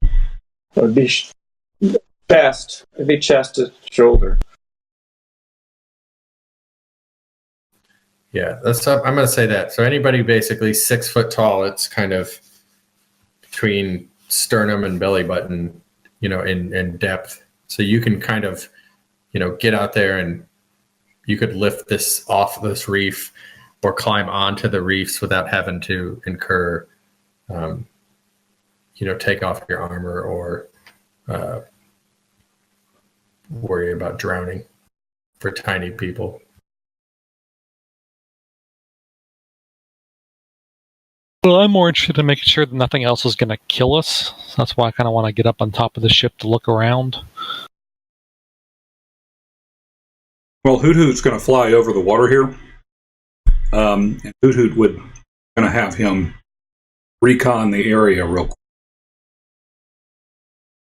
It would be chest. It'd be chest to shoulder. Yeah, I'm going to say that. So anybody basically 6 foot tall, it's kind of between sternum and belly button, in depth. So you can kind of, get out there and you could lift this off this reef or climb onto the reefs without having to incur, take off your armor or worry about drowning for tiny people. Well, I'm more interested in making sure that nothing else is going to kill us. That's why I kind of want to get up on top of the ship to look around. Well, Hoot Hoot's going to fly over the water here. And Hoot Hoot would going to have him recon the area real quick.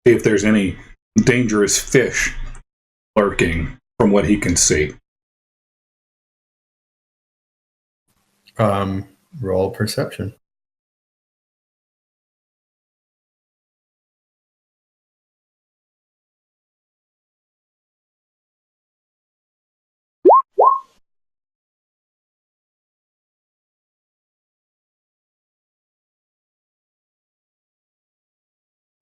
See if there's any dangerous fish lurking from what he can see. Roll perception.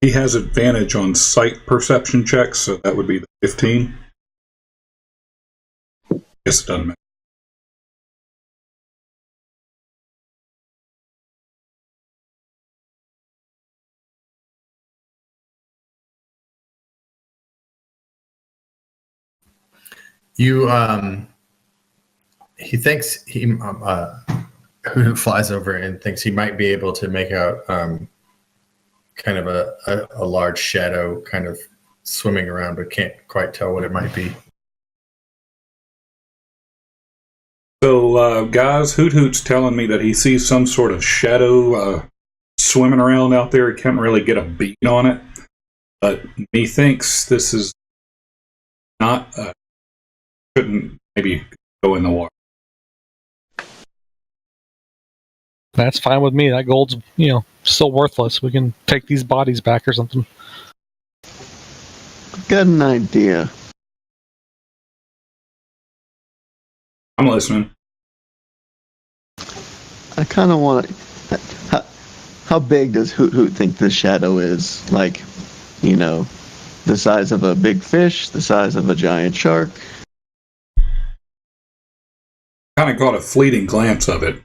He has advantage on sight perception checks, so that would be the 15. Guess it doesn't matter. He thinks who flies over and thinks he might be able to make out kind of a large shadow kind of swimming around, but can't quite tell what it might be. So, guys, Hoot Hoot's telling me that he sees some sort of shadow swimming around out there. He can't really get a beat on it, but he thinks this is not shouldn't maybe go in the water. That's fine with me. That gold's, still worthless. We can take these bodies back or something. Got an idea. I'm listening. I kind of want to. How big does Hoot Hoot think this shadow is? Like, the size of a big fish, the size of a giant shark? Kind of got a fleeting glance of it,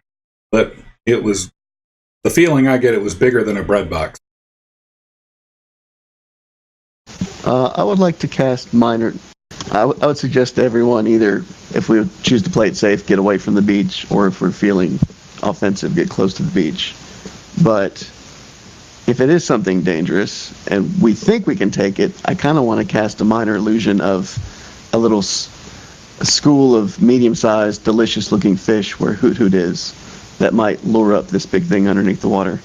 but it was the feeling I get. It was bigger than a bread box. I would like to cast minor. I would suggest to everyone either, if we choose to play it safe, get away from the beach, or if we're feeling offensive, get close to the beach. But if it is something dangerous and we think we can take it, I kind of want to cast a minor illusion of a little school of medium-sized, delicious-looking fish where Hoot Hoot is that might lure up this big thing underneath the water.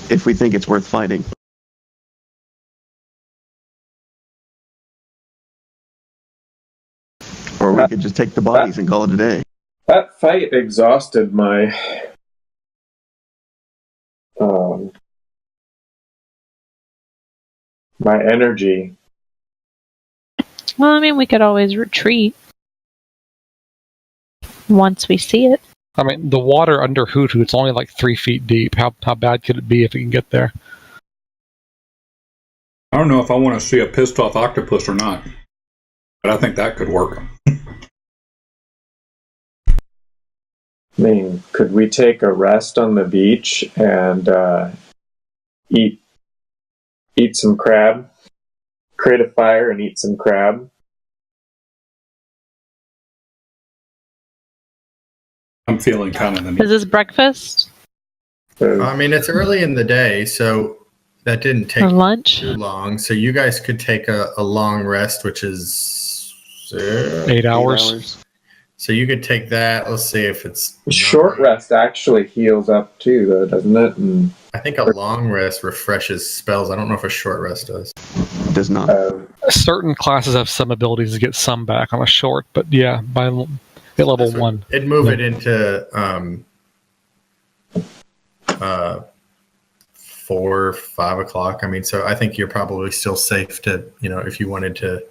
if we think it's worth fighting. Or we could just take the bodies and call it a day. That fight exhausted my my energy. Well, I mean, we could always retreat once we see it. I mean, the water under Hoot Hoot's only like 3 feet deep. How bad could it be if it can get there? I don't know if I want to see a pissed off octopus or not, but I think that could work. I mean, could we take a rest on the beach and eat some crab? Create a fire and eat some crab? I'm feeling kind of the Is this breakfast I mean, it's early in the day, so that didn't or take lunch? too long. So you guys could take a long rest, which is 8 hours. So you could take that. Let's see if it's Short rest actually heals up too, though, doesn't it? And I think a long rest refreshes spells. I don't know if a short rest does. It does not. Certain classes have some abilities to get some back on a short, but yeah, at level 1. It'd move it into 4 or 5 o'clock. I mean, so I think you're probably still safe to, if you wanted to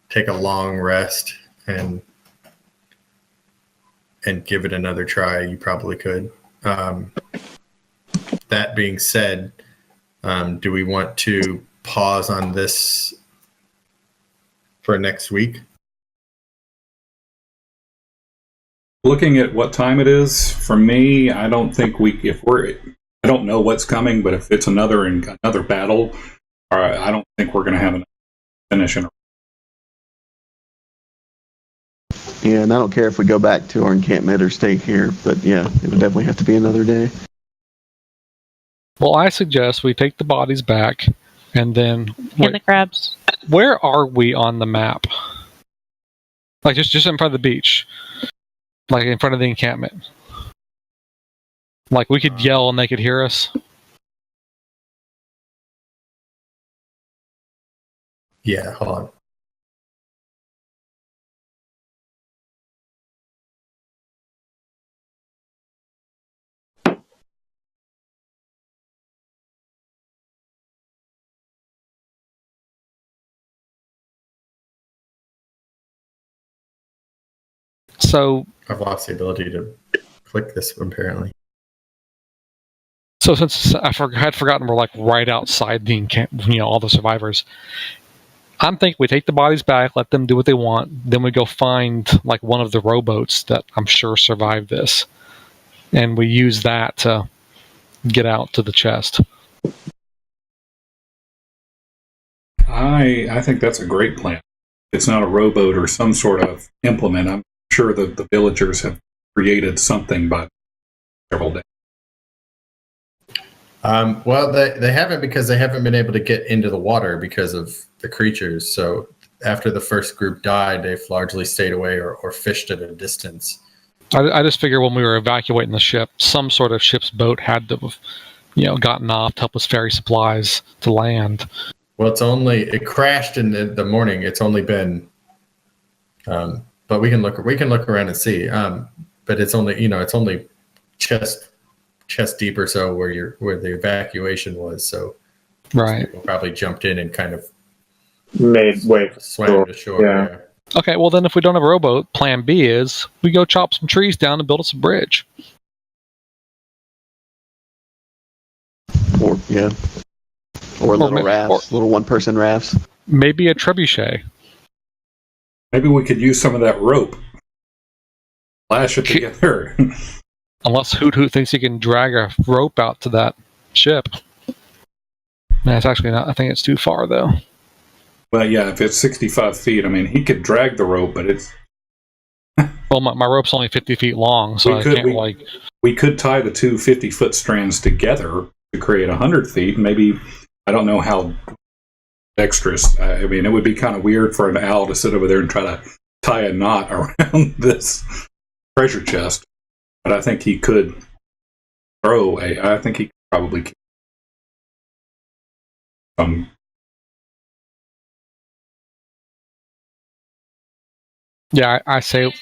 take a long rest and give it another try, you probably could. That being said, do we want to pause on this for next week? Looking at what time it is, for me, I don't think I don't know what's coming, but if it's another battle, I don't think we're going to have enough finish in a. Yeah, and I don't care if we go back to our encampment or stay here, but yeah, it would definitely have to be another day. Well, I suggest we take the bodies back, and then And the crabs. Where are we on the map? Like just in front of the beach, like in front of the encampment. Like we could yell and they could hear us. Yeah, hold on. So I've lost the ability to click this apparently. So since I had forgotten we're like right outside the encampment, all the survivors. I'm thinking we take the bodies back, let them do what they want, then we go find like one of the rowboats that I'm sure survived this, and we use that to get out to the chest. I think that's a great plan. It's not a rowboat or some sort of implement. I'm sure that the villagers have created something by several days. Well, they haven't, because they haven't been able to get into the water because of the creatures. So after the first group died, they've largely stayed away or fished at a distance. I just figure when we were evacuating the ship, some sort of ship's boat had to have, gotten off to help us ferry supplies to land. Well, it crashed in the morning. It's only been, but we can look around and see. But it's only chest deep or so where the evacuation was. So right, people probably jumped in and kind of made way, swam to shore. Yeah. Okay, well then if we don't have a rowboat, plan B is we go chop some trees down and build us a bridge. Or little rafts, little one-person rafts. Maybe a trebuchet. Maybe we could use some of that rope. Lash it together. Unless Hoot Hoot thinks he can drag a rope out to that ship. It's actually not. I think it's too far, though. Well, yeah, if it's 65 feet, I mean, he could drag the rope, but it's... Well, my rope's only 50 feet long, so we could tie the two 50-foot strands together to create 100 feet. Maybe, I don't know how dexterous. I mean, it would be kind of weird for an owl to sit over there and try to tie a knot around this treasure chest. But I think he could I think he could probably Yeah, I say.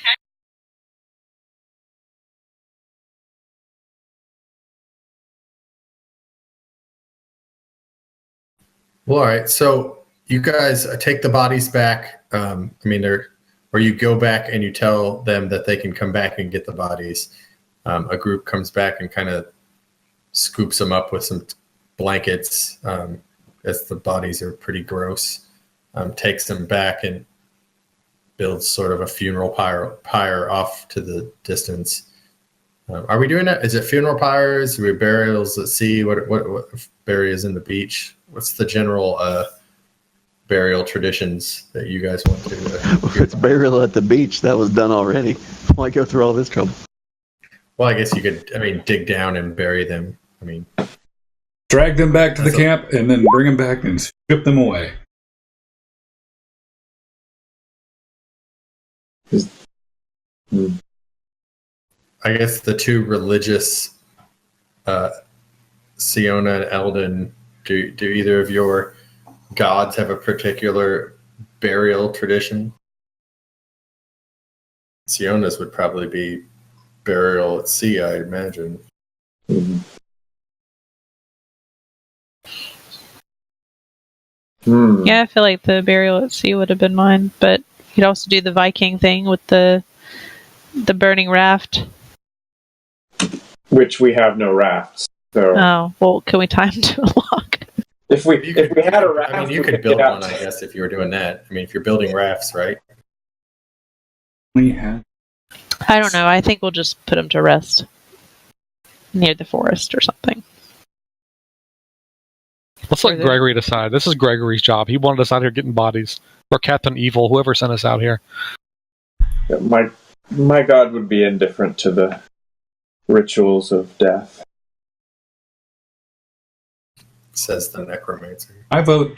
Well, all right. So you guys take the bodies back. Or you go back and you tell them that they can come back and get the bodies. A group comes back and kind of scoops them up with some blankets, as the bodies are pretty gross. Takes them back and builds sort of a funeral pyre off to the distance. Are we doing that? Is it funeral pyres? Are we burials at sea? What burials in the beach? What's the general burial traditions that you guys want to? It's burial at the beach. That was done already. Why go through all this trouble? Well, I guess you could. Dig down and bury them. Drag them back to the camp and then bring them back and ship them away. I guess the two religious, Siona and Eldon, do either of your gods have a particular burial tradition? Siona's would probably be burial at sea, I imagine. Yeah, I feel like the burial at sea would have been mine, but you could also do the Viking thing with the burning raft. Which we have no rafts. So Oh, well, can we tie them to a log? if we had a raft, you we could build get one, out. I guess, if you were doing that. If you're building rafts, right? We had. I don't know. I think we'll just put them to rest near the forest or something. Let's let Gregory decide. This is Gregory's job. He wanted us out here getting bodies. Or Captain Evil, whoever sent us out here. My god would be indifferent to the rituals of death. Says the necromancer. I vote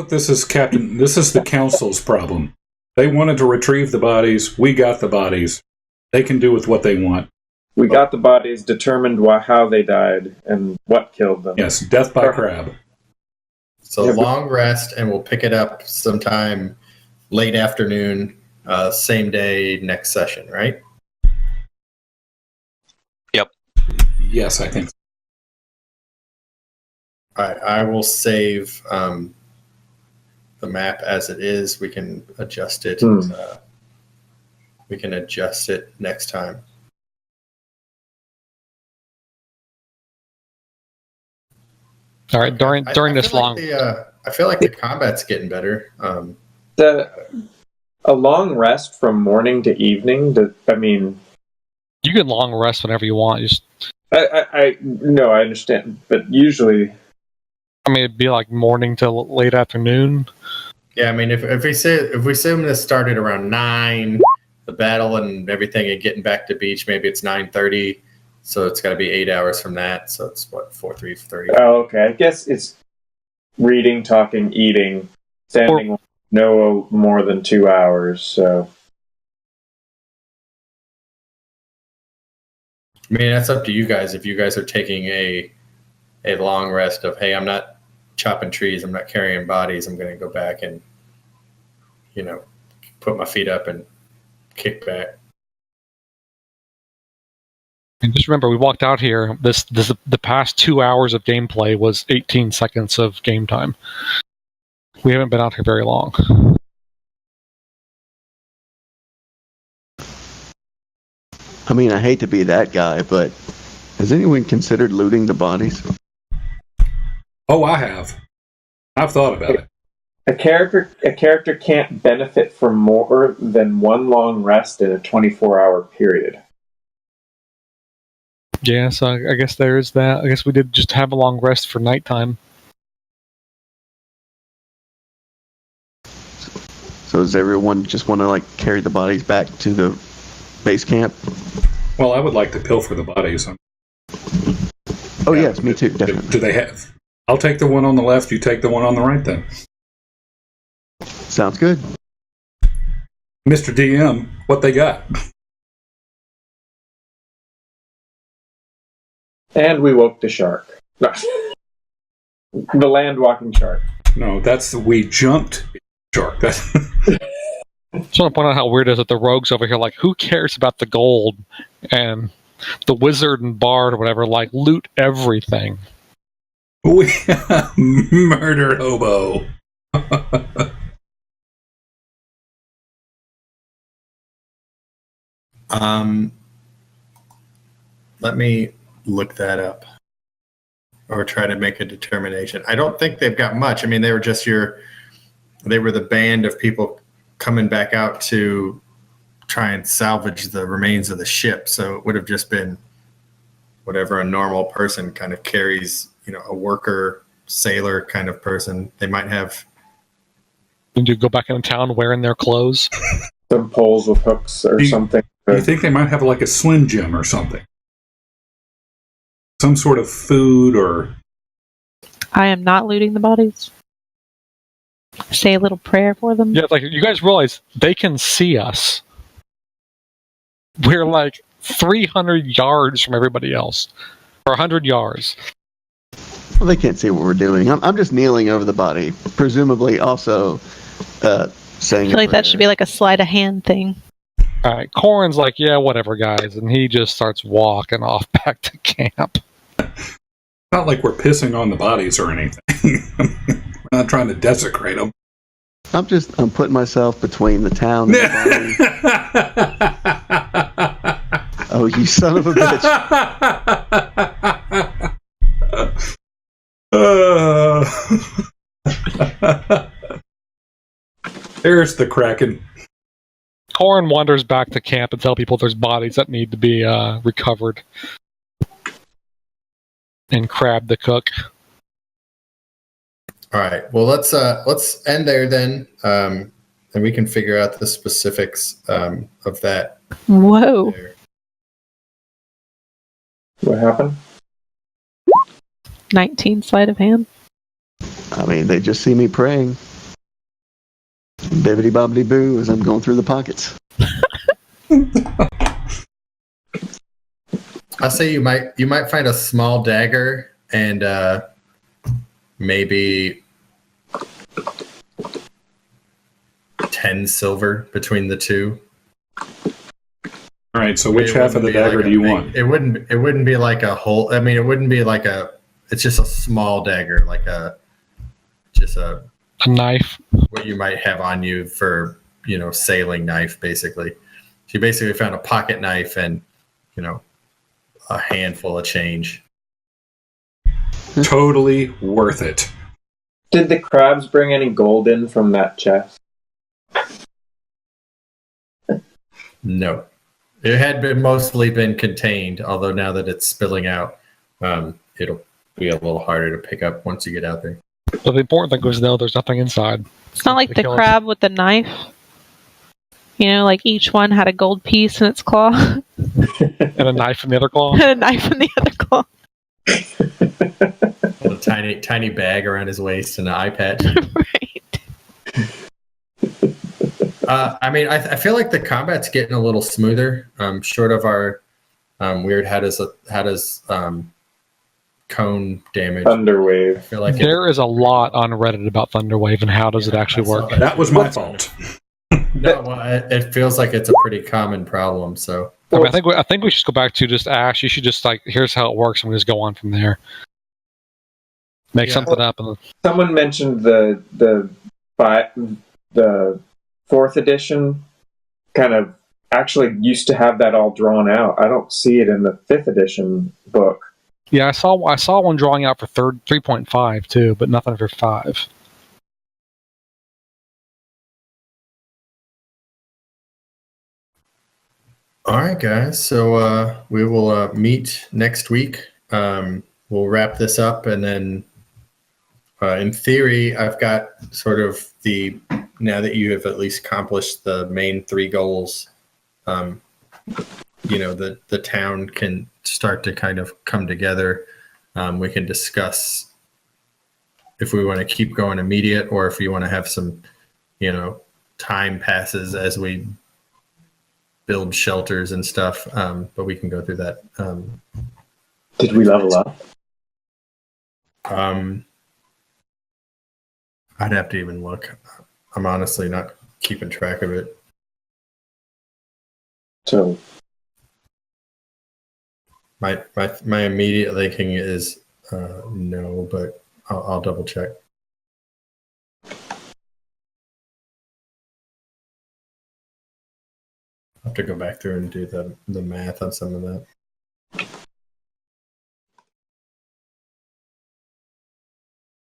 this is Captain. This is the council's problem. They wanted to retrieve the bodies. We got the bodies. They can do with what they want. We got the bodies, determined how they died, and what killed them. Yes, death by crab. So long rest, and we'll pick it up sometime late afternoon, same day, next session, right? Yep. Yes, I think. All right, I will save the map as it is. We can adjust it. We can adjust it next time. All right, during this long. I feel like the combat's getting better. A long rest from morning to evening. You can long rest whenever you want. I understand, but usually, it'd be like morning to late afternoon. Yeah, if we assume this started around 9, the battle and everything, and getting back to beach, maybe it's 9:30. So it's got to be 8 hours from that. So it's 3:30. Oh, okay. I guess it's reading, talking, eating, standing no more than 2 hours. So that's up to you guys. If you guys are taking a long rest of, hey, I'm not chopping trees, I'm not carrying bodies, I'm going to go back and put my feet up and kick back. And just remember, we walked out here. The past 2 hours of gameplay was 18 seconds of game time. We haven't been out here very long. I hate to be that guy, but has anyone considered looting the bodies? Oh, I have. I've thought about it. A character can't benefit from more than one long rest in a 24-hour period. Yeah, so I guess there is that. I guess we did just have a long rest for nighttime. So does everyone just want to carry the bodies back to the base camp? Well, I would like to pilfer the bodies. Oh yes, me too. Definitely. Do they have? I'll take the one on the left. You take the one on the right, then. Sounds good. Mr. DM, what they got? And we woke the shark. No. The land walking shark. No, that's the we jumped shark. That's Just want to point out how weird it is that the rogues over here, like, who cares about the gold? And the wizard and bard or whatever, like, loot everything. we murder hobo. Let me look that up or try to make a determination. I don't think they've got much. I mean, they were the band of people coming back out to try and salvage the remains of the ship. So it would have just been whatever a normal person kind of carries, a worker, sailor kind of person. They might have. Did you go back into town wearing their clothes? Some poles with hooks or something. You think they might have like a Slim Jim or something? Some sort of food or... I am not looting the bodies. Say a little prayer for them. Yeah, like, you guys realize they can see us. We're like 300 yards from everybody else. Or 100 yards. Well, they can't see what we're doing. I'm just kneeling over the body, presumably also saying. I feel like that should be like a sleight of hand thing. All right, Corin's like, yeah, whatever, guys, and he just starts walking off back to camp. Not like we're pissing on the bodies or anything. We're not trying to desecrate them. I'm putting myself between the town and the body. Oh, you son of a bitch. There's the Kraken. Corin wanders back to camp and tell people there's bodies that need to be recovered. And Crab the cook. All right. Well, let's end there then, and we can figure out the specifics of that. Whoa. There. What happened? 19 sleight of hand. I mean, they just see me praying. Bibbidi bobbidi boo as I'm going through the pockets. I'll say you might find a small dagger and maybe 10 silver between the two. All right, so which half of the dagger do you want? It wouldn't be like a whole. I mean, it wouldn't be like a. It's just a small dagger, like a knife. What you might have on you for sailing knife, basically. She basically found a pocket knife and a handful of change. Totally worth it. Did the crabs bring any gold in from that chest? No. It had mostly been contained, although now that it's spilling out, it'll be a little harder to pick up once you get out there. But the important thing was, no, there's nothing inside. It's not like the crab with the knife. Like each one had a gold piece in its claw. And a knife in the other claw. And a knife in the other claw. A tiny, tiny bag around his waist and an eye patch. Right. I mean, I feel like the combat's getting a little smoother. Short of our weird how does cone damage. Thunderwave. I feel like there is a lot on Reddit about Thunderwave and how does it actually work. That was my fault. No, well, it feels like it's a pretty common problem. So I mean, I think we should go back to just Ash. You should just here's how it works, and we just go on from there. Make something up. Someone mentioned the 4th edition kind of actually used to have that all drawn out. I don't see it in the 5th edition book. Yeah, I saw one drawing out for 3.5 too, but nothing for 5. all right, guys. So we will meet next week. We'll wrap this up, and then in theory, I've got sort of now that you have at least accomplished the main 3 goals, the town can start to kind of come together. We can discuss if we want to keep going immediate or if you want to have some, time passes as we build shelters and stuff. But we can go through that. Did we level up? I'd have to even look. I'm honestly not keeping track of it. So My immediate thinking is no, but I'll double check. I'll have to go back through and do the math on some of that.